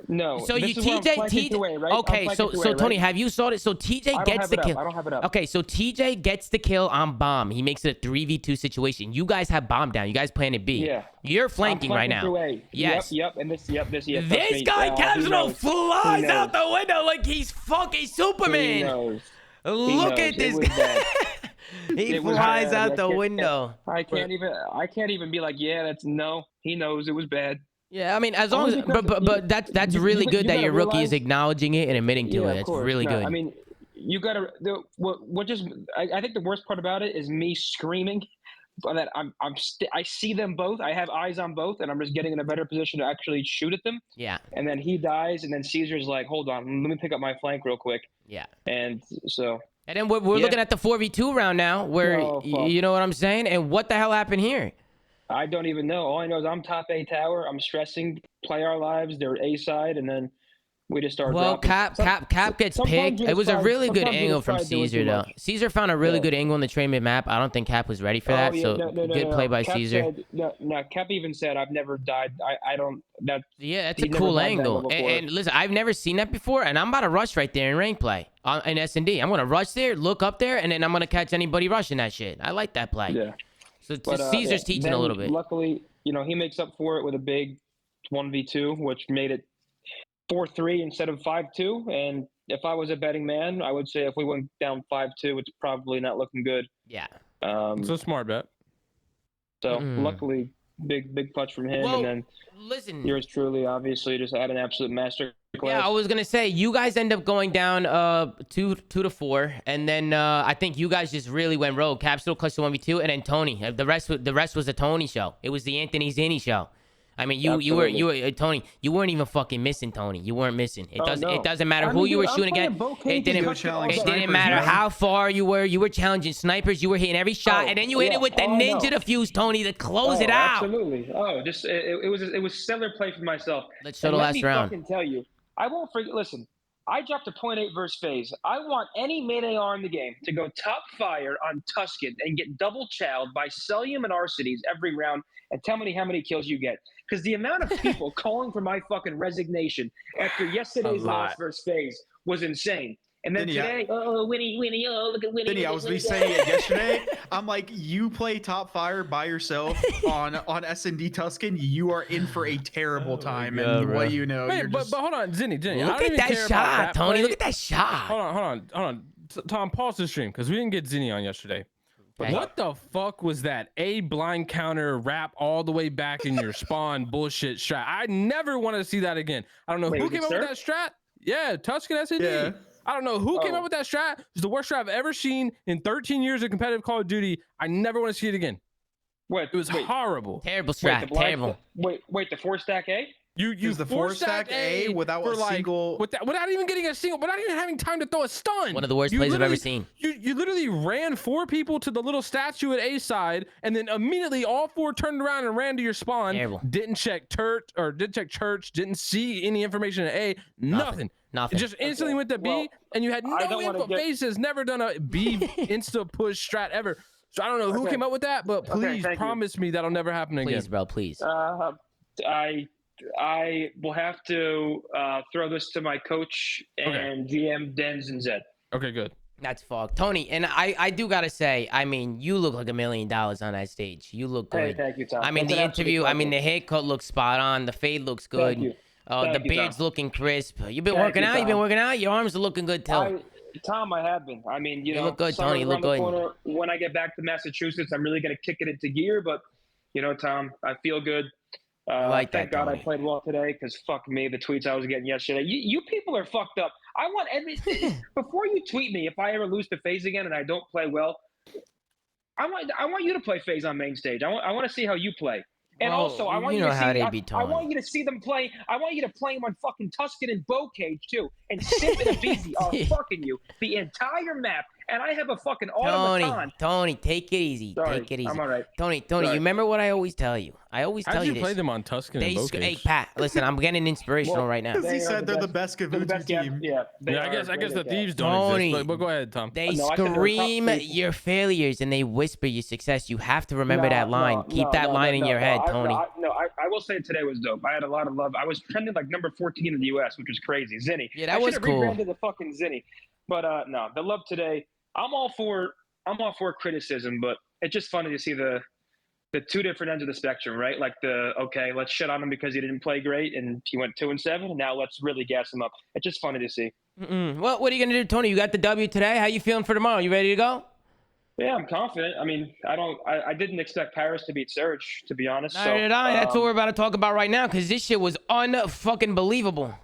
No.
So you TJ, right? Okay, so Tony, have you saw it? So TJ gets the kill.
I don't have it up.
Okay, so TJ gets the kill on Bomb. He makes it a 3v2 situation. You guys have Bomb down. You guys planted B.
Yeah.
You're flanking right now. Yes.
Yep. And this
guy Capsule flies out the window like he's fucking Superman. Look at this guy. He flies out the window.
I can't even be like, yeah, he knows it was bad.
Yeah, I mean, as long as, but that's really good that your rookie is acknowledging it and admitting to it. It's really good.
I mean, you gotta. I think the worst part about it is me screaming that I see them both. I have eyes on both, and I'm just getting in a better position to actually shoot at them.
Yeah.
And then he dies, and then Caesar's like, hold on, let me pick up my flank real quick.
Yeah.
And so.
And then we're looking at the 4v2 round now, where you know what I'm saying, and what the hell happened here?
I don't even know. All I know is I'm top A tower. I'm stressing, play our lives. They're A side, and then we just start.
Well,
dropping.
Cap gets picked. It was a really good angle from Caesar, though. Caesar found a really good angle in the train map. I don't think Cap was ready for that. So good play by Caesar.
Cap even said, "I've never died. I don't."
That's a cool angle. And listen, I've never seen that before, and I'm about to rush right there in rank play in S&D. I'm gonna rush there, look up there, and then I'm gonna catch anybody rushing that shit. I like that play.
Yeah.
So Caesar's teaching a little bit.
Luckily, he makes up for it with a big 1v2, which made it 4-3 instead of 5-2. And if I was a betting man, I would say if we went down 5-2, it's probably not looking good.
Yeah.
It's a smart bet.
So luckily, big clutch from him, and then
listen,
yours truly, obviously, just had an absolute master.
Yeah, I was gonna say you guys end up going down 2-4, and then I think you guys just really went rogue. Capsule clutched the 1v2, and then Tony. The rest was a Tony show. It was the Anthony Zinni show. I mean, you were Tony. You weren't even fucking missing, Tony. You weren't missing. It doesn't matter who you were shooting against. It didn't matter how far you were. You were challenging snipers. You were hitting every shot, and then you hit it with the ninja defuse, Tony, to close it out.
Absolutely. It was stellar play for myself.
Let's show the last round.
Let me fucking tell you. I won't forget. Listen, I dropped a 0.8 versus FaZe. I want any main AR in the game to go top fire on Tuscan and get double chowed by Celium and Arcides every round, and tell me how many kills you get. Because the amount of people calling for my fucking resignation after yesterday's loss versus FaZe was insane. And then
Vinny,
today, oh, Winnie, oh, look at Winnie.
Vinny, I was saying it yesterday. I'm like, you play top fire by yourself on S&D Tuscan, you are in for a terrible time.
God,
and
bro.
what do you know?
Wait,
you're
but
just,
hold on, Zinni. I
Look
don't
at
even
that
care about
shot,
that
Tony.
play.
Look at that shot.
Hold on. Tom, pause the stream because we didn't get Zinni on yesterday. But
Okay.
what the fuck was that? A blind counter wrap all the way back in your spawn bullshit strat. I never want to see that again. I don't know
Wait,
who
was
came
it
up with
Surf?
that strat. Yeah, Tuscan S&D.
Yeah.
I don't know who came
Oh.
up with that strat. It's the worst strat I've ever seen in 13 years of competitive Call of Duty. I never want to see it again.
Wait,
It was horrible.
Terrible
wait,
strat.
the blind,
Terrible.
Wait, the 4-stack A?
You
Is the four stack A without
for
a single-
without even getting a single, without even having time to throw a stun.
One of the worst
You
plays I've ever
literally-
seen.
You literally ran 4 people to the little statue at A side, and then immediately all 4 turned around and ran to your spawn.
Terrible.
Didn't check church, didn't see any information at A, nothing.
Nothing.
It just instantly went to B,
Well,
and you had no
I don't wanna
info.
get-
FaZe has never done a B insta push strat ever. So I don't know who
Okay.
came up with that, but
Okay,
please
thank you.
promise me that'll never happen again.
Please, bro. Please.
I will have to throw this to my coach and GM Denz and Zed.
Okay, good.
That's fucked. Tony, and I do gotta say, I mean, you look like $1 million on that stage. You look
Hey,
good.
thank you, Tom.
I mean,
That's
the
an absolute
interview, I mean,
pleasure.
the haircut looks spot on. The fade looks good.
Thank you.
The
Thank you,
beard's
Tom.
looking crisp. You've been
Thank
working
you,
out? You've been
Tom.
working out? Your arms are looking good, too.
Tom, I have been. I mean, you
You
know,
look good,
summer's
Tony. You look
around the
good.
corner. When I get back to Massachusetts, I'm really going to kick it into gear. But, you know, Tom, I feel good.
like
Thank
that,
God
Tony.
I played well today because fuck me, the tweets I was getting yesterday. You people are fucked up. I want everything. Before you tweet me, if I ever lose to FaZe again and I don't play well, I want you to play FaZe on main stage. I want to see how you play. And
Well,
also, I want
you
you
know
to
how
see.
they be,
I want
Tony.
you to see them play. I want you to play them on fucking Tuscan and Bow Cage too. And Simp and Avizi are fucking you the entire map. And I have a fucking automaton.
Tony, take it easy.
Sorry,
Take it easy.
I'm all right.
Tony,
Sorry.
you remember what I always tell you? I always tell
How'd
you
you
this.
play them on Tuscan and Bow
Hey,
Cage?
Pat, listen, I'm getting inspirational
Well,
right now.
Because he
They are
said
the
they're the
best-
best
They're the
Kavutu
best
team.
Yeah, they
Yeah, I
are
guess
great
the
at that.
Thieves don't
Tony,
exist, but go ahead, Tom.
They
No, I said they're top
scream
three.
your failures and they whisper your success. You have to remember
No,
that line.
no,
Keep
no,
that
no,
line in
no,
your head, Tony.
I will say today was dope. I had a lot of love. I was trending like number 14 in the U.S., which was crazy. Zinni.
Yeah, that
I
was
should have
cool.
rebranded the fucking Zinni. But no, the love today. I'm all for criticism, but it's just funny to see the 2 different ends of the spectrum, right? Like let's shit on him because he didn't play great and he went 2-7, and now let's really gas him up. It's just funny to see.
Well, what are you gonna do, Tony? You got the W today. How you feeling for tomorrow? You ready to go?
Yeah, I'm confident. I mean, I didn't expect Paris to beat Surge, to be honest.
Neither did I. That's what we're about to talk about right now, because this shit was unfucking believable.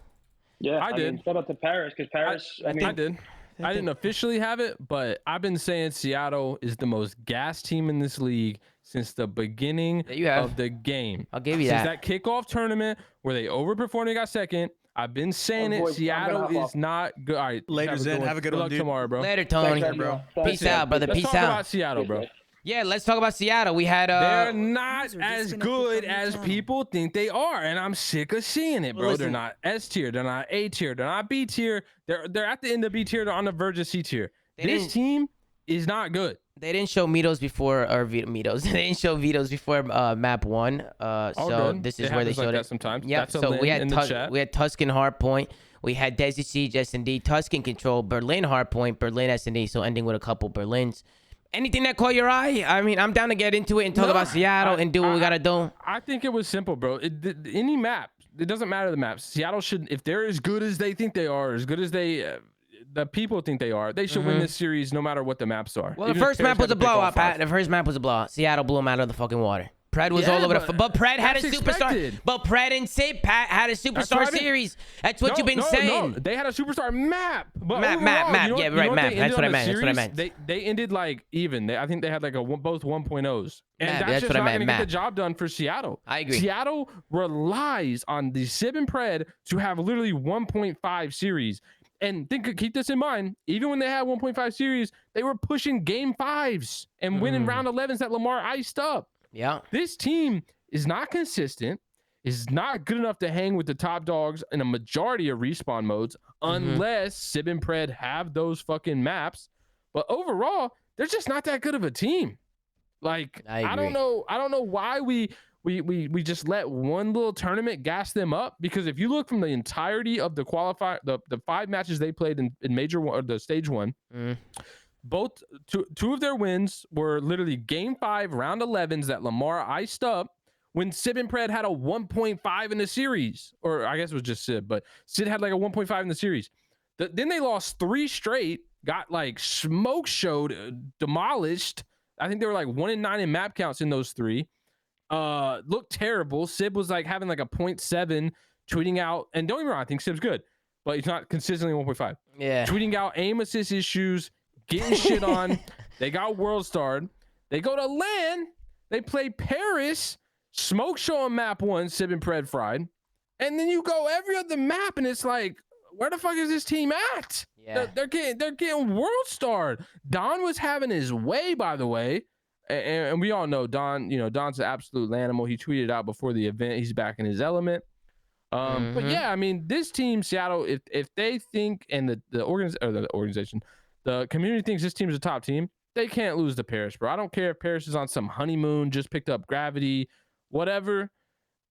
Yeah,
I did.
mean, shout out to Paris because Paris. I
did. I didn't officially have it, but I've been saying Seattle is the most gas team in this league since the beginning
Yeah, you have.
of the game.
I'll give you
Since
that.
that kickoff tournament where they overperformed and got second, I've been saying
Oh,
it.
boys, I'm
Seattle
gonna hop
is not good. All right,
Later, Zen. Have a good one,
luck
dude.
tomorrow, bro.
Later, Tony.
Thanks, bro. Thanks,
Peace
man.
out, brother.
Let's
Peace
talk
out.
about Seattle, bro.
Yeah, let's talk about Seattle. We had
They're not
User
as
disconnected
good
from your
as
channel.
people think they are, and I'm sick of seeing it, bro. They're
Listen.
not S tier, they're not A tier, they're not B tier. They're at the end of B tier. They're on the verge of C tier.
They
This
didn't-
team is not good.
They didn't show Mitos before, or Mitos. They didn't show Vitos before map 1.
All
So
good.
this
It
is where they
happens like
showed
that
it.
sometimes.
Yep.
That's a
So we
Lin in the
had
chat.
we had Tuscan Hardpoint. We had Desi Siege S&D, Tuscan Control, Berlin Hardpoint, Berlin S&D. So ending with a couple Berlins. Anything that caught your eye? I mean, I'm down to get into it and talk
No,
about Seattle and do what we gotta do.
I think it was simple, bro. Any map, it doesn't matter the maps. Seattle should, if they're as good as they think they are, as good as the people think they are, they should win this series no matter what the maps are.
Well, the
Even if
first
Paris
map
had
was
to
a
pick all
blowout,
five.
Pat. The first map was a blowout. Seattle blew him out of the fucking water. Pred was
Yeah,
all over
but
but Pred had a
that's
superstar.
expected.
But Pred and Sid, Pat, had a
That's
superstar
what I've been-
series. That's what you've been
No,
saying.
they had a superstar map. But
Map,
overall,
map.
you know
Yeah,
what-
right,
you know what
map.
they
That's
ended
what I
on the
meant. That's what I
series?
meant.
They ended like even. I think they had like both 1.0s. And
Map,
that's
that's
just
what I
not
meant,
going to get
map.
the job done for Seattle.
I agree.
Seattle relies on the Sib and Pred to have literally 1.5 series. And keep this in mind, even when they had 1.5 series, they were pushing game 5s and winning round 11s that Lamar iced up.
Yeah.
This team is not consistent, is not good enough to hang with the top dogs in a majority of respawn modes unless Sib and Pred have those fucking maps. But overall, they're just not that good of a team. Like,
I
I don't
agree.
know why we we just let one little tournament gas them up? Because if you look from the entirety of the the 5 matches they played in major one, or the stage 1, both two of their wins were literally game 5 round 11s that Lamar iced up when Sib and Pred had a 1.5 in the series, or I guess it was just Sib, but Sid had like a 1.5 in the series. Then they lost 3 straight, got like smoke showed, demolished. I think they were like 1-9 in map counts in those 3. Looked terrible. Sib was like having like a 0.7, tweeting out, and don't get me wrong, I think Sib's good, but he's not consistently 1.5.
Yeah.
Tweeting out aim assist issues, getting shit on. They got world starred. They go to LAN. They play Paris. Smoke show on map 1, Sib and Pred fried. And then you go every other map, and it's like, where the fuck is this team at?
Yeah.
They're getting world starred. Don was having his way, by the way. And we all know Don, Don's an absolute animal. He tweeted out before the event, he's back in his element. But yeah, I mean, this team, Seattle, if they think, and the organization, the community thinks this team is a top team, they can't lose to Paris, bro. I don't care if Paris is on some honeymoon, just picked up gravity, whatever.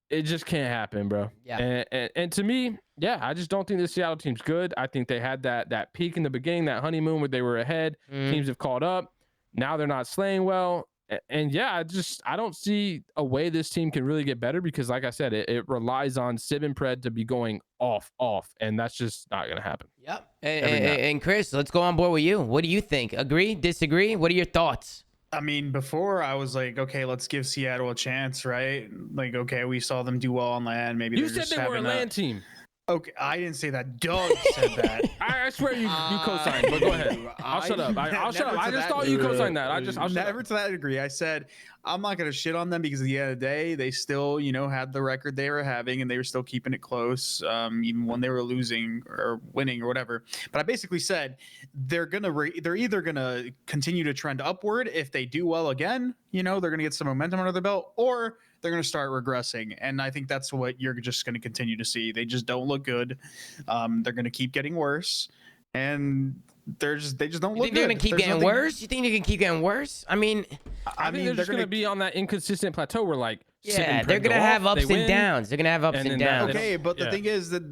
It just can't happen, bro.
Yeah.
And to me, yeah, I just don't think the Seattle team's good. I think they had that peak in the beginning, that honeymoon where they were ahead. Teams have caught up. Now they're not slaying well. And yeah, I don't see a way this team can really get better, because like I said, it relies on Sib and Pred to be going off, and that's just not gonna happen.
Yep. And Chris, let's go on board with you. What do you think? Agree? Disagree? What are your thoughts?
I mean, before I was like, okay, let's give Seattle a chance, right? Like, okay, we saw them do well on LAN. Maybe
you said they were a LAN team.
Okay, I didn't say that. Doug said that.
I swear you co-signed, but go ahead. I'll shut up. I'll shut up. I just thought you co-signed that. I'll
never to that degree. I said I'm not gonna shit on them, because at the end of the day, they still, had the record they were having, and they were still keeping it close, even when they were losing or winning or whatever. But I basically said they're either gonna continue to trend upward if they do well again. They're gonna get some momentum under the belt, or they're going to start regressing. And I think that's what you're just going to continue to see. They just don't look good. They're going to keep getting worse. And they just don't look good.
They're going to keep getting worse? You think they can keep getting worse? I mean,
I think they're just going to be on that inconsistent plateau where, like,
yeah, they're going to have ups and downs. They're going to have ups and downs.
Okay, but the thing is that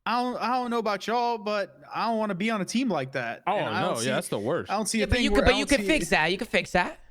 I don't know about y'all, but I don't want to be on a team like that.
Oh, no, that's the worst.
I don't see a
but
thing.
You can fix that. You can fix that.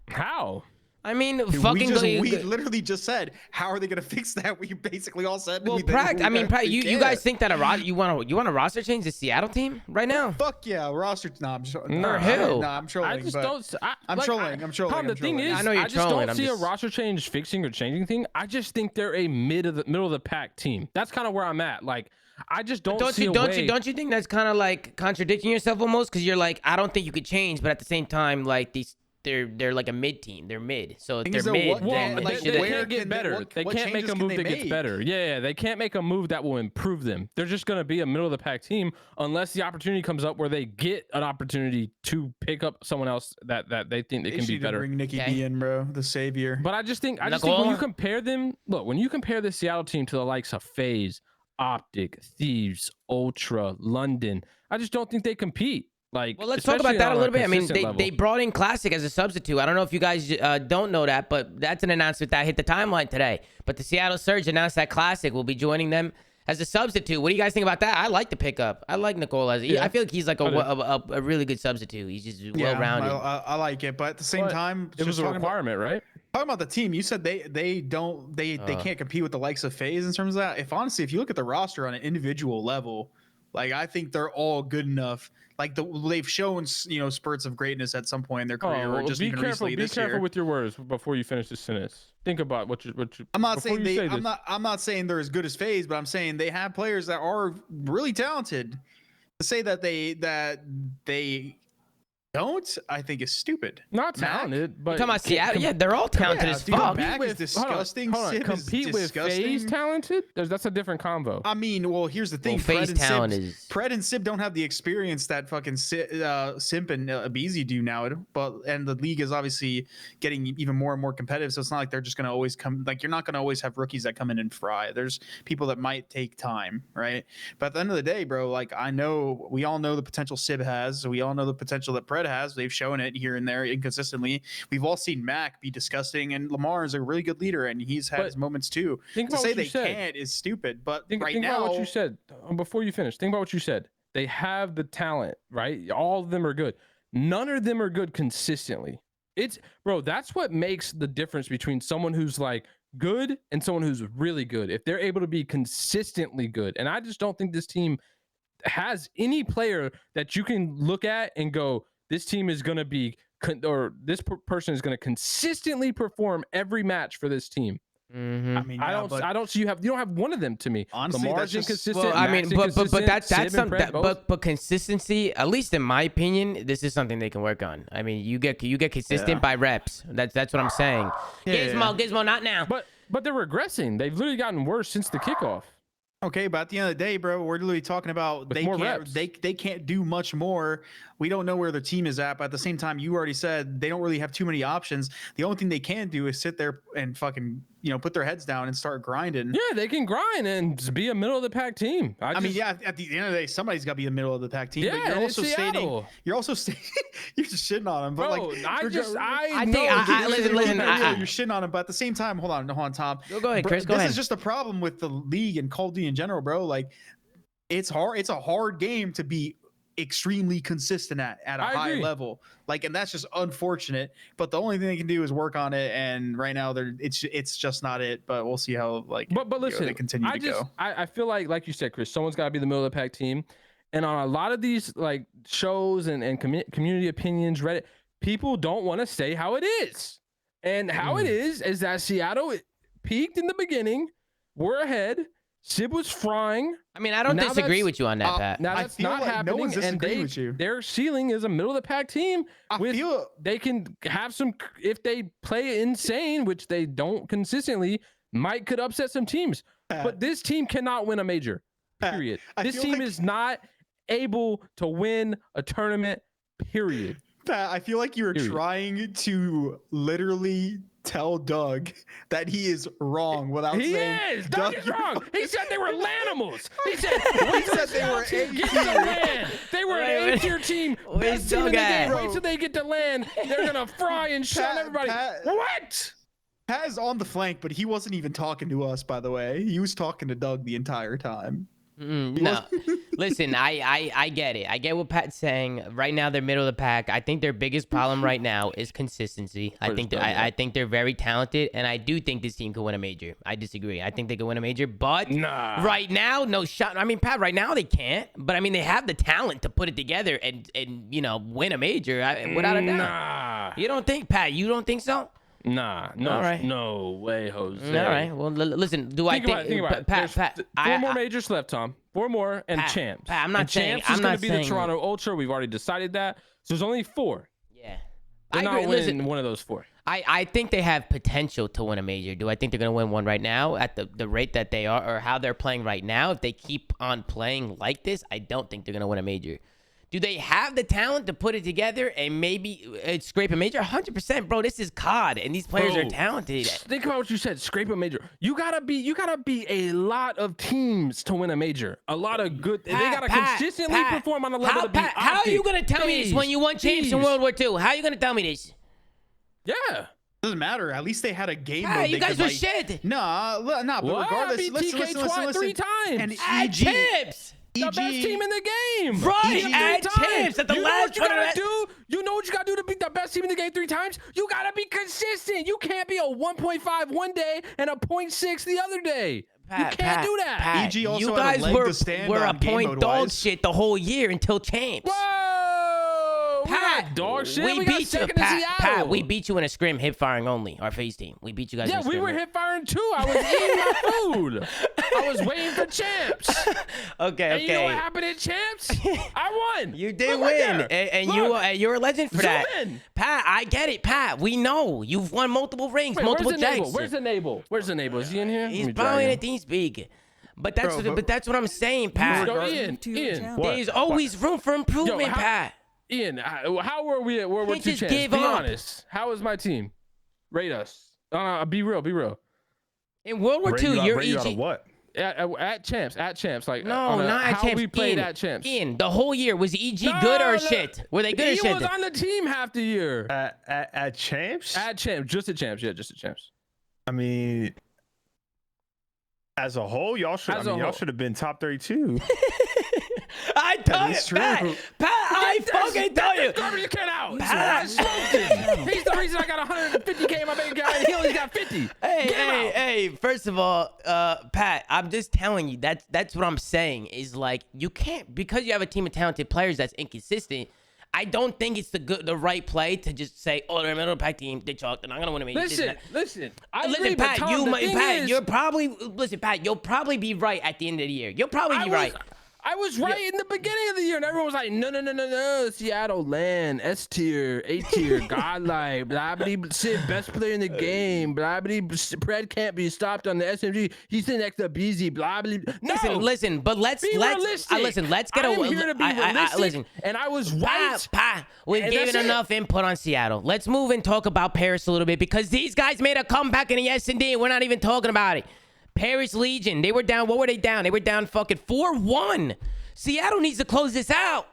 How?
I mean,
we literally just said, how are they going to fix that? We basically all said.
Well, you guys think that you want a roster change the Seattle team right now?
Fuck yeah, roster. Nah, I'm trolling.
I'm
trolling.
I just don't.
I'm trolling.
Tom, the thing is,
I know you're trolling.
I just don't see a roster change fixing or changing thing. I just think they're a middle of the pack team. That's kind of where I'm at. Like, I just don't see a way.
Don't you think that's kind of like contradicting yourself almost? Because you're like, I don't think you could change, but at the same time, like they're like a mid team. They're mid. So if they're mid, then
they can't get better. They can't make a move that gets better. Yeah, they can't make a move that will improve them. They're just going to be a middle of the pack team unless the opportunity comes up where they get an opportunity to pick up someone else that they think they can be better.
Bring Nikki B in, bro, the savior.
But I just think when you compare them, when you compare the Seattle team to the likes of FaZe, Optic, Thieves, Ultra, London, I just don't think they compete. Like,
well, let's talk about that a little bit. I mean, they brought in Classic as a substitute. I don't know if you guys don't know that, but that's an announcement that hit the timeline today. But the Seattle Surge announced that Classic will be joining them as a substitute. What do you guys think about that? I like the pickup. I like Nicole I feel like he's like a really good substitute. He's just well-rounded.
I like it, but at the same time,
it was a requirement, right?
Talking about the team, you said they can't compete with the likes of FaZe in terms of that. If you look at the roster on an individual level, like, I think they're all good enough. Like, they've shown, spurts of greatness at some point in their career. Or just even recently this year.
Be careful with your words before you finish this sentence. Think about what you.
I'm not saying I'm not saying they're as good as FaZe, but I'm saying they have players that are really talented. To say that they don't, I think, is stupid.
Not talented, but
you're talking about Seattle. Yeah, they're all talented as fuck.
Mac is disgusting.
Hold on. Compete with FaZe talented? That's a different convo.
I mean, well, here's the thing.
FaZe talent is...
Pred and Sib don't have the experience that fucking Simp and Abizi do now. And the league is obviously getting even more and more competitive. So it's not like they're just going to always come. Like, you're not going to always have rookies that come in and fry. There's people that might take time, right? But at the end of the day, bro, like, we all know the potential Sib has. So we all know the potential that Pred Fred has. They've shown it here and there inconsistently. We've all seen Mac be disgusting, and Lamar is a really good leader, and he's had his moments too.
Think
To
about
say
what you
they
said.
can't is stupid. But
Think
now,
about what you said before you finish. Think about what you said. They have the talent, right? All of them are good. None of them are good consistently. Bro, that's what makes the difference between someone who's like good and someone who's really good. If they're able to be consistently good. And I just don't think this team has any player that you can look at and go, this team is going to be, or this person is going to consistently perform every match for this team.
Mm-hmm.
I mean,
I don't see you don't have one of them to me.
Honestly,
Lamar's
that's just-
inconsistent.
Well, I mean,
Mac's
but that's
inconsistent, Sib and
something.
Fred both.
But consistency, at least in my opinion, this is something they can work on. I mean, you get consistent
Yeah.
by reps. That's what I'm saying.
Yeah.
Gizmo, not now.
But they're regressing. They've literally gotten worse since the kickoff.
Okay, but at the end of the day, bro, we're literally talking about
With more
can't
reps.
they can't do much more. We don't know where their team is at, but at the same time, you already said they don't really have too many options. The only thing they can do is sit there and fucking put their heads down and start grinding.
Yeah, they can grind and be a middle of the pack team.
I mean, yeah. At the end of the day, somebody's got to be the middle of the pack team.
Yeah,
but you're
and
also
it's
stating
Seattle.
you're also stating you're just shitting on them. But
Bro,
like,
I
I
know
think-
that
listen,
you're shitting on them. But at the same time, hold on, Tom.
Go ahead, Chris. Go
this
ahead.
is just a problem with the league and Call of Duty in general, bro. Like, it's hard. It's a hard game to be extremely consistent at a
I
high
agree.
level. Like, and that's just unfortunate. But the only thing they can do is work on it. And right now, it's just not it. But we'll see how
But listen,
they continue to go.
I feel like you said, Chris, someone's got to be the middle of the pack team. And on a lot of these like shows and community opinions, Reddit, people don't want to say how it is. And how it is that Seattle peaked in the beginning. We're ahead. Sib was frying.
I mean, I don't
Now
disagree
that's-
with you on that, Pat.
Now
I
that's
feel
not
like no
happening.
one's
And
disagreeing with you.
their ceiling is a middle of the pack team.
I feel
They can have some, if they play insane, which they don't consistently, could upset some teams. But this team cannot win a major.
Pat,
Period.
I
This
feel
team
like-
is not able to win a tournament. Period.
Pat, I feel like you were
Period.
trying to literally tell Doug that he is wrong without
He
saying
is. Doug is
you're
wrong. He said they were lanimals. He said,
He said they were
get to the land. They were an
Wait,
A-tier team.
where's
Best team in the
Doug at?
game. Wait till they get to land. They're gonna fry and shut
Pat-
everybody.
Pat-
What?
Pat is on the flank, but he wasn't even talking to us, by the way. He was talking to Doug the entire time.
No, listen, I get it. I get what Pat's saying. Right now, they're middle of the pack. I think their biggest problem right now is consistency. I think they're very talented, and I do think this team could win a major. I disagree. I think they could win a major, but right now, no shot. I mean, Pat, right now they can't. But I mean, they have the talent to put it together and win a major without a doubt.
Nah.
You don't think, Pat? You don't think so?
Nah, no,
All right.
no way, Jose.
All right. Well, listen. Do I think?
Think about it.
Pat,
There's
Pat,
four more majors left, Tom. 4 more and
Pat,
champs.
Pat, I'm not
and
saying-
champs
I'm
is going
not
to be
saying-
the Toronto Ultra. We've already decided that. So there's only 4.
Yeah.
They're
I
not
agree.
winning
Listen,
one of those 4.
I think they have potential to win a major. Do I think they're going to win one right now at the rate that they are or how they're playing right now? If they keep on playing like this, I don't think they're going to win a major. Do they have the talent to put it together and maybe scrape a major? 100%, bro. This is COD, and these players are talented.
Think about what you said. Scrape a major. You gotta be a lot of teams to win a major. A lot of good. They gotta consistently perform on a level to be
How are you going to tell me this when you won champs in World War II? How are you going to tell me this?
Yeah.
Doesn't matter. At least they had a game
Pat,
mode.
you
they
guys
could,
were
like,
shit.
Nah, but
What?
regardless,
I beat
listen,
TK
listen.
3 times.
And
At champs.
The best team in the game.
Right,
Beat
at
3 times.
champs, at the
you know
last
what you gotta
tournament.
do? You know what you gotta do to beat the best team in the game 3 times? You gotta be consistent. You can't be a 1.5 one day and a 0.6 the other day. You can't do that.
Pat,
EG also
you
had a
guys
leg
were
to stand
a
on game
point dog
mode-wise.
shit the whole year until champs.
Whoa!
Pat,
dog shit.
we
We got
beat you.
second in
Pat,
Seattle.
Pat, we beat you in a scrim, hip firing only. Our face team. We beat you guys.
Yeah,
in a scrim.
we were hip firing too. I was eating my food. I was waiting for champs.
Okay,
And you know what
okay.
happened at champs? I won.
You did
Look right
win,
there.
and
Look.
you're a legend for
Zoom
that.
in.
Pat, I get it, Pat. We know you've won multiple rings,
Wait,
multiple
where's the
jacks.
Navel? Where's the Navel? Where's the Navel? Is he in here?
He's
Let me drag
probably in a
him.
team speak. But that's
Bro,
but that's what I'm saying, Pat.
Let's go, Ian.
There's always room for improvement,
how-
Pat.
Ian, how were we at World War
Can't
II
just
champs?
give
Be
up.
honest. How is my team? Rate us. Be real. Be real.
In World War II, you're
Rate you out of
EG.
what?
at champs. Like
No, not at
how
champs.
we played
Ian,
at champs.
Ian, the whole year was EG good or shit? Were they good or
He
shit?
was on the team half the year.
At champs?
At champs, just at champs. Yeah, just at champs.
I mean, as a whole, y'all should. Y'all should have been top 32.
I tell you, Pat, I fucking tell you.
Garbage can out.
Pat.
I smoked him. He's the reason I got 150K in my bank account, and he only got 50.
Hey, first of all, Pat, I'm just telling you, that's what I'm saying is like, you can't, because you have a team of talented players that's inconsistent, I don't think it's the right play to just say, oh, they're a middle pack team, they chalked, they're not gonna win a major.
Listen.
Listen, Pat, you'll probably be right at the end of the year. You'll probably be right.
I was right in the beginning of the year, and everyone was like, no, Seattle land, S tier, A tier, godlike, blah blah Sid, best player in the game, blah blah Pred can't be stopped on the SMG. He's the next BZ, blah blah. No,
listen, but let's
realistic.
let's get
I'm here to be realistic,
listen,
and I was right.
We've given enough input on Seattle. Let's move and talk about Paris a little bit because these guys made a comeback in the S&D, and we're not even talking about it. Paris Legion, they were down. What were they down? They were down fucking 4-1. Seattle needs to close this out.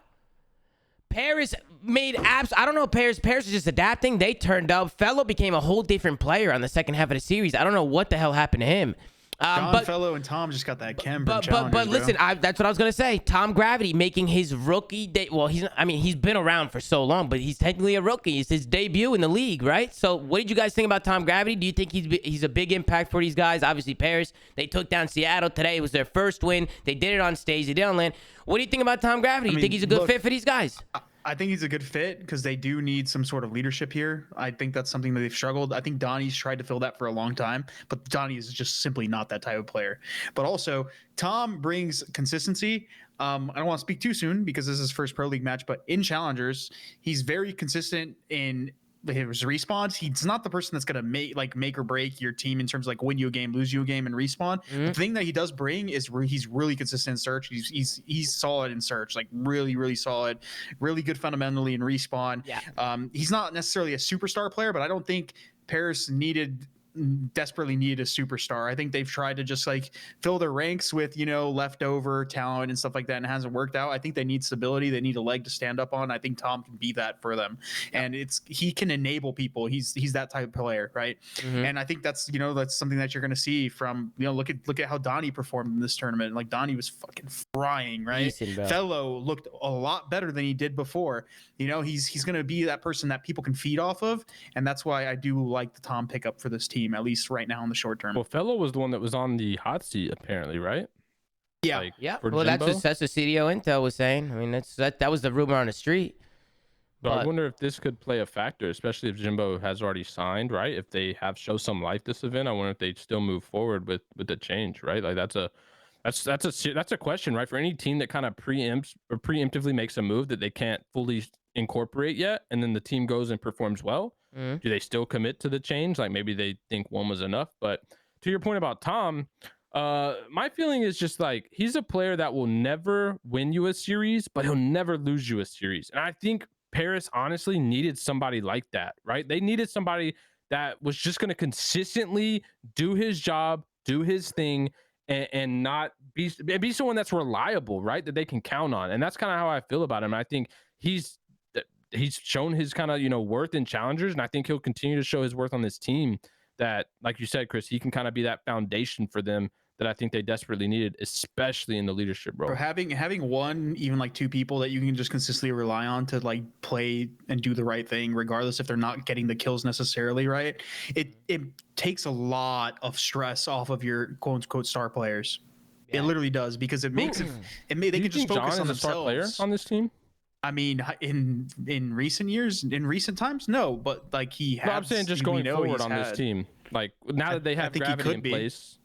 Paris made apps. I don't know. Paris is just adapting. They turned up. Fellow became a whole different player on the second half of the series. I don't know what the hell happened to him.
John Fellow and Tom just got that chem.
But listen, that's what I was gonna say. Tom Gravity making his rookie day. Well, he's been around for so long, but he's technically a rookie. It's his debut in the league, right? So, what did you guys think about Tom Gravity? Do you think he's a big impact for these guys? Obviously, Paris, they took down Seattle today. It was their first win. They did it on stage. They did it on land. What do you think about Tom Gravity? You think he's a good fit for these guys?
I think he's a good fit because they do need some sort of leadership here. I think that's something that they've struggled. I think Donnie's tried to fill that for a long time, but Donnie is just simply not that type of player. But also, Tom brings consistency. I don't want to speak too soon because this is his first Pro League match, but in Challengers, he's very consistent in his respawns. He's not the person that's gonna make or break your team in terms of like win you a game, lose you a game, and respawn. The thing that he does bring is he's really consistent in search. He's solid in search, like really solid, really good fundamentally in respawn. Yeah. He's not necessarily a superstar player, but I don't think Paris desperately needed a superstar. I think they've tried to just like fill their ranks with, leftover talent and stuff like that, and it hasn't worked out. I think they need stability. They need a leg to stand up on. I think Tom can be that for them. And he can enable people. He's that type of player, right? And I think that's something that you're going to see from, look at how Donnie performed in this tournament. Like Donnie was fucking frying, right? Fellow looked a lot better than he did before. He's going to be that person that people can feed off of, and that's why I do like the Tom pickup for this team, at least right now in the short term.
Well, Fellow was the one that was on the hot seat, apparently, right?
Yeah.
Well, that's what CDO Intel was saying. I mean, that was the rumor on the street.
But I wonder if this could play a factor, especially if Jimbo has already signed, right? If they have show some life this event, I wonder if they still move forward with the change, right? Like that's a question, right? For any team that kind of preemptively makes a move that they can't fully incorporate yet, and then the team goes and performs well. Do they still commit to the change? Like maybe they think one was enough. But to your point about Tom, my feeling is just like he's a player that will never win you a series, but he'll never lose you a series. And I think Paris honestly needed somebody like that, right? They needed somebody that was just going to consistently do his job, do his thing, and not be someone that's reliable, right? That they can count on. And that's kind of how I feel about him. I think he's shown his kind of worth in challengers, and I think he'll continue to show his worth on this team. That, like you said, Chris, he can kind of be that foundation for them that I think they desperately needed, especially in the leadership role.
For having one, even like two people that you can just consistently rely on to like play and do the right thing, regardless if they're not getting the kills necessarily, right? It takes a lot of stress off of your quote unquote star players. Yeah. It literally does, because it makes they can just focus on themselves. Star player
on this team?
I mean, in recent years, in recent times, no, but like he has.
No, I'm saying just going forward on this team. Like now that they have Gravity in place.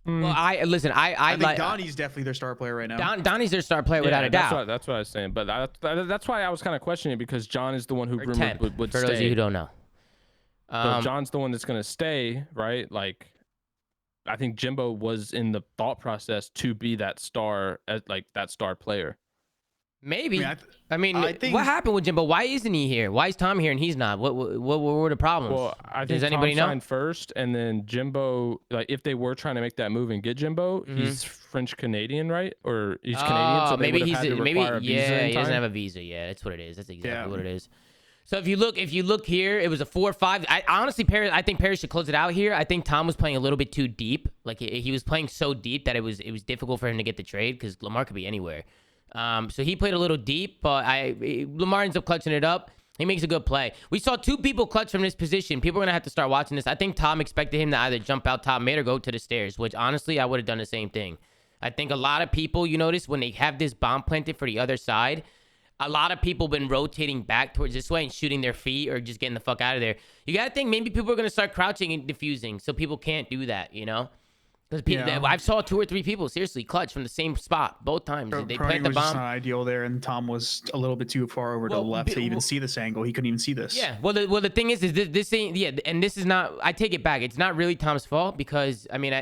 Well, I
think Donnie's definitely their star player right now.
Donnie's their star player without a doubt.
That's what I was saying. But that's why I was kind of questioning it, because John is the one who rumored would stay.
For those of you who don't know.
So John's the one that's going to stay, right? Like, I think Jimbo was in the thought process to be that star, that star player.
Maybe.
I mean, I think
what happened with Jimbo? Why isn't he here? Why is Tom here and he's not? What were the problems?
Well, I think
Does anybody
Tom
know?
signed first, and then Jimbo, like if they were trying to make that move and get Jimbo, he's French Canadian, right? Or he's Canadian, so they
maybe
would have had to require a visa in
he doesn't
time.
have a visa. Yeah, that's what it is. That's exactly what it is. So if you look here, it was a 4-5. I honestly, I think Paris should close it out here. I think Tom was playing a little bit too deep. Like he was playing so deep that it was difficult for him to get the trade because Lamar could be anywhere. So he played a little deep, but Lamar ends up clutching it up. He makes a good play. We saw 2 people clutch from this position. People are gonna have to start watching this. I think Tom expected him to either jump out top mid or go to the stairs, which honestly I would have done the same thing. I think a lot of people, you notice when they have this bomb planted for the other side, a lot of people been rotating back towards this way and shooting their feet or just getting the fuck out of there. You got to think maybe people are going to start crouching and defusing, so people can't do that, you know? Because I've saw 2 or 3 people seriously clutch from the same spot both times. They plant the
was
bomb.
just not ideal there, and Tom was a little bit too far over to the left to even see this angle. He couldn't even see this.
Yeah. Well, the thing is this ain't. Yeah, and this is not. I take it back. It's not really Tom's fault because I mean,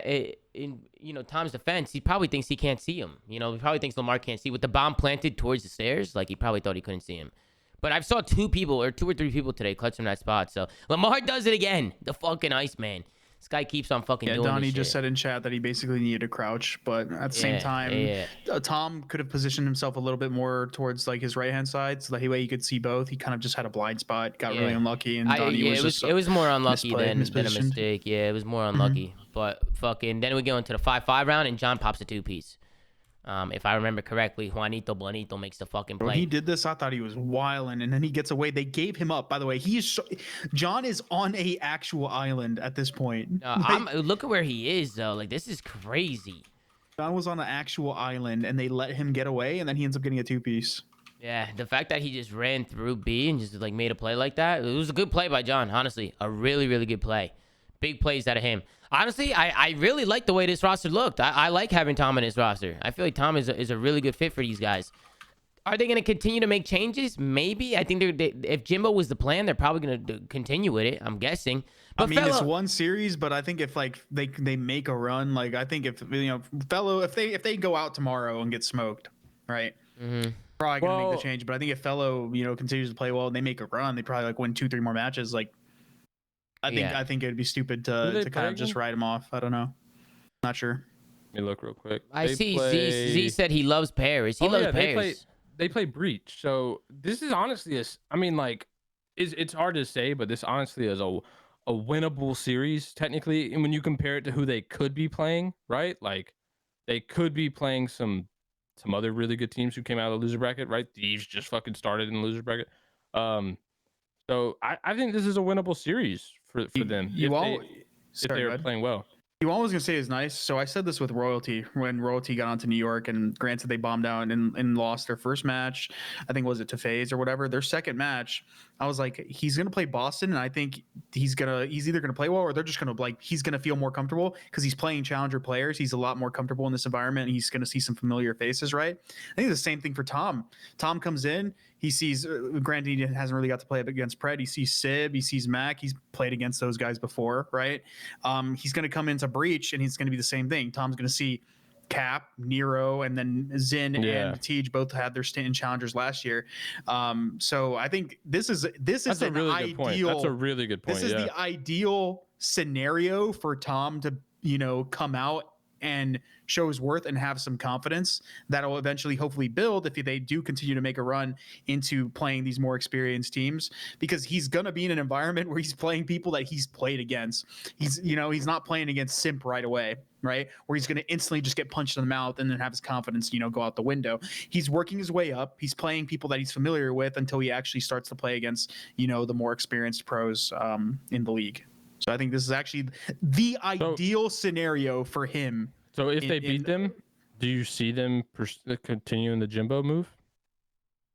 in Tom's defense, he probably thinks he can't see him. You know, he probably thinks Lamar can't see with the bomb planted towards the stairs. Like he probably thought he couldn't see him. But I've saw 2 people or 2 or 3 people today clutch from that spot. So Lamar does it again. The fucking Iceman. This guy keeps on fucking doing
Donnie
this
just
shit.
said in chat that he basically needed to crouch, but at the same time, Tom could have positioned himself a little bit more towards like his right hand side, so that way he could see both. He kind of just had a blind spot, got really unlucky, and Donnie
it was more unlucky than a
mispositioned.
mistake. Yeah, it was more unlucky. But fucking then we go into the 5-5 round, and John pops a 2-piece. If I remember correctly, Juanito Bonito makes the fucking play.
When he did this, I thought he was wilding, and then he gets away. They gave him up. By the way, John is on a actual island at this point.
Look at where he is though. Like this is crazy.
John was on an actual island, and they let him get away, and then he ends up getting a 2-piece.
Yeah, the fact that he just ran through B and just like made a play like that, it was a good play by John. Honestly, a really, really good play. Big plays out of him. Honestly, I really like the way this roster looked. I like having Tom in this roster. I feel like Tom is a really good fit for these guys. Are they going to continue to make changes? Maybe. I think if Jimbo was the plan, they're probably going to continue with it. I'm guessing. But
I mean, it's one series, but I think if like they make a run, like I think if if they go out tomorrow and get smoked, right? Probably gonna make the change. But I think if Fellow continues to play well and they make a run, they probably like win 2-3 more matches. Like I think it'd be stupid to kind of just write him off. I don't know. Not sure.
Let me look real quick.
I see Z said he loves Paris. He loves Paris.
They play Breach. So this is honestly it's hard to say, but this honestly is a winnable series technically. And when you compare it to who they could be playing, right? Like they could be playing some other really good teams who came out of the loser bracket, right? Thieves just fucking started in the loser bracket. So I think this is a winnable series for them if they were playing well.
You always gonna say is nice. So I said this with Royalty when Royalty got onto New York, and granted they bombed out and lost their first match. I think was it to FaZe or whatever. Their second match, I was like, he's gonna play Boston, and I think he's either gonna play well or they're just gonna he's gonna feel more comfortable because he's playing challenger players. He's a lot more comfortable in this environment, and he's gonna see some familiar faces, right? I think the same thing for Tom. Tom comes in. He sees, granted, he hasn't really got to play against Pred. He sees Sib, he sees Mac. He's played against those guys before, right? He's going to come into Breach, and he's going to be the same thing. Tom's going to see Cap, Nero, and then Zin and Tej both had their stint in challengers last year. So I think this is
That's a really good point. That's a really good point.
This is the ideal scenario for Tom to come out and show his worth and have some confidence that'll eventually hopefully build if they do continue to make a run into playing these more experienced teams, because he's going to be in an environment where he's playing people that he's played against. He's not playing against Simp right away, right? Where he's going to instantly just get punched in the mouth and then have his confidence, go out the window. He's working his way up. He's playing people that he's familiar with until he actually starts to play against, the more experienced pros in the league. So I think this is actually the ideal scenario for him.
So if they beat them, do you see them continuing the Jimbo move?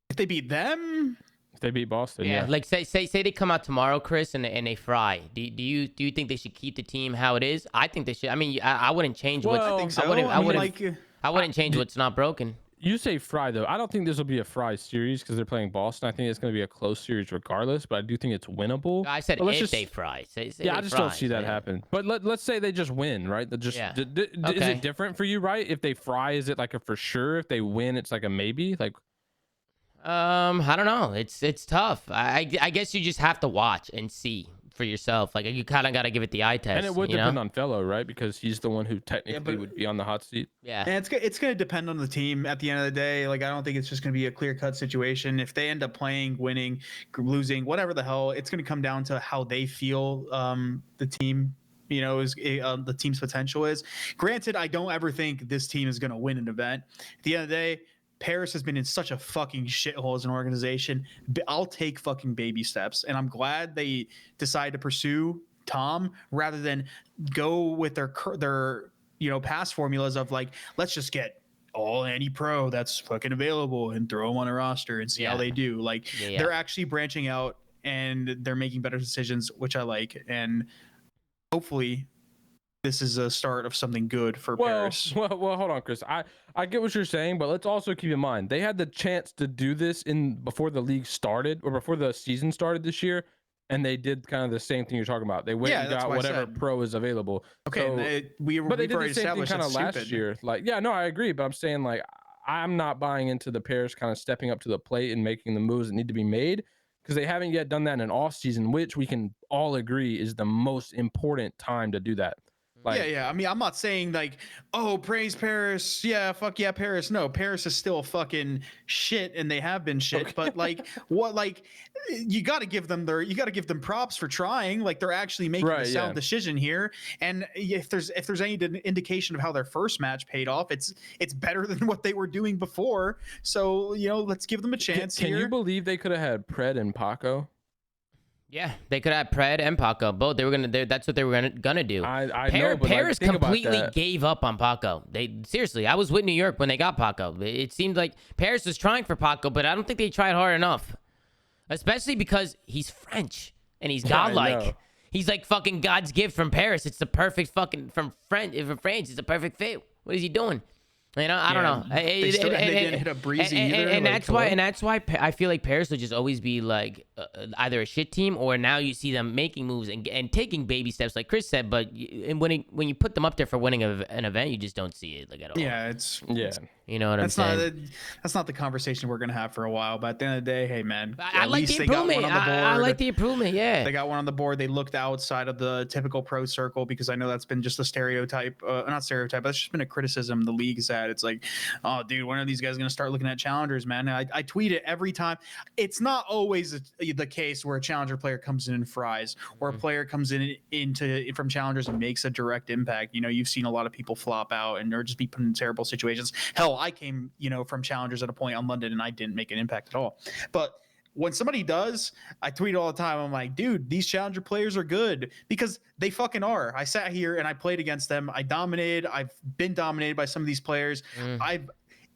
If they beat them,
if they beat Boston, yeah.
Like say they come out tomorrow, Chris, and they fry. Do you think they should keep the team how it is? I think they should. I mean, I wouldn't change what's.
I think so.
I wouldn't change what's not broken.
You say fry though. I don't think this will be a fry series because they're playing Boston. I think it's going to be a close series regardless, but I do think it's winnable.
I said if they fry. Say
I just don't see that happen. But let's say they just win, right? Is it different for you, right? If they fry, is it like a for sure? If they win, it's like a maybe? Like
I don't know. It's tough. I guess you just have to watch and see for yourself. Like you kind of got to give it the eye test.
And it would depend on Fellow, right? Because he's the one who technically would be on the hot seat.
Yeah.
And it's going to depend on the team at the end of the day. Like I don't think it's just going to be a clear-cut situation. If they end up playing, winning, losing, whatever the hell, it's going to come down to how they feel the team, you know, is the team's potential is. Granted, I don't ever think this team is going to win an event. At the end of the day, Paris has been in such a fucking shithole as an organization. I'll take fucking baby steps, and I'm glad they decided to pursue Tom rather than go with their you know past formulas of like, let's just get all any pro that's fucking available and throw them on a roster and see how they do. Like they're actually branching out and they're making better decisions, which I like, and hopefully this is a start of something good for Paris.
Well, hold on, Chris. I get what you're saying, but let's also keep in mind they had the chance to do this before the league started or before the season started this year, and they did kind of the same thing you're talking about. They went and got whatever pro is available.
Okay,
so, but they did the same thing kind of last year. Like, yeah, no, I agree, but I'm saying like I'm not buying into the Paris kind of stepping up to the plate and making the moves that need to be made because they haven't yet done that in an off season, which we can all agree is the most important time to do that. Like,
yeah. I mean, I'm not saying like, oh, praise Paris. Yeah, fuck yeah, Paris. No, Paris is still fucking shit, and they have been shit. Okay. But like, what? Like, you got to give them props for trying. Like, they're actually making a sound decision here. And if there's any indication of how their first match paid off, it's better than what they were doing before. So you know, let's give them a chance.
Can you believe they could have had Pred and Paco?
Yeah, they could have Pred and Paco. Both. That's what they were gonna do.
I know, but
Paris
like,
completely gave up on Paco. Seriously, I was with New York when they got Paco. It seemed like Paris was trying for Paco, but I don't think they tried hard enough. Especially because he's French and he's godlike. He's like fucking God's gift from Paris. It's the perfect fucking from France. It's the perfect fit. What is he doing? You know, I don't know.
They didn't hit a breezy either.
And that's why I feel like Paris will just always be like either a shit team or now you see them making moves and taking baby steps, like Chris said. But when you put them up there for winning an event, you just don't see it like at all.
Yeah,
you know what I'm saying.
That's not the conversation we're gonna have for a while. But at the end of the day, hey man,
I like the improvement. I like the improvement. Yeah,
they got one on the board. They looked outside of the typical pro circle because I know that's been just a stereotype, not stereotype, but that's just been a criticism the league's had. It's like, oh, dude, when are these guys gonna start looking at challengers, man? And I tweet it every time. It's not always the case where a challenger player comes in and fries, or a player comes into from challengers and makes a direct impact. You know, you've seen a lot of people flop out and or just be put in terrible situations. Hell, I came, from challengers at a point on London and I didn't make an impact at all. But when somebody does, I tweet all the time. I'm like, dude, these challenger players are good because they fucking are. I sat here and I played against them. I dominated. I've been dominated by some of these players.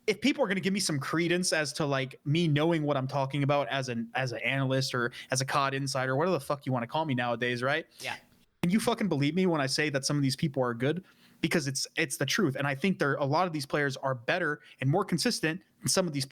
If people are going to give me some credence as to like me knowing what I'm talking about as an analyst or as a COD insider, whatever the fuck you want to call me nowadays, right?
Yeah.
Can you fucking believe me when I say that some of these people are good? Because it's the truth. And I think a lot of these players are better and more consistent than some of these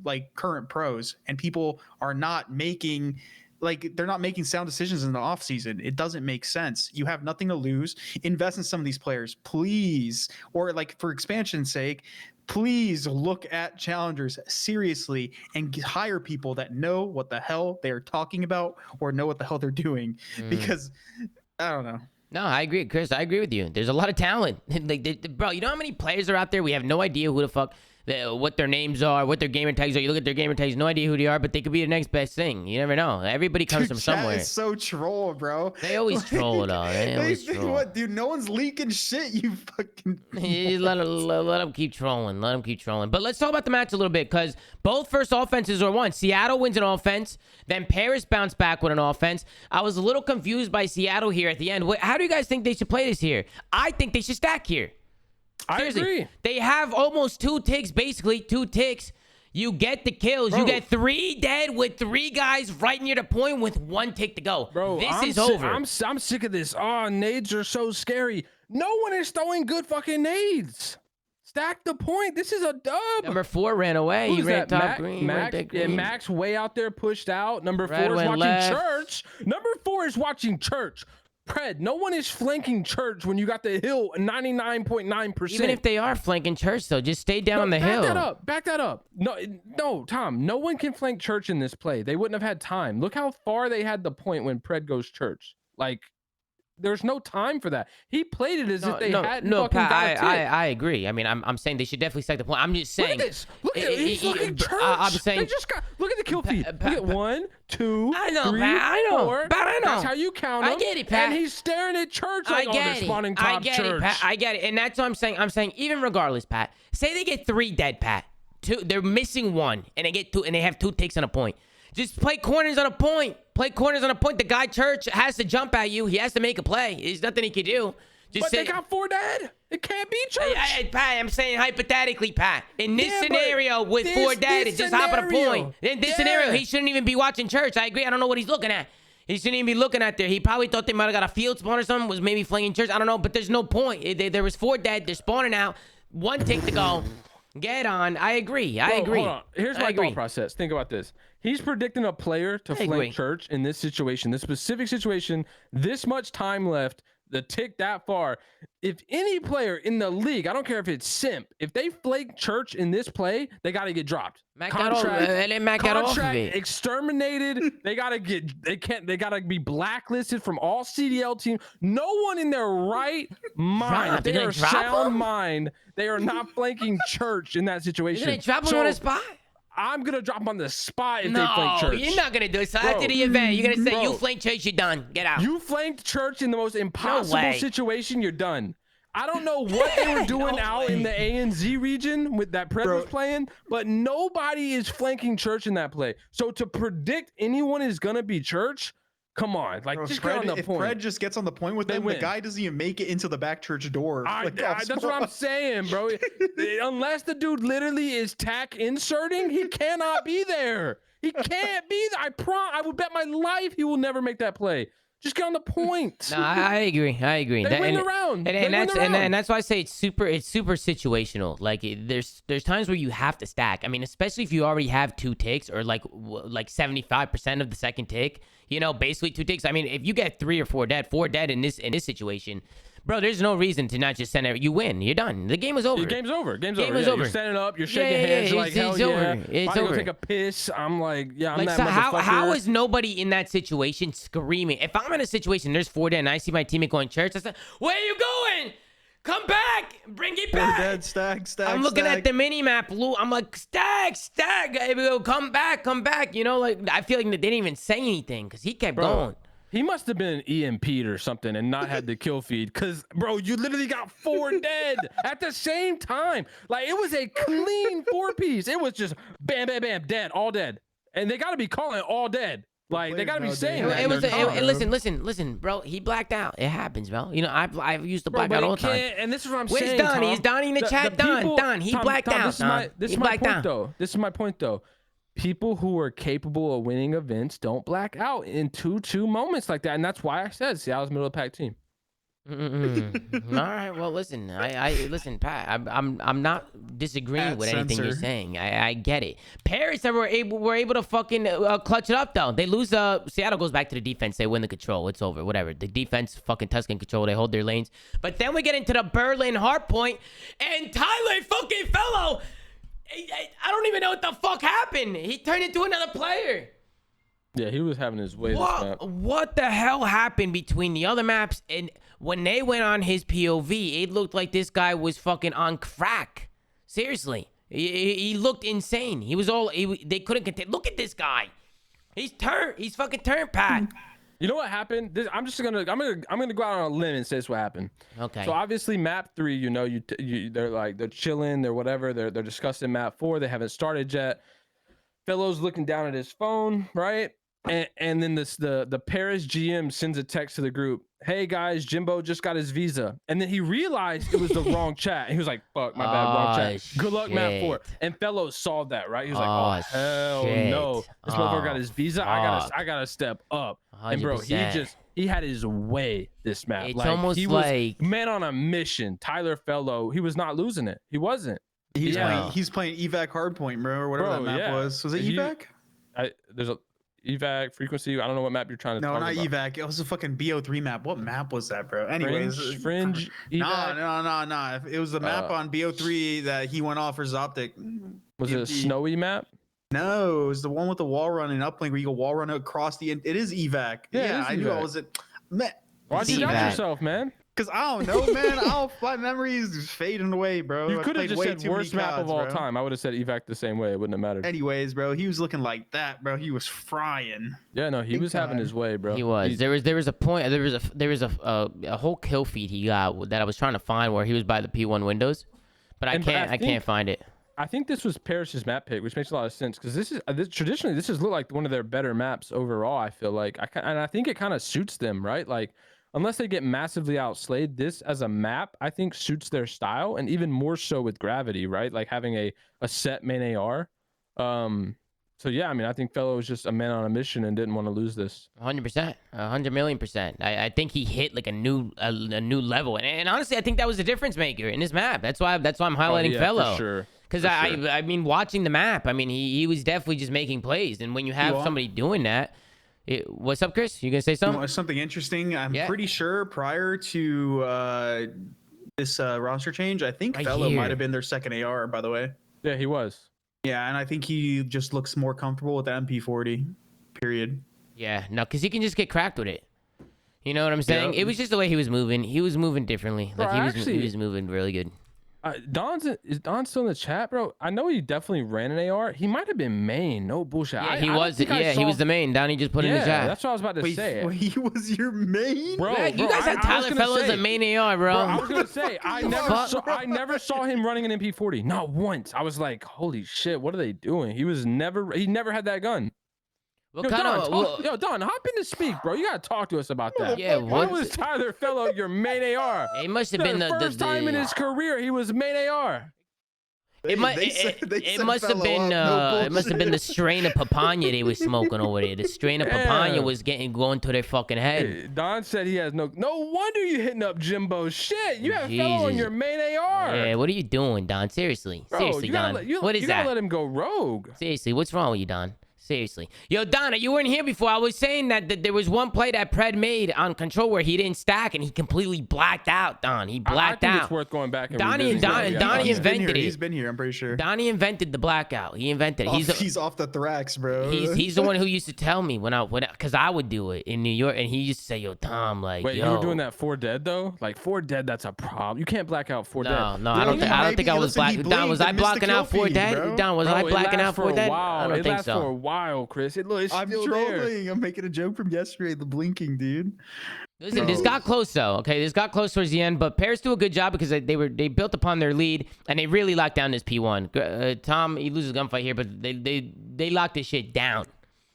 like current pros, and people are not making they're not making sound decisions in the off season. It doesn't make sense. You have nothing to lose. Invest in some of these players, please. Or like for expansion's sake, please look at challengers seriously and hire people that know what the hell they're talking about or know what the hell they're doing. Because I don't know.
No, I agree, Chris. I agree with you. There's a lot of talent. Bro, you know how many players are out there? We have no idea who the fuck, what their names are, what their gamer tags are. You look at their gamer tags, no idea who they are, but they could be the next best thing. You never know. Everybody comes from somewhere.
It's so troll, bro.
They always troll it all. They always troll.
What, dude? No one's leaking shit. You fucking.
let them keep trolling. Let them keep trolling. But let's talk about the match a little bit because both first offenses are won. Seattle wins an offense, then Paris bounced back with an offense. I was a little confused by Seattle here at the end. How do you guys think they should play this here? I think they should stack here. Seriously,
I agree.
They have almost 2 ticks, basically 2 ticks. You get the kills. Bro. You get 3 dead with 3 guys right near the point with 1 tick to go.
Bro,
this is over.
I'm sick of this. Oh, nades are so scary. No one is throwing good fucking nades. Stack the point. This is a dub.
Number 4 ran away. He ran top green.
Max way out there pushed out. Number 4 is watching church. Number 4 is watching church. Pred, no one is flanking Church when you got the hill 99.9%.
Even if they are flanking Church, though, just stay down on the hill.
Back that up. No, Tom. No one can flank Church in this play. They wouldn't have had time. Look how far they had the point when Pred goes Church. Like, there's no time for that. He played it as if they hadn't fucking
Pat,
got a tick.
I agree. I mean, I'm saying they should definitely stack the point. I'm just saying.
Look at this. Look at he's fucking Church.
I'm saying.
They just got. Look at the kill feed. Look at 1, 2,
I know,
3,
Pat, I know.
4.
Pat, I know.
That's how you count them.
I get it, Pat.
And he's staring at Church like, they're spawning top
I get
Church.
it, Pat. I get it. And that's what I'm saying. I'm saying even regardless, Pat. Say they get 3 dead, Pat. 2. They're missing 1, and they get 2, and they have 2 takes on a point. Just play corners on a point. Play corners on a point. The guy Church has to jump at you. He has to make a play. There's nothing he can do. Just
They got 4 dead. It can't be Church.
Pat, I'm saying hypothetically, Pat. In this scenario with 4 dead, it's just hopping a point. In this scenario, he shouldn't even be watching Church. I agree. I don't know what he's looking at. He shouldn't even be looking at there. He probably thought they might have got a field spawn or something. Was maybe flanking Church. I don't know. But there's no point. There was 4 dead. They're spawning out. 1 tick to go. Get on. I agree. I agree.
Hold on. Here's my thought process. Think about this. He's predicting a player to flank Church in this situation, this specific situation, this much time left, the tick that far. If any player in the league, I don't care if it's Simp, if they flank Church in this play, they got to get dropped. Contract exterminated. They gotta be blacklisted from all CDL teams. No one in their right mind, they are sound mind, they are not flanking Church in that situation.
You're gonna drop them on the spot?
I'm gonna drop them on the spot if they flank Church.
You're not gonna do it. So after the event, you're gonna say you flanked Church, you're done. Get out.
You flanked Church in the most impossible situation, you're done. I don't know what they were doing out in the ANZ region with that Pred was playing, but nobody is flanking Church in that play. So to predict anyone is gonna be Church, come on, like just get on the point.
If Pred just gets on the point with them, the guy doesn't even make it into the back Church door.
That's what I'm saying, bro. Unless the dude literally is tack inserting, he cannot be there. He can't be there. I would bet my life he will never make that play. Just get on the point.
No, I agree. They
win the round.
And that's why I say it's super situational. Like there's times where you have to stack. I mean, especially if you already have 2 ticks or like 75% of the second tick. You know, basically 2 ticks. I mean, if you get 3 or 4 dead in this situation, bro, there's no reason to not just send it. You win. You're done. The game was over.
The game's over. Game
over.
You're standing up. You're shaking hands. You're like, hell yeah. It's over. Go take a piss. I'm like, yeah, I'm that motherfucker.
How is nobody in that situation screaming? If I'm in a situation, there's 4 dead, and I see my teammate going Church, I say, where are you going? Come back. Bring it back.
Dead, stack.
I'm looking at the mini map, Lou. I'm like, stack. Come back. You know, like I feel like they didn't even say anything because he kept going.
He must have been EMP'd or something and not had the kill feed because, bro, you literally got 4 dead at the same time. Like, it was a clean 4-piece. It was just bam, bam, bam, dead, all dead. And they got to be calling it all dead. Like, they got to be saying that.
Listen, bro, he blacked out. It happens, bro. You know, I've used to black out all the time.
And this is what I'm
Where's
saying,
Donnie? Is Donnie in the chat? Don. He blacked out.
This is my point, though. People who are capable of winning events don't black out in 2-2 moments like that, and that's why I said Seattle's middle of the pack team.
All right, well, listen, listen, Pat. I'm not disagreeing with anything you're saying. I get it. Paris were able to fucking clutch it up though. They lose. Seattle goes back to the defense. They win the control. It's over. Whatever. The defense fucking Tuscan control. They hold their lanes. But then we get into the Berlin hard point, and Tyler fucking Fellow. I don't even know what the fuck happened. He turned into another player.
Yeah, he was having his way.
What the hell happened between the other maps and when they went on his POV? It looked like this guy was fucking on crack. Seriously, he looked insane. He was all. They couldn't contain. Look at this guy. He's turned. He's fucking turned, Pat.
You know what happened? I'm gonna go out on a limb and say this what happened.
Okay.
So obviously map 3, you know, they're chilling, they're whatever, they're discussing map 4. They haven't started yet. Fellow's looking down at his phone, right? And then the Paris GM sends a text to the group. Hey guys, Jimbo just got his visa. And then he realized it was the wrong chat. He was like, fuck, my bad, wrong chat. Good luck, map 4. And Fellow saw that, right? He was like, oh hell no. This motherfucker got his visa. I gotta step up. 100%. And bro, he had his way this map.
It's almost
he was man on a mission. Tyler Fellow, he was not losing it. He wasn't.
He's playing evac hardpoint, bro, or whatever that map was. Was it evac?
evac frequency. I don't know what map you're trying to
No,
talk
not
about.
evac. It was a fucking BO3 map. What map was that, bro? Anyways,
Fringe evac.
No. It was the map on BO3 that he went off for Zoptic.
Was it a snowy map?
No, it was the one with the wall run and uplink where you go wall run across the. It is evac.
Yeah, it is
I knew I
evac.
was it. Man,
Why'd you doubt
evac.
yourself, man?
because I don't know, man. My memories is fading away, bro.
You
I
could have
played
just
way
said
too many
worst map of
CODs,
all
bro.
time. I would have said evac the same way. It wouldn't have mattered.
Anyways, bro, he was looking like that, bro. He was frying.
Yeah, no, he
Big
was having
time.
his way, bro.
He was. There was a point. There was a whole kill feed he got that I was trying to find where he was by the P1 windows, but I can't find it.
I think this was Parrish's map pick, which makes a lot of sense because this traditionally this has looked like one of their better maps overall. I feel like, and I think it kind of suits them, right? Like, unless they get massively outslayed, this as a map I think suits their style, and even more so with gravity, right? Like having a set main AR. So yeah, I mean, I think Fellow was just a man on a mission and didn't want to lose this.
100%, 100,000,000%. I think he hit like a new level, and honestly, I think that was the difference maker in this map. That's why I'm highlighting
yeah,
Fellow.
for sure.
Because
For sure.
I mean, watching the map, I mean, he was definitely just making plays, and when you have somebody doing that, what's up, Chris? You gonna say something?
Something interesting. I'm
Yeah.
pretty sure prior to this roster change, I think
Right
Fellow
here.
might have been their second AR, by the way.
Yeah, he was.
Yeah, and I think he just looks more comfortable with the MP40. Period.
Yeah, no, because he can just get cracked with it. You know what I'm saying?
Yeah.
It was just the way he was moving. He was moving differently. Like
Bro,
he was moving really good.
Is Don still in the chat, bro? I know he definitely ran an AR. He might have been main. No bullshit.
Yeah,
I
he
don't
was.
think I
Yeah, he
saw-
was the main. Donnie just put in the
Yeah,
chat.
that's what I was about to say.
He was your main?
Bro,
Yeah, you guys had
I was
Tyler
gonna
Fellows
say-
at main AR, bro.
Bro, I was gonna say
Fuck.
I never saw him running an MP40. Not once. I was like, holy shit, what are they doing? He never had that gun.
What
Yo,
kind
Don,
of?
Don, hop in to speak, bro. You gotta talk to us about that.
Yeah,
Why
what?
was Tyler Fellow your main AR?
It must have been the
first time in his career he was main AR.
It must have been it must have been the strain of papaya they was smoking over there. The strain of papaya
Yeah.
was going to their fucking head.
Hey, Don said he has no wonder you hitting up Jimbo. Shit, you have Fellow on
Jesus.
your main AR.
Yeah, what are you doing, Don? Seriously,
Bro,
seriously,
you gotta
Don.
let-
What is
you gotta
that?
let him go rogue.
Seriously, what's wrong with you, Don? Seriously. Yo, Donna, you weren't here before. I was saying that there was one play that Pred made on control where he didn't stack and he completely blacked out, Don. He
I
blacked
think
out.
it's worth going back and
Donnie and
revisiting that.
Donnie
He's been
invented
here.
it.
He's been here, I'm pretty sure.
Donnie invented the blackout. He invented it.
He's off the thorax, bro.
He's the one who used to tell me because I would do it in New York, and he used to say, "Yo, Tom, like,
Wait,
yo."
you were doing that 4 dead though? Like 4 dead, that's a problem. You can't black out 4 dead.
No, I don't think I was black. Don, was I blocking out 4 dead? Don, was I
Bro, it
blacking out
lasts
4
for a
dead?
while.
I don't
It
think
lasts for a
so.
while, Chris. It's
I'm
still there.
trolling. I'm making a joke from yesterday. The blinking, dude.
Listen, this got close though. Okay, this got close towards the end, but Paris do a good job because they built upon their lead and they really locked down this P1. Tom, he loses gunfight here, but they locked this shit down.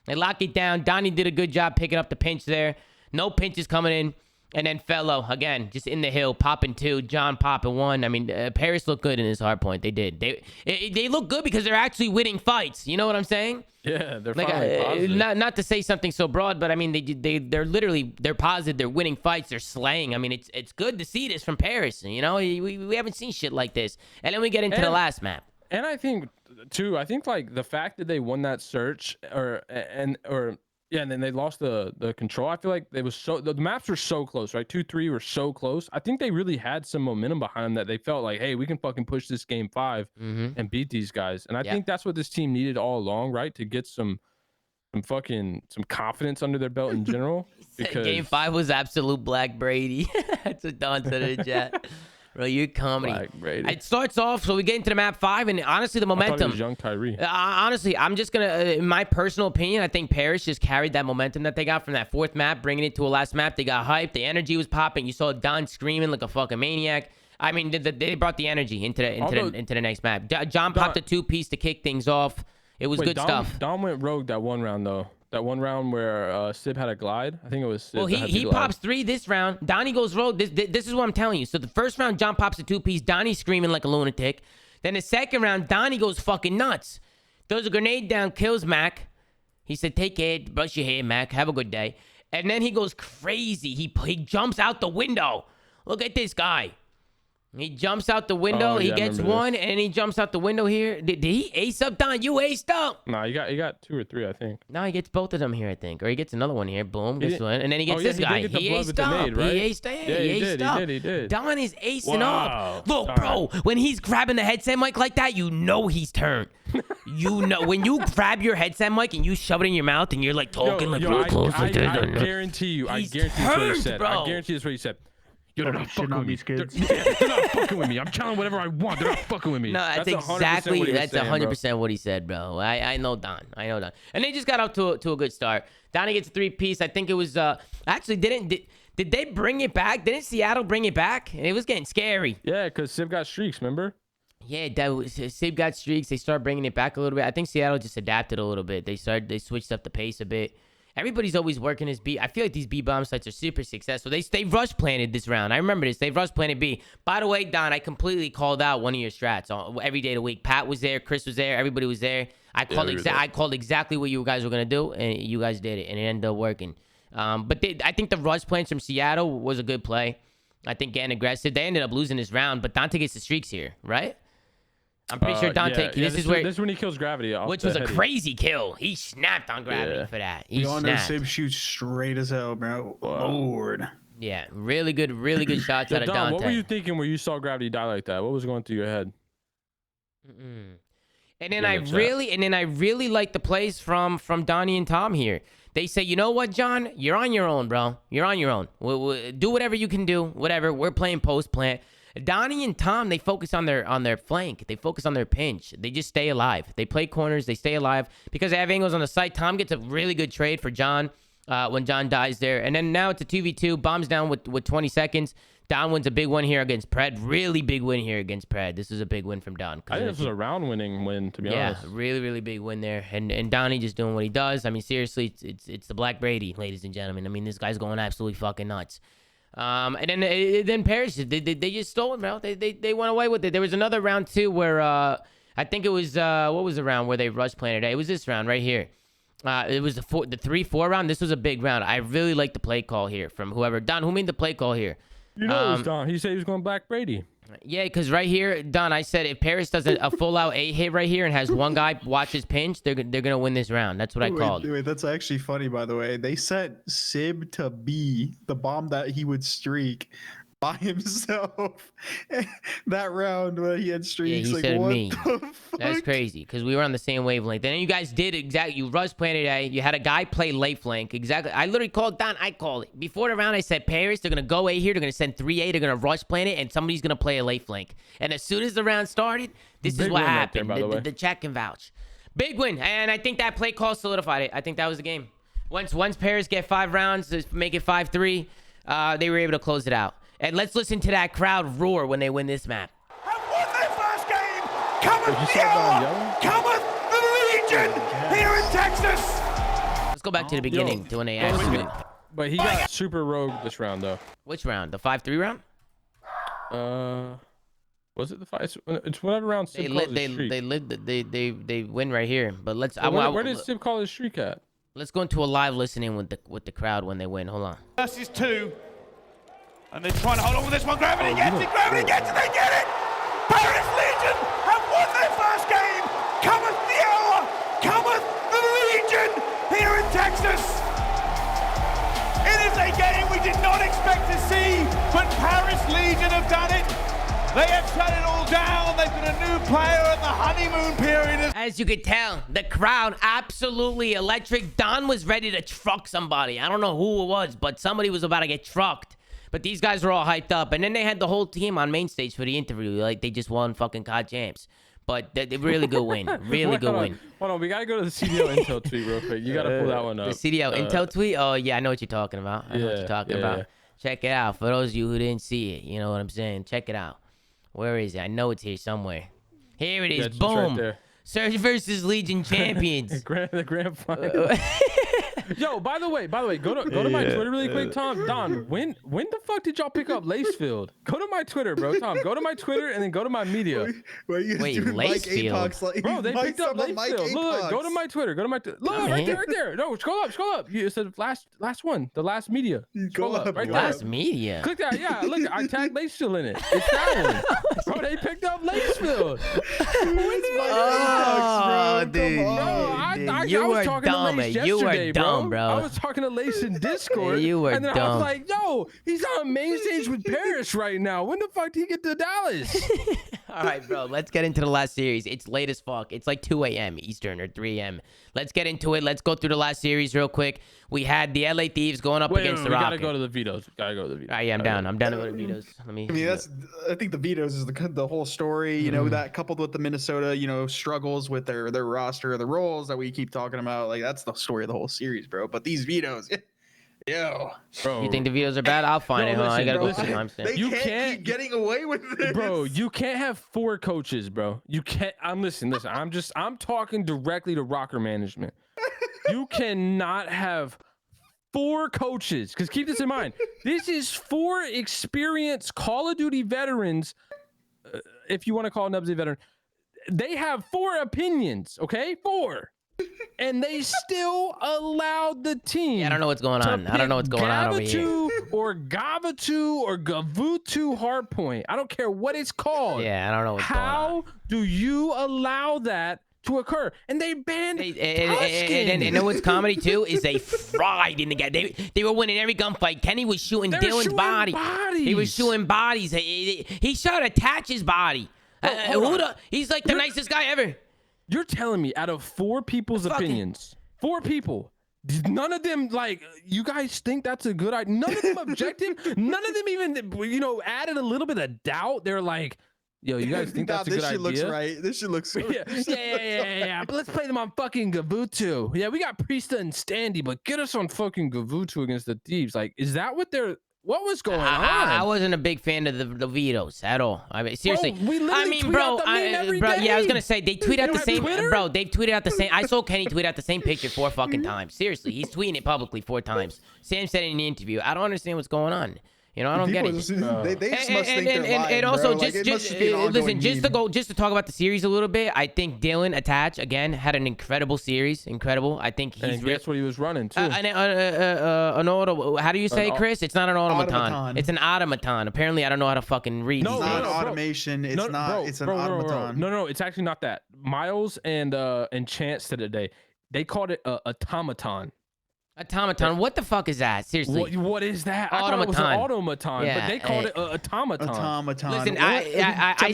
They locked it down. Donnie did a good job picking up the pinch there. No pinches coming in. And then Fellow, again, just in the hill, popping 2, John popping 1. I mean, Paris looked good in his hard point. They did. They look good because they're actually winning fights. You know what I'm saying?
Yeah, they're
Like,
finally positive.
not to say something so broad, but I mean, they're positive. They're winning fights. They're slaying. I mean, it's good to see this from Paris. You know, we haven't seen shit like this. And then we get into the last map.
And I think too, like the fact that they won that search and then they lost the control. I feel like the maps were so close, right? 2-3 were so close. I think they really had some momentum behind them that they felt like, hey, we can fucking push this game 5 and beat these guys. And I think that's what this team needed all along, right? To get some confidence under their belt in general. Because
Game 5 was absolute Black Brady. That's what Don said in the chat. Bro, you're comedy.
Black Brady.
It starts off, so we get into the map 5, and honestly, the
I thought he
momentum.
was young Tyree.
Honestly, I'm just gonna, in my personal opinion, I think Paris just carried that momentum that they got from that 4th map, bringing it to a last map. They got hyped. The energy was popping. You saw Don screaming like a fucking maniac. I mean, they brought the energy into the next map. John popped a 2-piece to kick things off. It was good stuff.
Dom went rogue that one round though. That one round where Sib had a glide. I think it was Sib.
Well,
that had the
he
glide.
pops 3 this round. Donnie goes rogue. This is what I'm telling you. So the first round, John pops a 2-piece. Donnie's screaming like a lunatic. Then the second round, Donnie goes fucking nuts. Throws a grenade down, kills Mac. He said, "Take care, brush your hair, Mac. Have a good day." And then he goes crazy. He jumps out the window. Look at this guy. He jumps out the window.
Oh,
he
yeah, I
gets
remember
one,
this.
and he jumps out the window here. Did he ace up, Don? You aced up.
Nah, you got 2 or 3, I think.
Now he gets both of them here, I think. Or he gets another one here. Boom,
He
gets
did-
one. And then he gets
Oh, yeah,
this
he did
guy.
get the
He
blood
aced
with the
up.
nade, right?
He aced,
Yeah,
he
he
aced
did,
up.
he did.
Don is acing
Wow.
up. Look,
All
bro, when he's grabbing the headset mic like that, you know he's turned. You know, when you grab your headset mic and you shove it in your mouth and you're like talking like real close like this.
I guarantee you,
He's
this is what he
turned,
said.
bro.
I guarantee this is what he said. Yo, they're not
Shitting
fucking
on
with me.
these kids.
They're not fucking with me. I'm telling whatever I want. They're not fucking with me.
No, that's
100%
exactly
what he was
that's
saying,
100% what he said, bro. I know Don. I know Don. And they just got up to a good start. Donnie gets a 3-piece. I think it was actually did they bring it back? Didn't Seattle bring it back? And it was getting scary.
Yeah, because Civ got streaks, remember?
Yeah, that was Sib got streaks. They started bringing it back a little bit. I think Seattle just adapted a little bit. They switched up the pace a bit. Everybody's always working his B. I feel like these B bomb sites are super successful. They rush planted this round. I remember this. They rush planted B. By the way, Don, I completely called out one of your strats every day of the week. Pat was there, Chris was there, everybody was there. I called exactly what you guys were gonna do, and you guys did it, and it ended up working. But I think the rush plans from Seattle was a good play. I think getting aggressive. They ended up losing this round, but Dante gets the streaks here, right? I'm pretty sure Dante.
This is when he kills Gravity off.
Which was a crazy kill. He snapped on Gravity for that. He
Y'all know
snapped.
Sib shoots straight as hell, bro. Lord.
Yeah, really good shots out of
Don,
Dante.
what were you thinking when you saw Gravity die like that? What was going through your head?
And then I really like the plays from Donnie and Tom here. They say, you know what, John? You're on your own, bro. You're on your own. We'll do whatever you can do. Whatever. We're playing post plant. Donnie and Tom, they focus on their flank. They focus on their pinch. They just stay alive. They play corners. They stay alive because they have angles on the site. Tom gets a really good trade for John when John dies there. And then now it's a 2v2. Bombs down with 20 seconds. Don wins a big one here against Pred. Really big win here against Pred. This is a big win from Don.
I think this was a round-winning win, to be honest.
Yeah, really big win there. And Donnie just doing what he does. I mean, seriously, it's the Black Brady, ladies and gentlemen. I mean, this guy's going absolutely fucking nuts. And then Paris, they just stole it, bro. They went away with it. There was another round too where I think it was what was the round where they rush planted? It was this round right here. It was the 3-4 round. This was a big round. I really like the play call here from whoever. Don, who made the play call here?
You know it was Don. He said he was going Black Brady.
Yeah, because right here, Don, I said if Paris does a full-out 8 hit right here and has one guy watch his pinch, they're gonna win this round. That's what I called.
Wait, that's actually funny, by the way. They set Sib to B, the bomb that he would streak by himself. That round when he had streaks,
he
like
said
what
me.
the fuck?
That's crazy because we were on the same wavelength. And then you guys did exactly. You rush planted A. You had a guy play late flank. Exactly. I literally called Don. I called it before the round. I said Paris. They're gonna go A here. They're gonna send 3A. They're gonna rush planet, and somebody's gonna play a late flank. And as soon as the round started, this is what happened.
Right there,
the chat can vouch. Big win, and I think that play call solidified it. I think that was the game. Once Paris get 5 rounds, make it 5-3. They were able to close it out. And let's listen to that crowd roar when they win this map.
Have won their first game. Cometh the hour. Cometh the Legion here in Texas.
Let's go back to the beginning to when they actually win.
But he got super rogue this round, though.
Which round? The 5-3 round?
Was it the 5? It's whatever round Sib calls his streak.
They win right here. But let's.
Where did Sib call his streak at?
Let's go into a live listening with the crowd when they win. Hold on.
Versus 2. And they're trying to hold on with this one. Gravity gets it. Gravity gets it. They get it. Paris Legion have won their first game. Cometh the hour. Cometh the Legion here in Texas. It is a game we did not expect to see, but Paris Legion have done it. They have shut it all down. They've got a new player at the honeymoon period.
As you could tell, the crowd absolutely electric. Don was ready to truck somebody. I don't know who it was, but somebody was about to get trucked. But these guys were all hyped up. And then they had the whole team on main stage for the interview. Like, they just won fucking COD champs. But they really good win. Really good win.
Hold on. We got to go to the CDL Intel tweet real quick. You got to pull that one up.
The CDL Intel tweet? Oh, yeah. I know what you're talking about. I know what you're talking about.
Yeah.
Check it out. For those of you who didn't see it, you know what I'm saying? Check it out. Where is it? I know it's here somewhere. Here it is.
It's
Boom.
right there.
Surge versus Legion champions.
The grand final. Yo, by the way, go to my Twitter really quick, Tom. Don, when the fuck did y'all pick up Lacefield? Go to my Twitter, bro. Tom, go to my Twitter and then go to my media.
Wait,
Lacefield.
Bro, they picked up Lacefield. Look, go to my Twitter. Go to my look right there. No, scroll up. It's the last one, the last media. Scroll up, right there.
Last media.
Click that. Yeah, look, I tagged Lacefield in it. It's that one. Bro, they picked up Lacefield.
Oh, dude.
I was talking to Lace yesterday,
bro.
I was talking to Lace in Discord.
You were
and then
dumb.
I was like, yo, he's on main stage with Paris right now. When the fuck did he get to Dallas?
All right, bro. Let's get into the last series. It's late as fuck. It's like 2 a.m. Eastern or 3 a.m. Let's get into it. Let's go through the last series real quick. We had the LA Thieves going up against the Rokkr.
We gotta go to the vetoes. Gotta go to the vetoes.
All right, yeah, I'm down. I'm down to go to vetoes. Let me.
I mean, I think the vetoes is the whole story. You know, that coupled with the Minnesota, struggles with their roster, the roles that we keep talking about. Like that's the story of the whole series, bro. But these vetoes,
bro.
You think the vetoes are bad? I'll find it. Hold on, I gotta go through the timestamp.
They can't keep getting away with this,
bro. You can't have 4 coaches, bro. You can't. Listen. I'm talking directly to Rokkr management. You cannot have 4 coaches, because keep this in mind. This is 4 experienced Call of Duty veterans. If you want to call Nubs a veteran, they have 4 opinions. Okay, 4. And they still allowed the team.
Yeah, I don't know what's going on. I don't know what's going on over here.
Or Gavatu or Gavutu hardpoint. I don't care what it's called.
Yeah, I don't know what's going on.
How do you allow that to occur? And they banned
and you know what's comedy too is they fried in the game. They were winning every gunfight. Kenny was shooting Dylan's body. He was shooting bodies. He shot Attach's body. He's like the nicest guy ever.
You're telling me out of 4 people's opinions, 4 people, none of them, like, you guys think that's a good idea? None of them objective? None of them even, added a little bit of doubt? They're like, yo, you guys think that's a good idea?
This shit looks right. This shit looks
yeah. But let's play them on fucking Gavutu. Yeah, we got Priesta and Standy, but get us on fucking Gavutu against the Thieves. Like, is that what was going on?
I wasn't a big fan of the vetoes at all. I mean, seriously.
Bro,
yeah, I was gonna say they tweet out the same. Bro, they've tweeted out the same. I saw Kenny tweet out the same picture 4 fucking times. Seriously, he's tweeting it publicly 4 times. Sam said it in the interview. I don't understand what's going on. I don't get it.
They just must think they're lying,
and also,
bro.
just to talk about the series a little bit, I think Dylan Attach again had an incredible series. Incredible. I think he's.
And guess what he was running too?
An auto. How do you say, Chris? It's not an automaton. It's an automaton. Apparently, I don't know how to fucking read.
It's not automation. It's not. It's an automaton.
No, it's actually not that. Miles and Chance today, they called it automaton.
Automaton, what the fuck is that? Seriously,
what is that? I thought it was an automaton, but they called it automaton.
Listen, I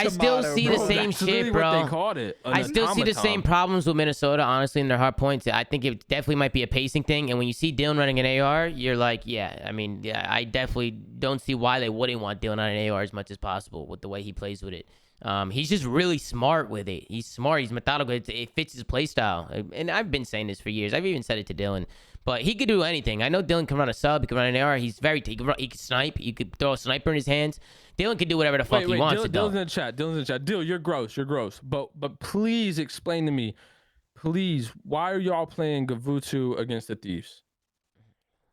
still see the same shit, bro.
What they called it.
I still see the same problems with Minnesota, honestly, in their hard points. I think it definitely might be a pacing thing. And when you see Dylan running an AR, you're like, I definitely don't see why they wouldn't want Dylan on an AR as much as possible with the way he plays with it. He's just really smart with it. He's smart. He's methodical. It fits his play style. And I've been saying this for years. I've even said it to Dylan. But he could do anything. I know Dylan can run a sub. He can run an AR. He can snipe. You could throw a sniper in his hands. Dylan can do whatever the fuck he wants to do.
Dylan's in the chat. Dylan, you're gross. But please explain to me, please, why are y'all playing Gavutu against the Thieves?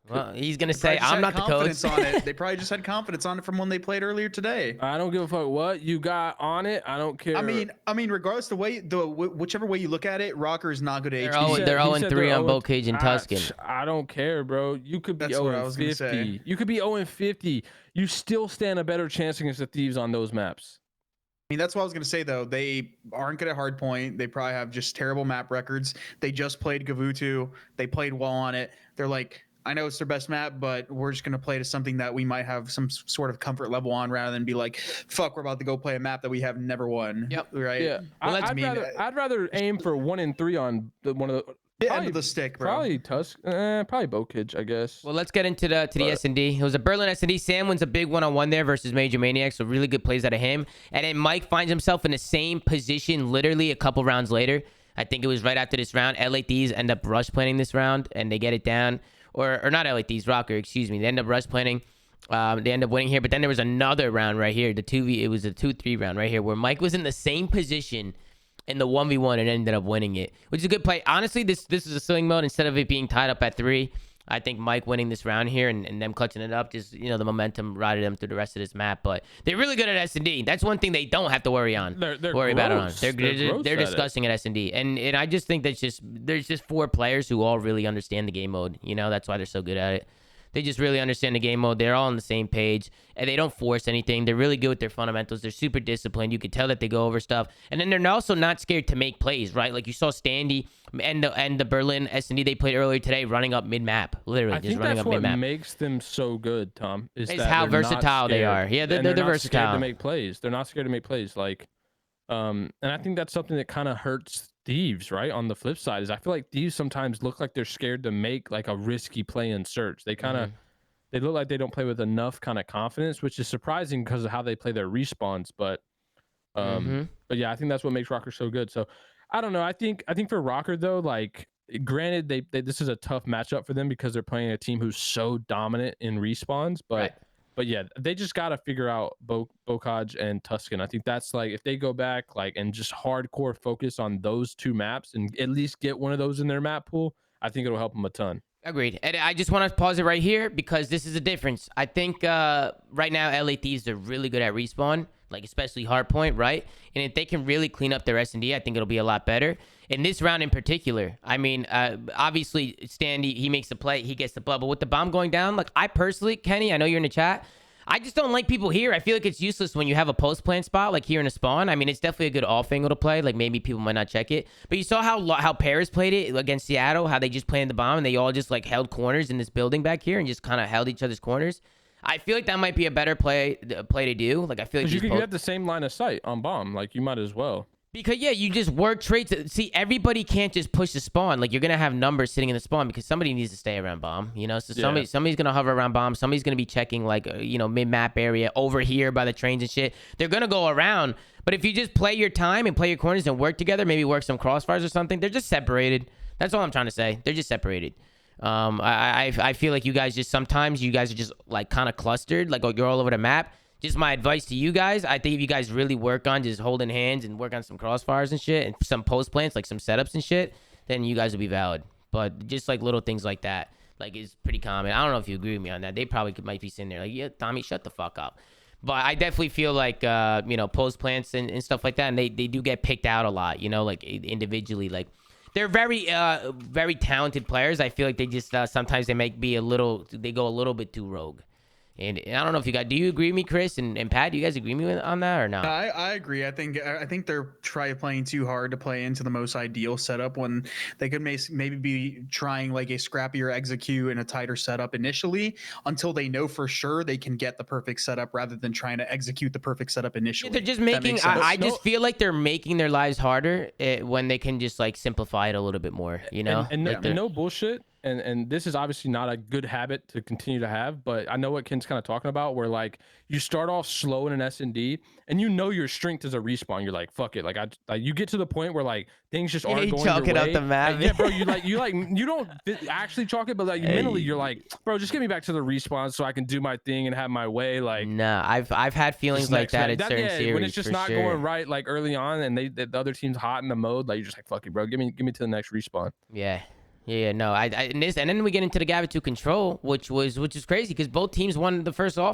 Well, he's gonna say I'm not the coach.
On it. They probably just had confidence on it from when they played earlier today.
I don't give a fuck what you got on it. I don't care.
I mean, regardless whichever way you look at it, Rokkr is not good at
HP. They're 0-3 on both Cage and Tuscan.
I don't care, bro. You could be 0-50. You could be 0-50. You still stand a better chance against the Thieves on those maps.
I mean, that's what I was going to say, though. They aren't good at hardpoint. They probably have just terrible map records. They just played Gavutu. They played well on it. They're like, I know it's their best map, but we're just going to play to something that we might have some sort of comfort level on rather than be like, fuck, we're about to go play a map that we have never won.
Yep.
Right?
Yeah.
Well,
I'd rather aim for 1-3 on one of the
end of the stick, bro.
Probably probably Bokage, I guess.
Well, let's get into the S&D. It was a Berlin S&D. Sam wins a big 1-on-1 there versus Major Maniac, so really good plays out of him. And then Mike finds himself in the same position literally a couple rounds later. I think it was right after this round. LA Thieves end up rush planning this round, and they get it down. Or not LA Thieves, Rokkr, excuse me. They end up rush planning. They end up winning here. But then there was another round right here. It was a 2-3 round right here where Mike was in the same position in the 1v1 and ended up winning it, which is a good play. Honestly, this is a swing mode. Instead of it being tied up at 3, I think Mike winning this round here and them clutching it up, just, the momentum rided them through the rest of this map. But they're really good at S&D. That's one thing they don't have to worry on.
They're
worry about it on.
gross.
They're disgusting at S&D. And I just think there's just 4 players who all really understand the game mode. That's why they're so good at it. They just really understand the game mode. They're all on the same page, and they don't force anything. They're really good with their fundamentals. They're super disciplined. You can tell that they go over stuff. And then they're also not scared to make plays, right? Like you saw Standy and the Berlin S&D they played earlier today running up mid-map. Literally, just running up mid-map.
I think that's what makes them so good, Tom, is that
how
they're
versatile they are. Yeah, they're
not
versatile.
Scared to make plays. They're not scared to make plays. And I think that's something that kind of hurts Thieves, right? On the flip side, is I feel like Thieves sometimes look like they're scared to make like a risky play in search. They kind of they look like they don't play with enough kind of confidence, which is surprising because of how they play their respawns. But yeah, I think that's what makes Rokkr so good. So I don't know. I think for Rokkr though, like granted, they this is a tough matchup for them because they're playing a team who's so dominant in respawns. But yeah, they just got to figure out Bokaj and Tuscan. I think that's like if they go back and just hardcore focus on those 2 maps and at least get one of those in their map pool, I think it'll help them a ton.
Agreed. And I just want to pause it right here because this is a difference. I think right now LA Thieves are really good at respawn, like especially hardpoint, right? And if they can really clean up their S&D, I think it'll be a lot better. In this round in particular, I mean, obviously Standy, he makes the play, he gets the blood, but with the bomb going down, like I personally, Kenny, I know you're in the chat, I just don't like people here. I feel like it's useless when you have a post plant spot like here in a spawn. I mean, it's definitely a good off angle to play. Like maybe people might not check it, but you saw how Paris played it against Seattle, how they just planted the bomb and they all just like held corners in this building back here and just kind of held each other's corners. I feel like that might be a better play to do. Like I feel like
you have the same line of sight on bomb. Like you might as well.
Because, yeah, you just work traits. See, everybody can't just push the spawn. Like, you're going to have numbers sitting in the spawn because somebody needs to stay around bomb, So somebody's going to hover around bomb. Somebody's going to be checking, like, mid-map area over here by the trains and shit. They're going to go around. But if you just play your time and play your corners and work together, maybe work some crossfires or something, they're just separated. That's all I'm trying to say. They're just separated. I feel like you guys just sometimes you guys are just, like, kind of clustered. Like, you're all over the map. Just my advice to you guys, I think if you guys really work on just holding hands and work on some crossfires and shit and some post plants, like some setups and shit, then you guys will be valid. But just like little things like that, like is pretty common. I don't know if you agree with me on that. They probably might be sitting there like, yeah, Tommy, shut the fuck up. But I definitely feel like, post plants and stuff like that, and they do get picked out a lot, like individually. Like they're very, very talented players. I feel like they just sometimes they go a little bit too rogue. And I don't know if do you agree with me, Chris and Pat? Do you guys agree with me on that or not?
I agree. I think they're playing too hard to play into the most ideal setup when they could maybe be trying like a scrappier execute and a tighter setup initially until they know for sure they can get the perfect setup rather than trying to execute the perfect setup initially.
Yeah, they're just making. I just feel like they're making their lives harder when they can just like simplify it a little bit more.
And no bullshit. And this is obviously not a good habit to continue to have, but I know what Ken's kind of talking about, where like you start off slow in an S&D and your strength is a respawn. You're like, fuck it. Like you get to the point where like things just aren't going
chalk
your
it
way.
up the map.
Yeah, bro, you don't actually chalk it, but like mentally you're like, bro, just get me back to the respawn so I can do my thing and have my way. Like,
nah, I've had feelings like that in certain series.
When it's just not going right, like early on, and the other team's hot in the mode, like you're just like, fuck it, bro, give me to the next respawn.
Yeah. Yeah, no, and then we get into the Gavitu control, which is crazy because both teams won the first couple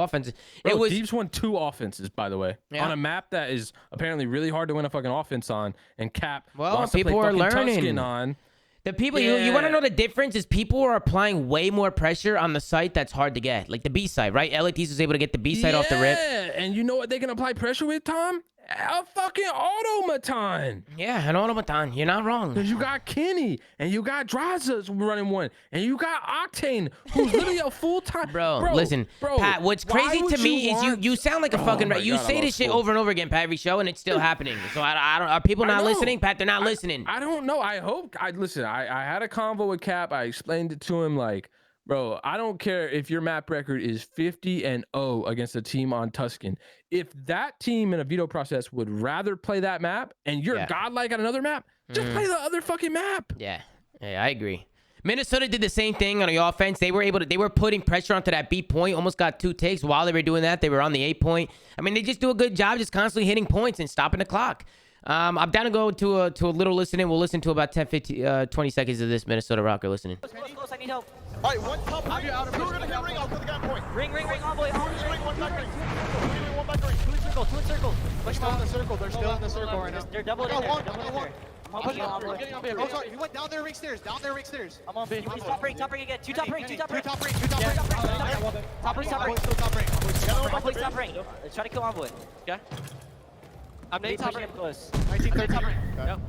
offenses.
Bro, Thieves won 2 offenses, by the way, on a map that is apparently really hard to win a fucking offense on, and Cap wants to play fucking Tuscan on.
The people you want to know the difference is people are applying way more pressure on the site that's hard to get, like the B site, right? LA Thieves was able to get the B site off the rip.
Yeah, and you know what they can apply pressure with, Tom? A fucking automaton.
Yeah, an automaton. You're not wrong.
Because you got Kenny, and you got Draza running one, and you got Octane, who's literally a full-time...
Bro, listen, Pat, what's crazy to me is you sound like a fucking... You say this shit over and over again, Pat, every show, and it's still happening. So I don't... Are people not listening? Pat, they're not listening.
I don't know. I hope... Listen, I had a convo with Cap. I explained it to him, like... Bro, I don't care if your map record is 50-0 against a team on Tuscan. If that team in a veto process would rather play that map and you're godlike on another map, just play the other fucking map.
Yeah, I agree. Minnesota did the same thing on the offense. They were putting pressure onto that B point, almost got 2 takes. While they were doing that, they were on the 8 point. I mean, they just do a good job just constantly hitting points and stopping the clock. I'm down to go to a little listening. We'll listen to about 10, 15, 20 seconds of this Minnesota Rokkr listening.
Close, I need help.
All right, one top ring. You're gonna hit ring. I'll kill the guy point.
Ring, envoy.
One back ring. One back ring.
Two in circle.
They're still in the circle. They're still in the circle right now.
They're doubled in there.
I'm getting on B. Oh, sorry. He went down there ring stairs. I'm on B.
He's top ring again. Two top ring.
Top ring.
Top ring. Envoy's top ring. Let's try to kill Envoy.
Okay. I'm
They
nade top
pushing
ring.
him close.
1913.
Top ring.
Yep.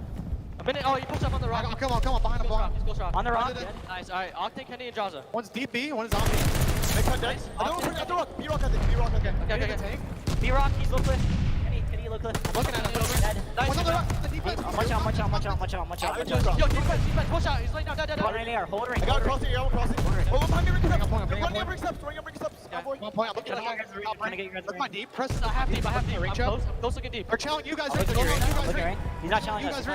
A minute. Oh, you pushed up on the rock. Come on. Behind him. He's close rock.
On the rock.
Nice. All right. Octane, Kenny, and Jaza. One's deep B. One is on B. Next one, nice. At the rock. B-rock, I think. B-rock, okay. Okay.
B-rock, he's low cliff. Kenny, low cliff.
Looking at him.
Dead.
Nice. One's on the rock. The deep left.
Watch out.
Yo, defense. Push out. He's laying down. Dead.
Hold right there. Hold ring.
I got crossing. Oh, behind me, ring steps. Running up ring steps.
One
point. I'm looking at
Trying to get you guys
Look my deep. Press. I have deep. Reach up. I'm close looking deep. They're challenging you guys. Ring.
He's not challenging us.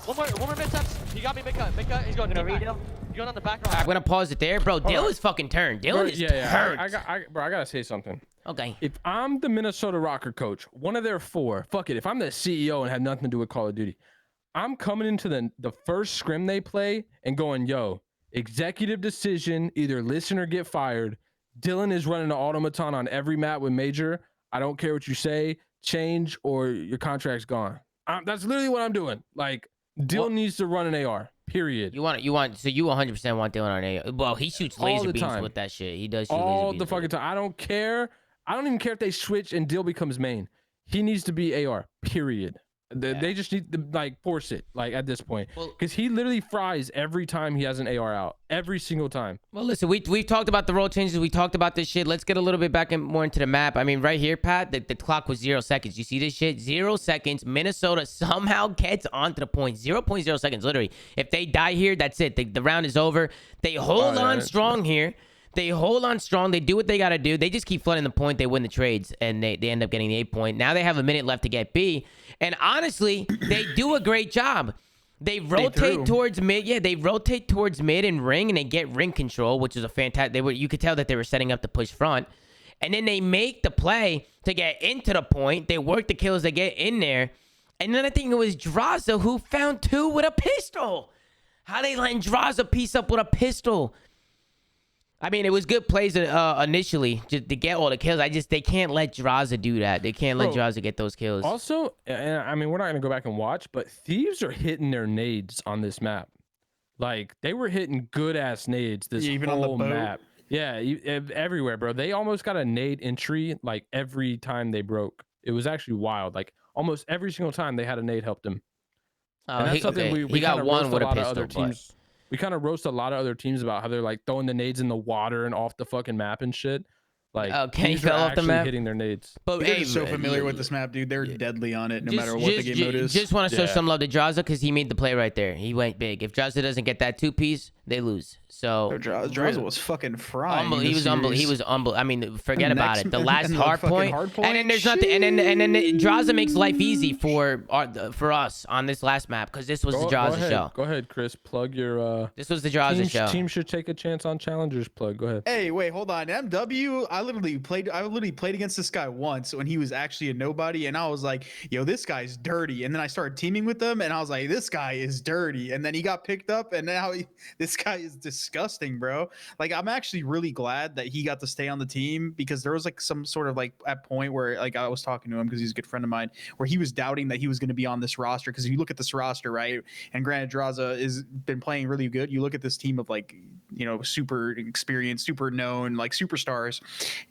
One more mid steps. He got me mid cut. He's going deep.
Redo.
He's going on the back.
I'm gonna pause it there, bro. Dill is fucking turned. Dill is turned.
I gotta say something.
Okay.
If I'm the Minnesota Rokkr coach, one of their 4, fuck it. If I'm the CEO and have nothing to do with Call of Duty, I'm coming into the first scrim they play and going, yo, executive decision, either listen or get fired. Dylan is running an automaton on every map with Major. I don't care what you say, change or your contract's gone. That's literally what I'm doing. Like, Dylan needs to run an AR. Period.
So you 100% want Dylan on A. Well, he shoots laser beams with that shit. He does shoot
all
laser beams
the fucking time. I don't care. I don't even care if they switch and Dill becomes main. He needs to be AR. Period. They just need to like force it like at this point because he literally fries every time he has an AR out, every single time.
Well, listen, we've talked about the role changes. We talked about this shit. Let's get a little bit back more into the map. I mean, right here, Pat, the clock was 0 seconds. You see this shit? 0 seconds. Minnesota somehow gets onto the point. 0.0 seconds, literally. If they die here, that's it. The round is over. They hold on strong here. They hold on strong. They do what they got to do. They just keep flooding the point. They win the trades, and they end up getting the 8 point. Now they have a minute left to get B. And honestly, they do a great job. They rotate towards mid. Yeah, they rotate towards mid and ring, and they get ring control, which is a fantastic. You could tell that they were setting up to push front. And then they make the play to get into the point. They work the kills. They get in there. And then I think it was Draza who found 2 with a pistol. How they letting Draza piece up with a pistol? I mean, it was good plays initially just to get all the kills. They can't let Draza do that. They can't let Draza get those kills.
Also, I mean, we're not going to go back and watch, but Thieves are hitting their nades on this map. Like, they were hitting good-ass nades this whole map. Yeah, everywhere, bro. They almost got a nade entry, like, every time they broke. It was actually wild. Like, almost every single time they had a nade help them.
And that's something we got one with a pistol,
we kind of roast a lot of other teams about how they're like throwing the nades in the water and off the fucking map and shit. Like,
he fell off the map,
hitting their nades.
But they're so familiar with this map, dude. They're deadly on it, no matter what the game mode is.
Just want to show some love to Draza because he made the play right there. He went big. If Draza doesn't get that 2-piece, they lose. So
Draza was fucking frying.
He was unbelievable. I mean, forget about it. The last hard point, and then there's nothing. And then Draza makes life easy for us on this last map because this was the Draza show.
Go ahead, Chris. Plug your.
This was the Draza show.
Team should take a chance on challengers. Plug. Go ahead.
Hey, wait, hold on. MW. I literally played against this guy once when he was actually a nobody, and I was like, yo, this guy's dirty. And then I started teaming with him, and I was like, this guy is dirty. And then he got picked up, and now this guy is disgusting, bro. Like, I'm actually really glad that he got to stay on the team because there was like some sort of like at point where like I was talking to him because he's a good friend of mine where he was doubting that he was going to be on this roster because if you look at this roster, right, and granted Draza has been playing really good, you look at this team of like, you know, super experienced, super known, like superstars,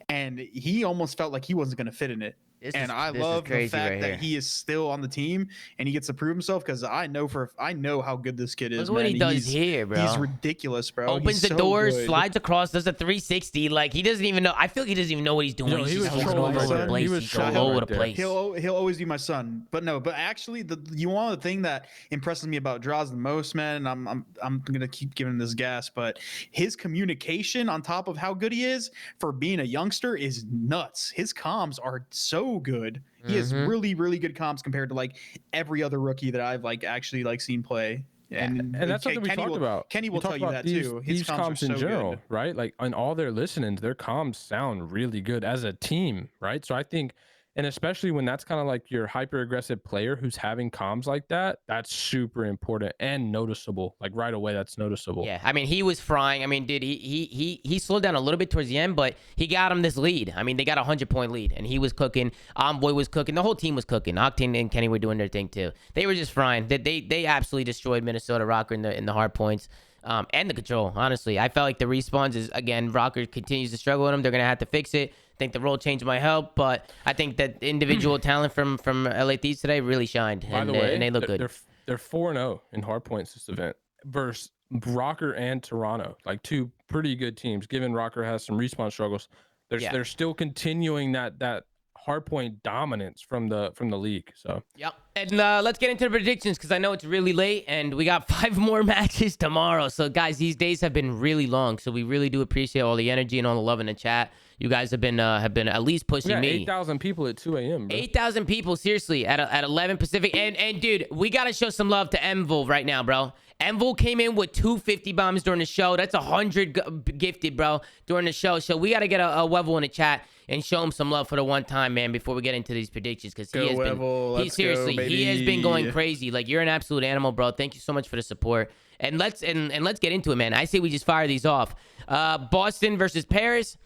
and he almost felt like he wasn't going to fit in it. I love the fact that he is still on the team and he gets to prove himself because I know how good this kid is.
Look what he does here, bro.
He's ridiculous, bro.
Opens the doors, slides across, does a 360. Like, he doesn't even know. I feel like he doesn't even know what he's doing. He's just all over the place. He's all over the place.
He'll always be my son. But actually, the thing that impresses me about Draws the most, man, and I'm gonna keep giving him this gas, but his communication on top of how good he is for being a youngster is nuts. His comms are so good. He has really, really good comms compared to like every other rookie that I've like actually like seen play. And
that's something we talked about.
Kenny will tell you that too. His comms
in general, right? Like on all their listenings, their comms sound really good as a team, right? So I think And especially when that's kind of like your hyper aggressive player who's having comms like that, that's super important and noticeable. Like right away, that's noticeable.
Yeah, I mean, he was frying. I mean, dude, he slowed down a little bit towards the end, but he got him this lead. I mean, they got a 100-point lead, and he was cooking. Boy was cooking. The whole team was cooking. Octane and Kenny were doing their thing too. They were just frying. They absolutely destroyed Minnesota Rokkr in the hard points. And the control, honestly. I felt like the respawns is, again, Rokkr continues to struggle with them. They're going to have to fix it. I think the role change might help, but I think that individual talent from LA Thieves today really shined.
By the way,
and they look good.
They're 4-0 in hard points this event versus Rokkr and Toronto, like two pretty good teams. Given Rokkr has some respawn struggles, they're still continuing that hardpoint dominance from the league. So
yep. And let's get into the predictions because I know it's really late and we got 5 more matches tomorrow. So guys, these days have been really long. So we really do appreciate all the energy and all the love in the chat. You guys have been at least pushing me.
8,000 people at 2 a.m.
8,000 people, seriously, at 11 Pacific. And dude, we gotta show some love to Envil right now, bro. Envil came in with 250 bombs during the show. That's 100 gifted, bro, during the show. So we gotta get a Wevel in the chat and show him some love for the one time, man, before we get into these predictions, because he has he has been going crazy. Like, you're an absolute animal, bro. Thank you so much for the support. And let's get into it, man. I say we just fire these off. Boston versus Paris.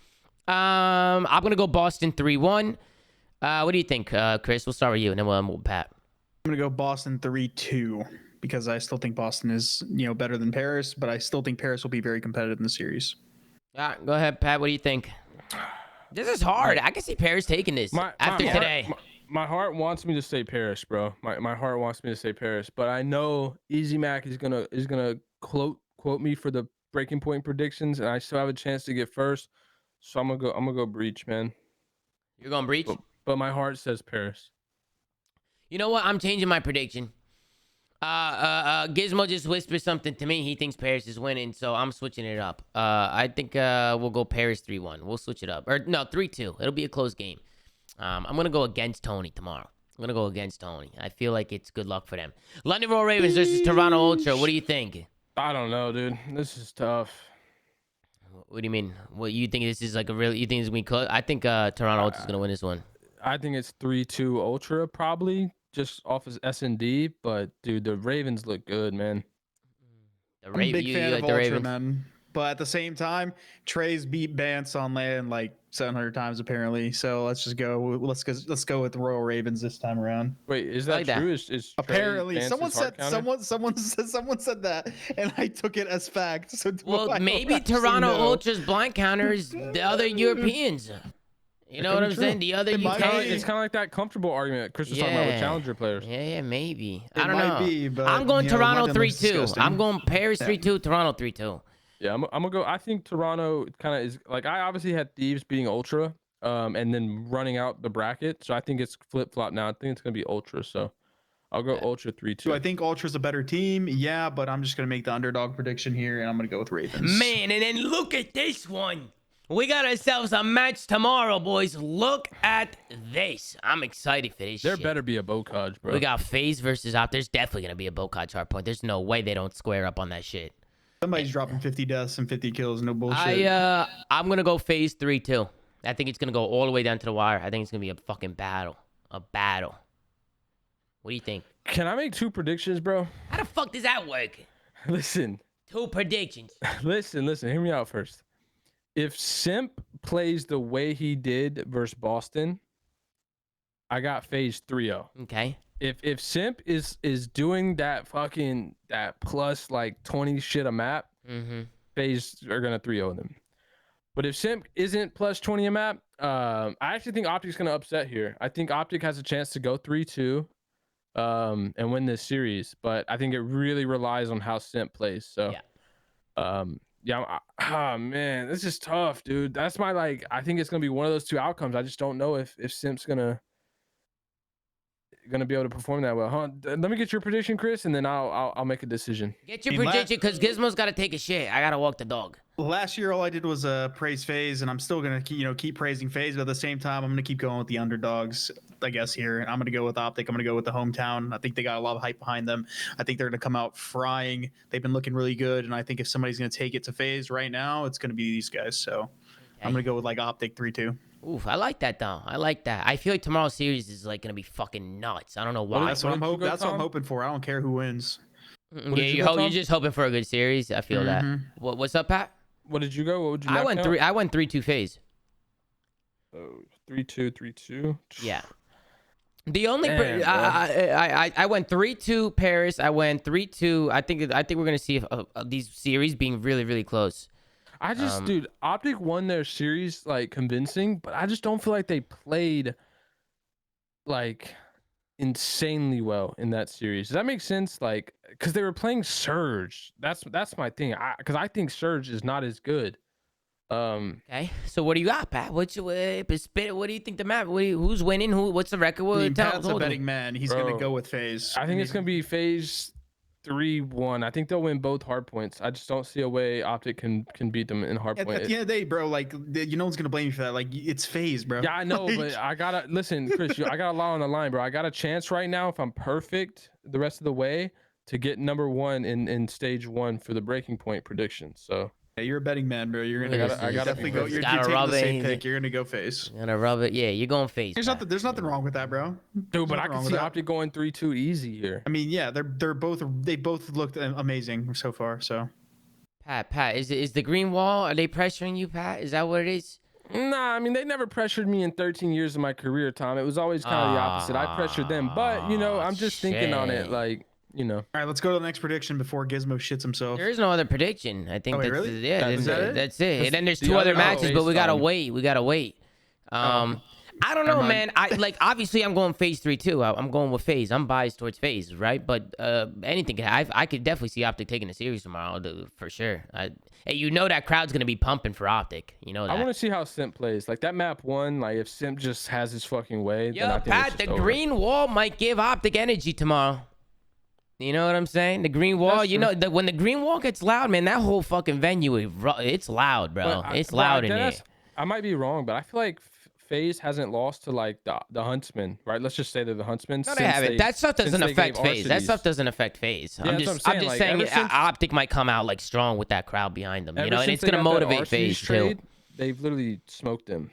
I'm gonna go Boston 3-1. What do you think, Chris? We'll start with you, and then we'll Pat.
I'm gonna go Boston 3-2 because I still think Boston is better than Paris, but I still think Paris will be very competitive in the series.
All right, go ahead, Pat. What do you think? This is hard. I can see Paris taking this after today.
My heart wants me to say Paris, bro. My heart wants me to say Paris, but I know Easy Mac is gonna quote me for the breaking point predictions, and I still have a chance to get first. So I'm gonna go Breach, man.
You're going Breach?
But my heart says Paris.
You know what? I'm changing my prediction. Gizmo just whispered something to me. He thinks Paris is winning, so I'm switching it up. I think we'll go Paris 3-1. We'll switch it up. Or no, 3-2. It'll be a close game. I'm gonna go against Tony tomorrow. I'm gonna go against Tony. I feel like it's good luck for them. London Royal Ravens versus Toronto Ultra. What do you think?
I don't know, dude. This is tough.
What do you mean? What, you think this is like you think it's gonna be close? I think Toronto Ultra is gonna win this one.
I think it's 3-2 Ultra probably, just off his S&D. But dude, the Ravens look good, man.
I'm a big fan of Ultra, man. But at the same time, Trey's beat Bance on land like 700 times apparently. So let's go with the Royal Ravens this time around.
Wait, is that true? Is
apparently someone said that, and I took it as fact. So
well, maybe Toronto Ultra's blind counter is the other Europeans. You know what I'm saying? The other UK.
It's kind of like that comfortable argument Chris was talking about with challenger players.
Yeah, maybe. I don't know. But, I'm going Toronto 3-2. I'm going Paris 3-2, Toronto 3-2.
Yeah, I'm gonna go. I think Toronto kind of is like, I obviously had Thieves being Ultra, and then running out the bracket. So I think it's flip flop now. I think it's gonna be Ultra. So I'll go Ultra 3-2.
So I think Ultra's a better team. Yeah, but I'm just gonna make the underdog prediction here, and I'm gonna go with Ravens.
Man, and then look at this one. We got ourselves a match tomorrow, boys. Look at this. I'm excited for this.
There better be a Bocage, bro.
We got FaZe versus Op. There's definitely gonna be a Bocage hard point. There's no way they don't square up on that shit.
Somebody's dropping 50 deaths and 50 kills. No bullshit.
I'm going to go FaZe 3-2. I think it's going to go all the way down to the wire. I think it's going to be a fucking battle. A battle. What do you think?
Can I make 2 predictions, bro?
How the fuck does that work?
Listen.
2 predictions.
Listen. Hear me out first. If Simp plays the way he did versus Boston, I got FaZe 3-0.
Okay.
If Simp is doing that plus like 20 shit a map, FaZe are gonna 3-0 them. But if Simp isn't plus 20 a map, I actually think Optic's gonna upset here. I think Optic has a chance to go 3-2, and win this series. But I think it really relies on how Simp plays. So, man, this is tough, dude. That's my I think it's gonna be one of those 2 outcomes. I just don't know if Simp's gonna be able to perform that well, huh? Let me get your prediction, Chris, and then I'll make a decision.
Get your prediction, because Gizmo's got to take a shit. I gotta walk the dog.
Last year, all I did was praise FaZe, and I'm still gonna keep praising FaZe, but at the same time, I'm gonna keep going with the underdogs, I guess. Here, I'm gonna go with Optic. I'm gonna go with the hometown. I think they got a lot of hype behind them. I think they're gonna come out frying. They've been looking really good, and I think if somebody's gonna take it to FaZe right now, it's gonna be these guys. So I'm gonna go with Optic 3-2.
Oof, I like that though. I like that. I feel like tomorrow's series is like gonna be fucking nuts. I don't know why.
That's what I'm hoping. That's what I'm hoping for. I don't care who wins.
Yeah, you're just hoping for a good series. I feel that. What's up, Pat?
What did you go? What would you?
I went 3-2 phase.
Oh, 3-2, 3-2.
Yeah. The only I went 3-2 Paris. I went 3-2. I think we're gonna see these series being really, really close.
I just, dude, Optic won their series like convincing, but I just don't feel like they played like insanely well in that series. Does that make sense? Like, because they were playing Surge. That's my thing. Because I think Surge is not as good.
Okay, so what do you got, Pat? What do you think the map? Who's winning? What's the record?
Pat's a betting man. He's gonna go with FaZe.
I think it's gonna be FaZe 3-1. I think they'll win both hard points. I just don't see a way Optic can beat them in hard point.
At the end of the day, bro, like no one's gonna blame you for that. Like it's FaZe, bro.
Yeah, I know, but I gotta listen, Chris. I got a lot on the line, bro. I got a chance right now if I'm perfect the rest of the way to get number 1 in stage 1 for the breaking point prediction. So.
Yeah, you're a betting man, bro. You're gonna. I gotta definitely go. You're taking the same pick. You're gonna go FaZe.
Gonna rub it. Yeah, you're going FaZe.
There's nothing wrong with that, bro.
Dude, but I can see Optic going 3-2 easy here.
I mean, yeah, they both looked amazing so far. So,
Pat, is the green wall? Are they pressuring you, Pat? Is that what it is?
Nah, I mean they never pressured me in 13 years of my career, Tom. It was always kind of the opposite. I pressured them, but I'm just thinking on it, like. All
right, let's go to the next prediction before Gizmo shits himself.
There is no other prediction. I think that's
really?
That's it. And then there's 2 other matches, but we gotta wait. I don't know, man. Obviously I'm going FaZe 3-2. I'm going with FaZe. I'm biased towards FaZe, right? But anything can happen. I could definitely see Optic taking the series tomorrow, for sure. Hey, that crowd's gonna be pumping for Optic. You know that.
I want to see how Simp plays. Like that map 1. Like if Simp just has his fucking way.
Yo, Pat, the green wall might give Optic energy tomorrow. You know what I'm saying? The green wall, when the green wall gets loud, man, that whole fucking venue, it's loud, bro. It's loud in here.
I might be wrong, but I feel like FaZe hasn't lost to like the Huntsmen, right? Let's just say they're the Huntsmen.
No, they haven't. That stuff doesn't affect FaZe. That stuff doesn't affect FaZe. I'm just saying Optic might come out like strong with that crowd behind them, and it's gonna motivate FaZe too.
They've literally smoked them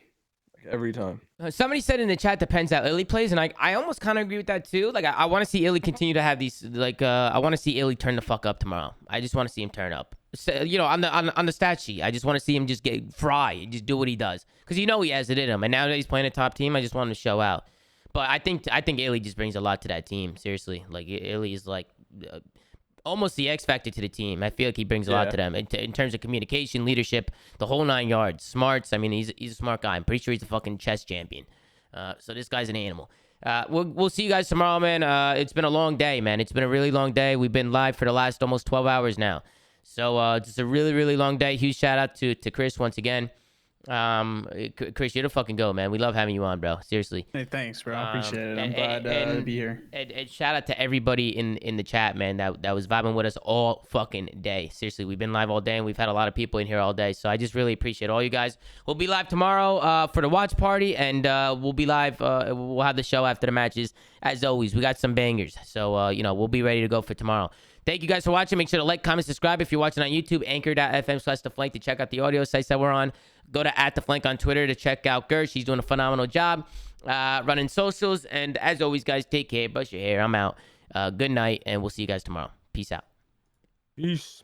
every time.
Somebody said in the chat, depends how Illy plays, and I almost kind of agree with that too. Like I want to see Illy continue to have these. Like I want to see Illy turn the fuck up tomorrow. I just want to see him turn up. So, on the stat sheet, I just want to see him just get fry, just do what he does, because he has it in him. And now that he's playing a top team, I just want him to show out. But I think Illy just brings a lot to that team. Seriously, like Illy is like. Almost the X factor to the team. I feel like he brings a lot to them in terms of communication, leadership, the whole 9 yards. Smarts. I mean, he's a smart guy. I'm pretty sure he's a fucking chess champion. So this guy's an animal. We'll see you guys tomorrow, man. It's been a long day, man. It's been a really long day. We've been live for the last almost 12 hours now. So just a really, really long day. Huge shout out to Chris once again. Chris, you're the fucking go, man. We love having you on, bro. Seriously.
Hey, thanks, bro. I appreciate it. I'm glad to be here.
And shout out to everybody in the chat, man. That was vibing with us all fucking day. Seriously, we've been live all day, and we've had a lot of people in here all day. So I just really appreciate all you guys. We'll be live tomorrow for the watch party, and we'll be live. We'll have the show after the matches. As always, we got some bangers. So we'll be ready to go for tomorrow. Thank you guys for watching. Make sure to like, comment, subscribe if you're watching on YouTube. Anchor.fm/theflank to check out the audio sites that we're on. Go to @theflank on Twitter to check out Gersh. He's doing a phenomenal job running socials. And as always, guys, take care. Brush your hair. I'm out. Good night, and we'll see you guys tomorrow. Peace out.
Peace.